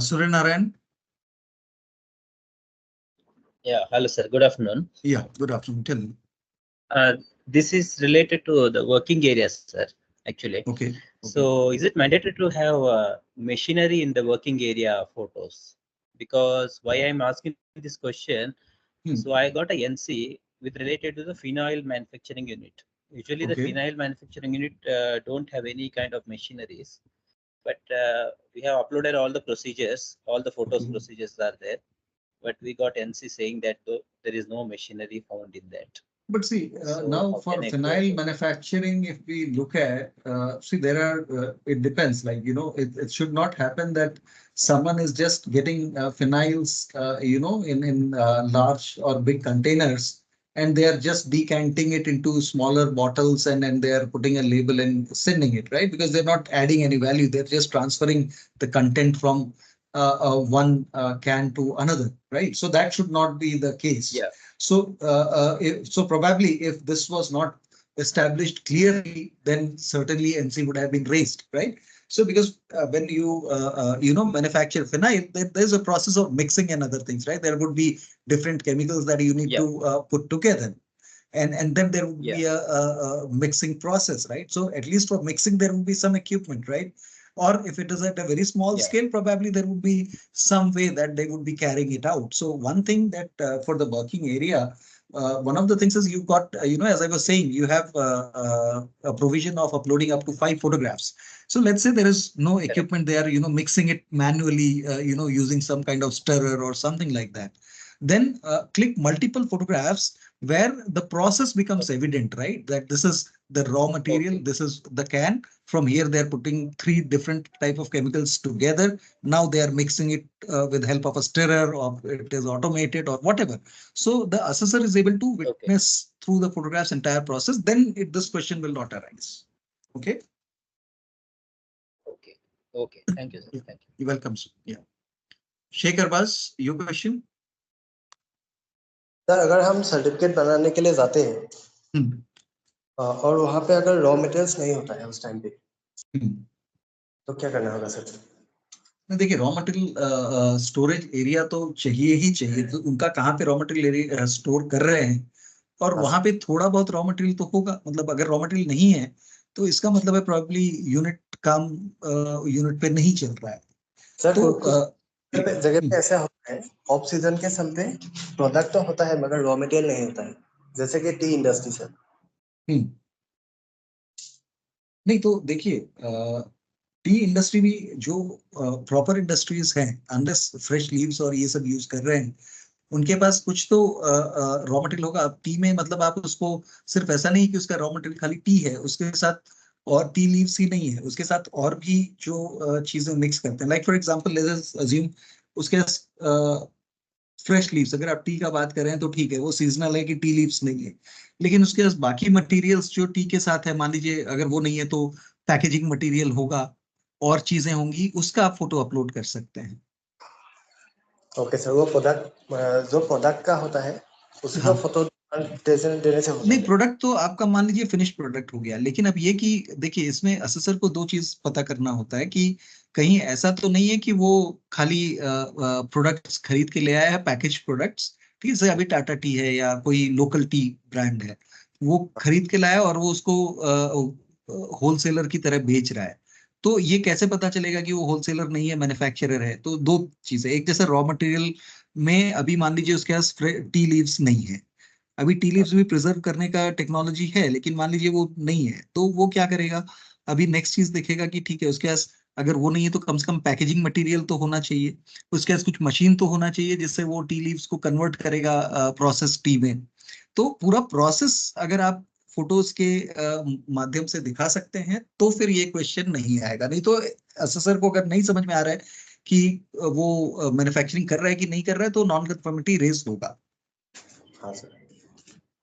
Surya Narayan. Yeah, hello sir, good afternoon. Yeah, good afternoon. Tell me. This is related to the working areas, sir, actually. Okay. So is it mandatory to have machinery in the working area photos? Because why I'm asking this question, so I got a NC with related to the phenol manufacturing unit. Usually the Okay. phenol manufacturing unit don't have any kind of machineries, but we have uploaded all the procedures, all the photos procedures are there, but we got NC saying that there is no machinery found in that. But see, So now how for can I go phenyl about- manufacturing, if we look at, see, there are, it depends, like, you know, it should not happen that someone is just getting phenyls, you know, in large or big containers, and they are just decanting it into smaller bottles and they are putting a label and sending it, right? Because they're not adding any value. They're just transferring the content from one can to another, right? So that should not be the case. Yeah. So, so probably if this was not established clearly, then certainly NC would have been raised, right? So because when you you know, manufacture phenyl, there's a process of mixing and other things, right? There would be different chemicals that you need to put together, and then there would be a mixing process, right? So at least for mixing there would be some equipment, right? Or if it is at a very small scale, probably there would be some way that they would be carrying it out. So one thing that for the working area, one of the things is you've got, you know, as I was saying, you have a provision of uploading up to 5 photographs. So let's say there is no equipment there, you know, mixing it manually, you know, using some kind of stirrer or something like that. Then click multiple photographs where the process becomes evident, right? That this is the raw material, this is the can. From here, they're putting 3 different type of chemicals together. Now they are mixing it with help of a stirrer, or it is automated or whatever. So the assessor is able to witness through the photographs entire process. Then this question will not arise. Okay. Okay. Thank you, sir. Thank you. You're welcome, sir. Yeah. Sheikh Arbaz, your question? Sir अगर हम certificate बनाने के लिए जाते हैं और वहां पे अगर रॉ मटेरियल्स नहीं होता है उस टाइम पे, तो क्या करना होगा सर? देखिए, रॉ मटेरियल स्टोरेज एरिया तो चाहिए ही चाहिए। तो उनका कहाँ पे रॉ मटेरियल स्टोर कर रहे हैं, और वहां पे थोड़ा बहुत रॉ मटेरियल तो होगा। मतलब अगर रॉ मटेरियल नहीं है तो इसका मतलब है प्रॉब्ली यूनिट काम यूनिट पे नहीं चल रहा है। सर तो जगह पे ऐसा होता है, ऑफ सीजन के समय पे प्रोडक्ट तो होता है मगर रॉ मटेरियल नहीं होता है, जैसे कि टी इंडस्ट्री सर। नहीं तो देखिए, टी इंडस्ट्री भी जो प्रॉपर इंडस्ट्रीज हैं, अनलेस फ्रेश लीव्स और ये सब यूज कर रहे हैं, उनके पास कुछ तो रॉ मटेरियल होगा। अब टी में मतलब आप उसको सिर्फ ऐसा नहीं कि उसका रॉ मटेरियल खाली टी है, उसके साथ और टी लीव्स ही नहीं है, उसके साथ और भी जो चीजें मिक्स करते हैं। Like for example let's us assume उसके फ्रेश लीव्स, अगर आप टी का बात कर रहे हैं तो ठीक है, वो सीजनल है कि टी लीव्स नहीं है, लेकिन उसके पास बाकी मटेरियल्स जो टी के साथ है, मान लीजिए अगर वो नहीं है तो पैकेजिंग मटेरियल होगा और चीजें होंगी, उसका आप फोटो अपलोड कर सकते हैं। ओके सर, वो प्रोडक्ट जो प्रोडक्ट का होता है उसी का फोटो देने से होता नहीं, प्रोडक्ट तो आपका मान लीजिए फिनिश प्रोडक्ट हो गया, लेकिन अब ये कि देखिए इसमें असेसर को 2 चीज पता करना होता है कि कहीं ऐसा तो नहीं है कि वो खाली प्रोडक्ट्स खरीद के ले आया है, पैकेज प्रोडक्ट्स, ठीक है, अभी टाटा टी है या कोई लोकल टी ब्रांड है, वो खरीद के लाया और वो उसको होलसेलर की तरह बेच रहा है। तो ये कैसे पता चलेगा कि वो होलसेलर नहीं है, मैन्युफैक्चरर है? तो 2 चीजें, एक जैसे रॉ मटेरियल में अभी मान लीजिए उसके पास टी लीव्स नहीं है, अभी टी लीव्स भी प्रिजर्व करने का टेक्नोलॉजी है, लेकिन मान लीजिए वो नहीं है, तो वो क्या करेगा? अभी नेक्स्ट चीज देखेगा कि ठीक है, उसके पास अगर वो नहीं है तो कम से कम पैकेजिंग मटेरियल तो होना चाहिए, उसके पास कुछ मशीन तो होना चाहिए जिससे वो टी लीव्स को कन्वर्ट करेगा प्रोसेस टी में। तो पूरा प्रोसेस अगर आप फोटोज के माध्यम से दिखा सकते हैं तो फिर ये क्वेश्चन नहीं आएगा। नहीं तो असेसर को अगर नहीं समझ में आ रहा है कि वो मैन्युफैक्चरिंग कर रहा है कि नहीं कर रहा है, तो नॉन कन्फर्मिटी रेज होगा। हाँ सर,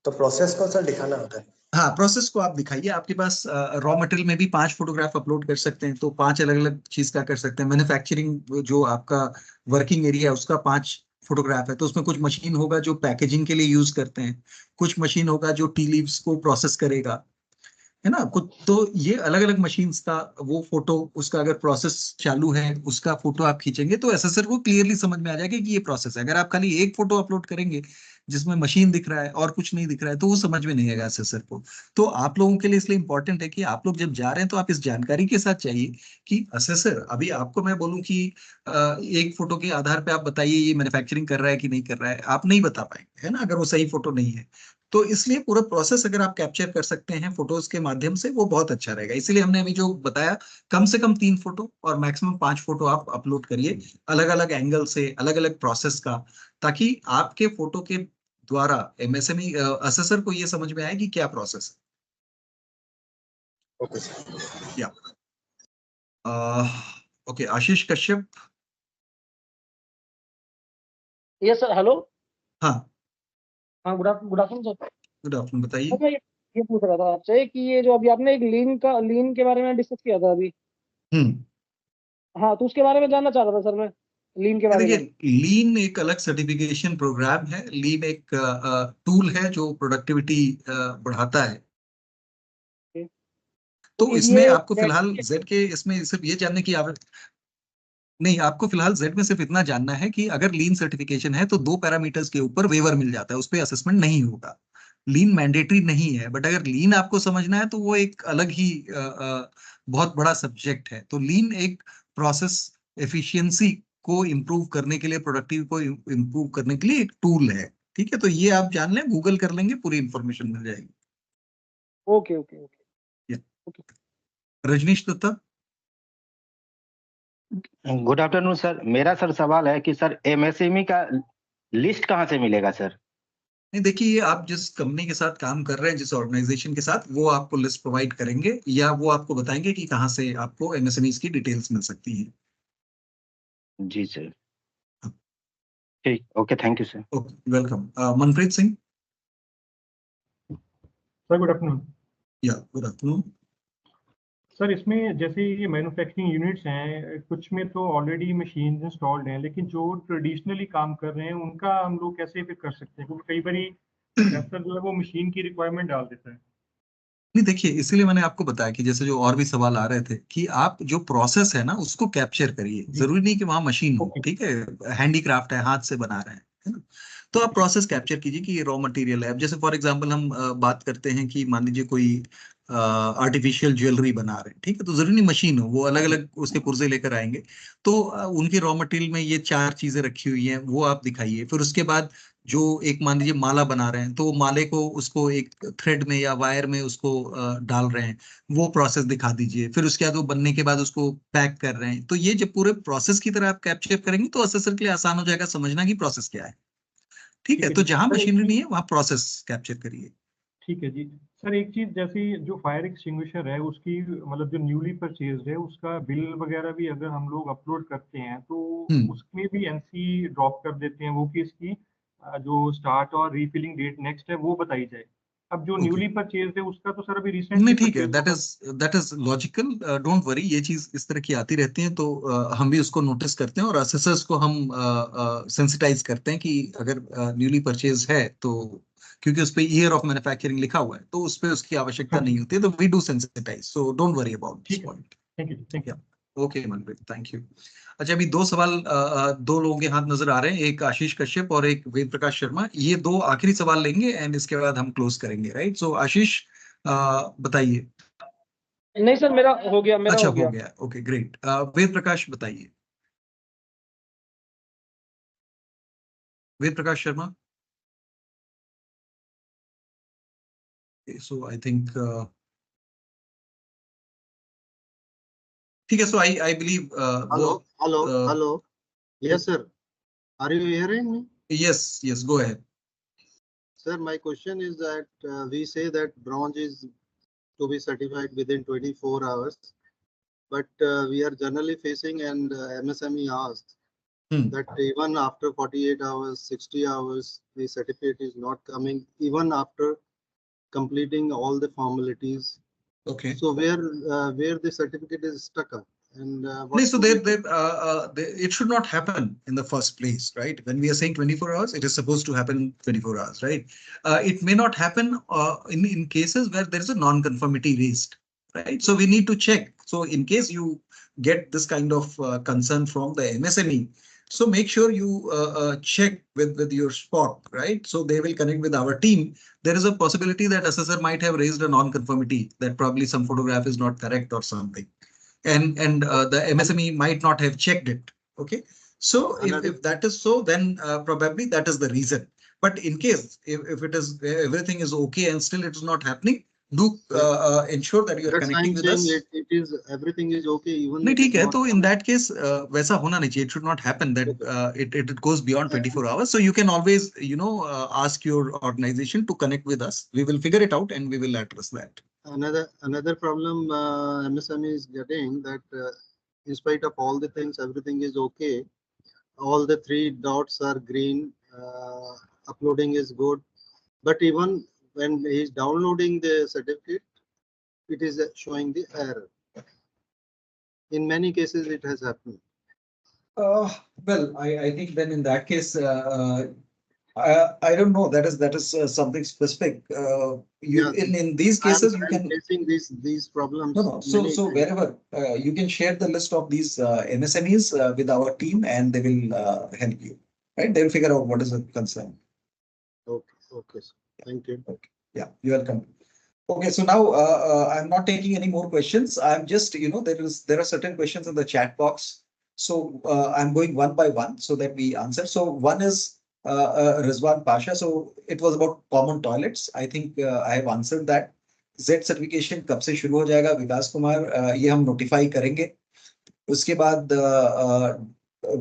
तो प्रोसेस को सर दिखाना होता है। हाँ, प्रोसेस को आप दिखाइए। आपके पास रॉ मटेरियल में भी 5 फोटोग्राफ अपलोड कर सकते हैं, तो 5 अलग अलग चीज का कर सकते हैं। मैन्युफैक्चरिंग जो आपका वर्किंग एरिया है उसका 5 फोटोग्राफ है, तो उसमें कुछ मशीन होगा जो पैकेजिंग के लिए यूज करते हैं, कुछ मशीन होगा जो टी लीव्स को प्रोसेस करेगा, है ना कुछ। तो ये अलग अलग मशीन्स का वो फोटो, उसका अगर प्रोसेस चालू है उसका फोटो आप खींचेंगे तो एसेसर को क्लियरली समझ में आ जाएगा कि ये प्रोसेस है। अगर आप खाली एक फोटो अपलोड करेंगे जिसमें मशीन दिख रहा है और कुछ नहीं दिख रहा है तो वो समझ में नहीं आएगा एसेसर को। तो आप लोगों के लिए इसलिए इंपॉर्टेंट है कि आप लोग जब जा रहे हैं तो आप इस जानकारी के साथ चाहिए कि असेसर, अभी आपको मैं बोलूं कि एक फोटो के आधार पे आप बताइए ये मैन्युफैक्चरिंग कर रहा है कि नहीं कर रहा है, आप नहीं बता पाएंगे, है ना, अगर वो सही फोटो नहीं है। तो इसलिए पूरा प्रोसेस अगर आप कैप्चर कर सकते हैं फोटोज के माध्यम से वो बहुत अच्छा रहेगा। इसीलिए हमने अभी जो बताया कम से कम 3 फोटो और मैक्सिमम 5 फोटो आप अपलोड करिए अलग अलग एंगल से, अलग अलग प्रोसेस का, ताकि आपके फोटो के द्वारा एमएसएमई असेसर को ये समझ में आए कि क्या प्रोसेस है। Okay yeah okay, Ashish Kashyap. Yes sir, hello. हाँ हाँ, good afternoon sir. Good afternoon, बताइए। सर मैं ये पूछ रहा था आपसे कि ये जो अभी आपने एक लीन के बारे में डिस्कस किया था अभी। हाँ, तो उसके बारे में जानना चाह रहा था सर मैं, लीन के बारे में। देखिए, लीन एक अलग सर्टिफिकेशन प्रोग्राम है। लीन एक टूल है जो प्रोडक्टिविटी बढ़ाता है। तो इसमें आपको फिलहाल जेड के इसमें सिर्फ ये जानने की नहीं, आपको फिलहाल जेड में सिर्फ इतना जानना है कि अगर लीन सर्टिफिकेशन है तो 2 पैरामीटर्स के ऊपर वेवर मिल जाता है, उस पर असेसमेंट नहीं होगा। लीन मैंडेटरी नहीं है, बट अगर लीन आपको समझना है तो वो एक अलग ही बहुत बड़ा सब्जेक्ट है। तो लीन एक प्रोसेस एफिशिएंसी को इम्प्रूव करने के लिए, प्रोडक्टिविटी को इम्प्रूव करने के लिए एक टूल है। ठीक है, तो ये आप जान लें, गूगल कर लेंगे, पूरी इंफॉर्मेशन मिल जाएगी। Okay okay okay. Rajneesh Dutta. Good afternoon sir. मेरा सर सवाल है कि सर एमएसएमई का लिस्ट कहाँ से मिलेगा सर? नहीं, देखिए, आप जिस कंपनी के साथ काम कर रहे हैं, जिस ऑर्गेनाइजेशन के साथ, वो आपको लिस्ट प्रोवाइड करेंगे या वो आपको बताएंगे कि कहाँ से आपको एमएसएमईज की डिटेल्स मिल सकती हैं। जी सर, ठीक, okay, thank you sir. Okay, welcome. Manpreet Singh. Sir good afternoon. या गुड आफ्टरनून सर, इसमें जैसे ये मैन्युफैक्चरिंग यूनिट्स हैं, कुछ में तो ऑलरेडी मशीन इंस्टॉल्ड हैं, लेकिन जो ट्रेडिशनली काम कर रहे हैं उनका हम लोग कैसे फिर कर सकते हैं, क्योंकि कई बारी ऐसा जो है वो मशीन की रिक्वायरमेंट डाल देता है। नहीं, देखिए, इसीलिए मैंने आपको बताया कि जैसे जो और भी सवाल आ रहे थे कि आप जो प्रोसेस है ना उसको कैप्चर करिए। जरूरी नहीं कि वहां मशीन हो, ठीक है, हैंडीक्राफ्ट है, हाथ से बना रहे हैं, है ना। तो आप प्रोसेस कैप्चर कीजिए कि ये रॉ मटेरियल है। अब जैसे फॉर एग्जांपल हम बात करते हैं कि मान लीजिए कोई आर्टिफिशियल ज्वेलरी बना रहे हैं, ठीक है, तो जरूरी नहीं मशीन हो, वो अलग अलग उसके पुर्जे लेकर आएंगे। तो उनके रॉ मटेरियल में ये 4 चीजें रखी हुई हैं, वो आप दिखाइए। फिर उसके बाद जो एक मान लीजिए माला बना रहे हैं, तो माले को उसको एक थ्रेड में या वायर में उसको डाल रहे हैं, वो प्रोसेस दिखा दीजिए। फिर उसके बाद वो बनने के बाद उसको पैक कर रहे हैं। तो ये जब पूरे प्रोसेस की तरह आप कैप्चर करेंगे तो असेसर के लिए आसान हो जाएगा समझना कि प्रोसेस क्या है। ठीक है, तो जहां मशीनरी नहीं है वहां प्रोसेस कैप्चर करिए। ठीक है जी। सर एक चीज, जैसे जो फायर एक्सटिंग्विशर है उसकी मतलब जो न्यूली परचेज्ड है उसका बिल वगैरह भी अगर हम लोग अपलोड करते हैं तो उसमें भी एनसी ड्रॉप कर देते हैं वो कि इसकी जो स्टार्ट और रीफिलिंग डेट नेक्स्ट है वो बताई जाए। अब जो न्यूली परचेज्ड है उसका तो सर अभी रिसेंटली नहीं, ठीक है, that is logical, don't worry, ये चीज इस तरह की आती रहती है। तो हम भी उसको नोटिस करते हैं और असेसर्स को हम सेंसिटाइज करते हैं कि अगर न्यूली परचेज है तो, क्योंकि उस पर ईयर ऑफ मैन्युफैक्चरिंग लिखा हुआ है, तो उस पर उसकी आवश्यकता नहीं होती है, तो we do sensitise, so don't worry about this point. Thank you. Okay Manpreet, thank you. अच्छा, अभी 2 सवाल 2 लोगों के हाथ नजर आ रहे हैं, एक आशीष कश्यप और एक वेद प्रकाश शर्मा। ये 2 आखिरी सवाल लेंगे एंड इसके बाद हम क्लोज करेंगे, राइट। सो आशीष बताइए। नहीं सर, मेरा हो गया, अच्छा, हो गया, ओके, ग्रेट। वेद प्रकाश बताइए। वेद प्रकाश शर्मा। सो आई थिंक ठीक है, so I believe hello, yes sir, are you hearing me? yes, go ahead. Sir, my question is that we say that bronze is to be certified within 24 hours, but we are generally facing, and MSME asked that even after 48 hours, 60 hours, the certificate is not coming, even after completing all the formalities. Okay. So where the certificate is stuck up, And so it should not happen in the first place, right? When we are saying 24 hours, it is supposed to happen in 24 hours, right? It may not happen in cases where there is a non-conformity raised, right? So we need to check. So in case you get this kind of concern from the MSME, so make sure you check with your SPOC, right? So they will connect with our team. There is a possibility that assessor might have raised a non-conformity, that probably some photograph is not correct or something. And the MSME might not have checked it. Okay, so if that is so, then probably that is the reason. But in case if it is everything is okay and still it is not happening, do ensure that you are connecting with us. It is everything is okay. Even नहीं ठीक है, तो in that case वैसा होना नहीं चाहिए. It should not happen that it goes beyond 24 hours. So you can always ask your organization to connect with us. We will figure it out and we will address that. Another problem MSME is getting, that in spite of all the things, everything is okay. All the 3 dots are green. Uploading is good, but even when he is downloading the certificate, it is showing the error. In many cases, it has happened. Well, I think then in that case, I don't know. That is something specific. In these cases, you can facing these problems. No. So wherever you can share the list of these MSMEs with our team, and they will help you. Right? They will figure out what is the concern. Okay. Thank you. Okay. Yeah, you're welcome. Okay, so now I'm not taking any more questions. I'm just there are certain questions in the chat box. So I'm going one by one so that we answer. So one is Rizwan Pasha. So it was about common toilets. I think I have answered that. Z certification कब से शुरू हो जाएगा? विकास कुमार, ये हम notify करेंगे. उसके बाद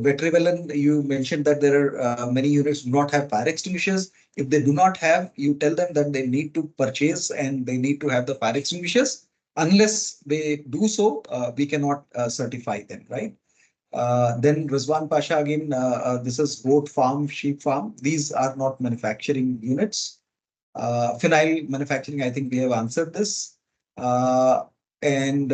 Vetrivelin, you mentioned that there are many units do not have fire extinguishers. If they do not have, you tell them that they need to purchase and they need to have the fire extinguishers. Unless they do so, we cannot certify them, right? Then Rizwan Pasha again, this is goat farm, sheep farm. These are not manufacturing units. Phenyl manufacturing, I think we have answered this. And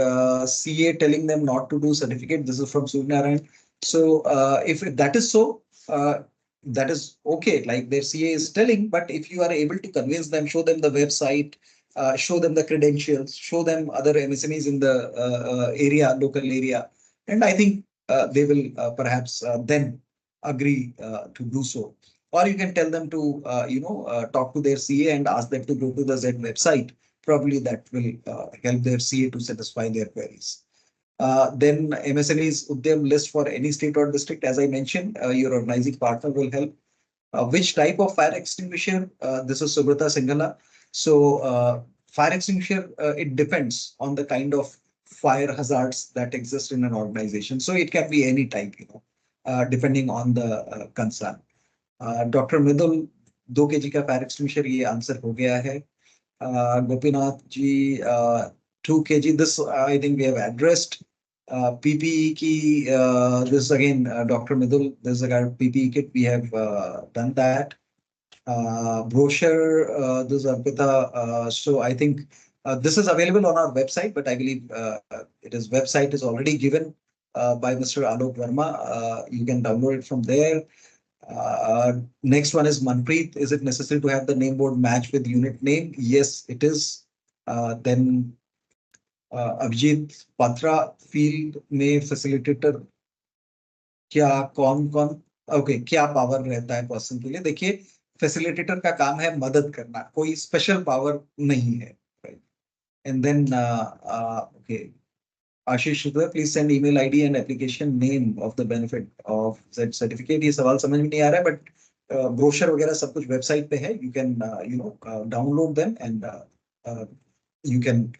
CA telling them not to do certificate. This is from Suryanarayan. So if that is so, that is okay. Like their CA is telling, but if you are able to convince them, show them the website, show them the credentials, show them other MSMEs in the local area, and I think they will perhaps then agree to do so. Or you can tell them to talk to their CA and ask them to go to the Z website. Probably that will help their CA to satisfy their queries. Then MSMEs Udyam list for any state or district. As I mentioned, your organizing partner will help. Which type of fire extinguisher? This is Subrata Singhalla. So fire extinguisher, it depends on the kind of fire hazards that exist in an organization. So it can be any type, depending on the concern. Dr. Midul, 2 kg का fire extinguisher, ये answer हो गया है. Gopinath ji, 2 kg. This I think we have addressed. PPE ki, this is again Dr. Midul. This is a PPE kit. We have done that. Brochure. This is Arpita. So I think this is available on our website, but I believe website is already given by Mr. Alok Verma. You can download it from there. Next one is Manpreet. Is it necessary to have the name board match with unit name? Yes, it is. Then Abhijit Patra, field में facilitator क्या कौन okay क्या power रहता है person के लिए? देखिए, facilitator का काम है मदद करना, कोई स्पेशल पावर नहीं है, right? And then okay Ashish Shukla, please send email ID and application name of the benefit of Z certificate. ये सवाल समझ में नहीं आ रहा है, बट ब्रोशर वगैरह सब कुछ वेबसाइट पे है. You can download them and you can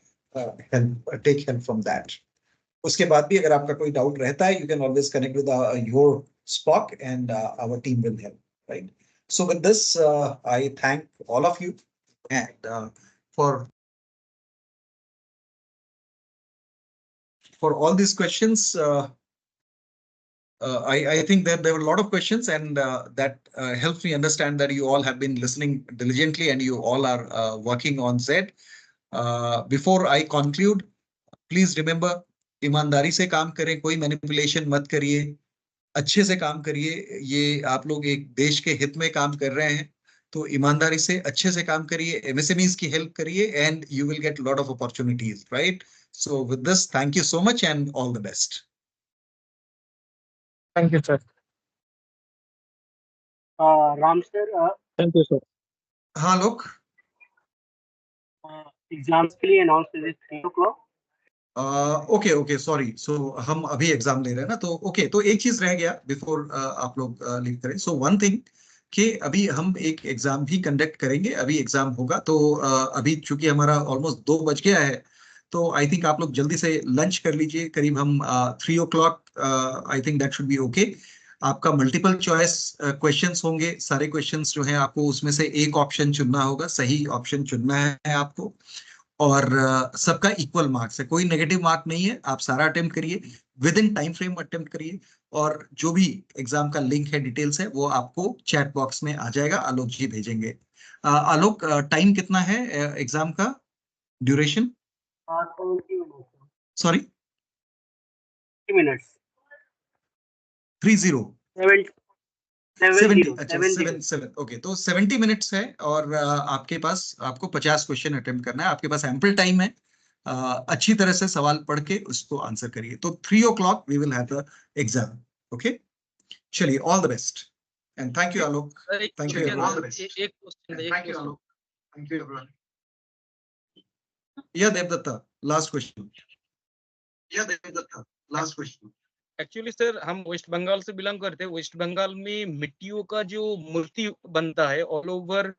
take help from that. उसके बाद भी अगर आपका कोई डाउट रहता है, you can always connect with your SPOC and our team will help, right? So with this, I thank all of you and for all these questions. I think that there were a lot of questions, and that helps me understand that you all have been listening diligently and you all are working on Z. Before I conclude, please remember ईमानदारी से काम करें, कोई manipulation मत करिए, अच्छे से काम करिए। ये आप लोग एक देश के हित में काम कर रहे हैं, तो ईमानदारी से अच्छे से काम करिए, एमएसएमईज की हेल्प करिए, and you will get lot of opportunities, right? So with this, thank you so much and all the best. Thank you sir. Ram sir, thank you sir. हाँ लोग, एग्जाम्स के लिए अनाउंस कर 3 o'clock। Okay okay, sorry. सो हम अभी exam ले रहे हैं ना, तो ओके। तो एक चीज रह गया बिफोर आप लोग लीव करें। सो वन थिंग कि अभी हम एक एग्जाम भी कंडक्ट करेंगे, अभी एग्जाम होगा। तो अभी चूंकि हमारा ऑलमोस्ट 2 बज गया है, तो आई थिंक आप लोग जल्दी से लंच कर लीजिए। करीब हम 3 o'clock, I think that should be okay. आपका मल्टीपल चॉइस क्वेश्चंस होंगे, सारे क्वेश्चंस जो हैं आपको उसमें से एक ऑप्शन चुनना होगा, सही ऑप्शन चुनना है आपको। और सबका इक्वल मार्क्स है, कोई नेगेटिव मार्क नहीं है। आप सारा अटेम्प्ट करिए, with in time frame attempt करिए। और जो भी एग्जाम का लिंक है, डिटेल्स है, वो आपको चैट बॉक्स में आ जाएगा, आलोक जी भेजेंगे। आलोक, टाइम कितना है एग्जाम का, ड्यूरेशन? 70 minutes। Sorry, 30 minutes। 30? 70। अच्छा, 7 ओके। तो 70 मिनट्स है, और आपके पास, आपको 50 क्वेश्चन अटेम्प्ट करना है। आपके पास एम्पल टाइम है, अच्छी तरह से सवाल पढ़ के उसको आंसर करिए। तो 3 o'clock we will have the exam, okay? चलिए, all the best and thank you Alok. Thank you एक everyone. Question Alok, thank you everyone. Yeah Devdatta, last question. Actually sir, हम वेस्ट बंगाल से बिलोंग करते हैं। वेस्ट बंगाल में मिट्टियों का जो मूर्ति बनता है, ऑल ओवर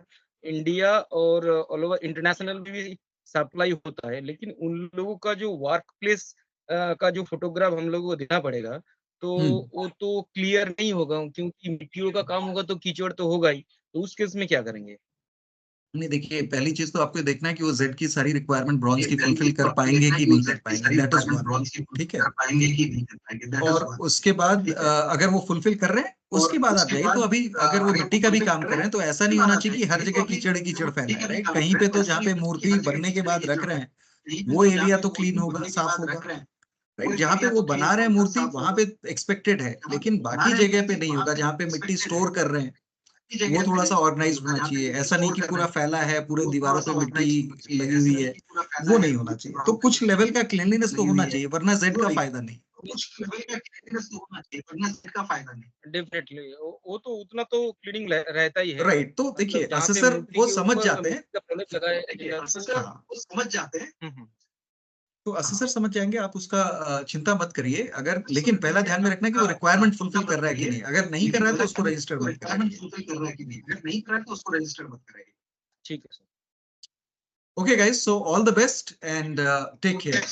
इंडिया और ऑल ओवर इंटरनेशनल भी सप्लाई होता है, लेकिन उन लोगों का जो वर्क प्लेस का जो फोटोग्राफ हम लोगों को देना पड़ेगा, तो वो तो क्लियर नहीं होगा, क्योंकि मिट्टियों का काम होगा तो कीचड़ तो होगा ही। तो उस केस में क्या करेंगे? नहीं, देखिए, पहली चीज तो आपको देखना है कि वो जेड की सारी रिक्वायरमेंट ब्रॉन्ज की फुलफिल कर पाएंगे कि नहीं कर पाएंगे, दैट इज वन, ठीक है? और उसके बाद अगर वो फुलफिल कर रहे हैं, उसके बाद आप जाइए। तो अभी अगर वो मिट्टी का भी काम कर रहे हैं, तो ऐसा नहीं होना चाहिए कि हर जगह कीचड़ ही कीचड़ फैला है, राइट? कहीं पे तो जहाँ पे मूर्ति बनने के बाद रख रहे हैं, वो एरिया तो क्लीन होगा, साफ होगा, राइट? जहाँ पे वो बना रहे हैं मूर्ति, वहां पे एक्सपेक्टेड है, लेकिन बाकी जगह पे नहीं होगा। जहाँ पे मिट्टी स्टोर कर रहे हैं, वो थोड़ा सा ऑर्गेनाइज होना चाहिए। ऐसा नहीं कि पूरा फैला है, पूरे दीवारों पे मिट्टी लगी हुई है, वो नहीं होना चाहिए। तो कुछ लेवल का क्लीनलीनेस तो होना चाहिए, वरना जेड का फायदा नहीं। डेफिनेटली वो तो उतना तो क्लीनिंग रहता ही है, राइट? तो देखिए, असेसर वो समझ जाते हैं, प्रोडक्ट लगाए। तो असेसर समझ जाएंगे, आप उसका चिंता मत करिए। अगर, लेकिन पहला ध्यान में रखना कि वो रिक्वायरमेंट फुलफिल कर रहा है कि नहीं। अगर नहीं कर रहा है तो उसको रजिस्टर मत कराइए। ठीक है sir. Okay guys, so all the best and take care.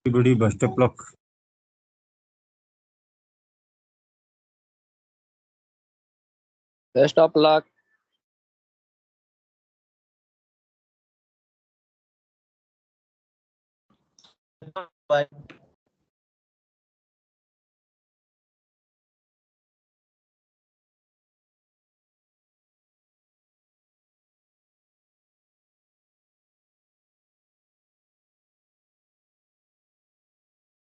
Everybody, best of luck. Best of luck. Bye.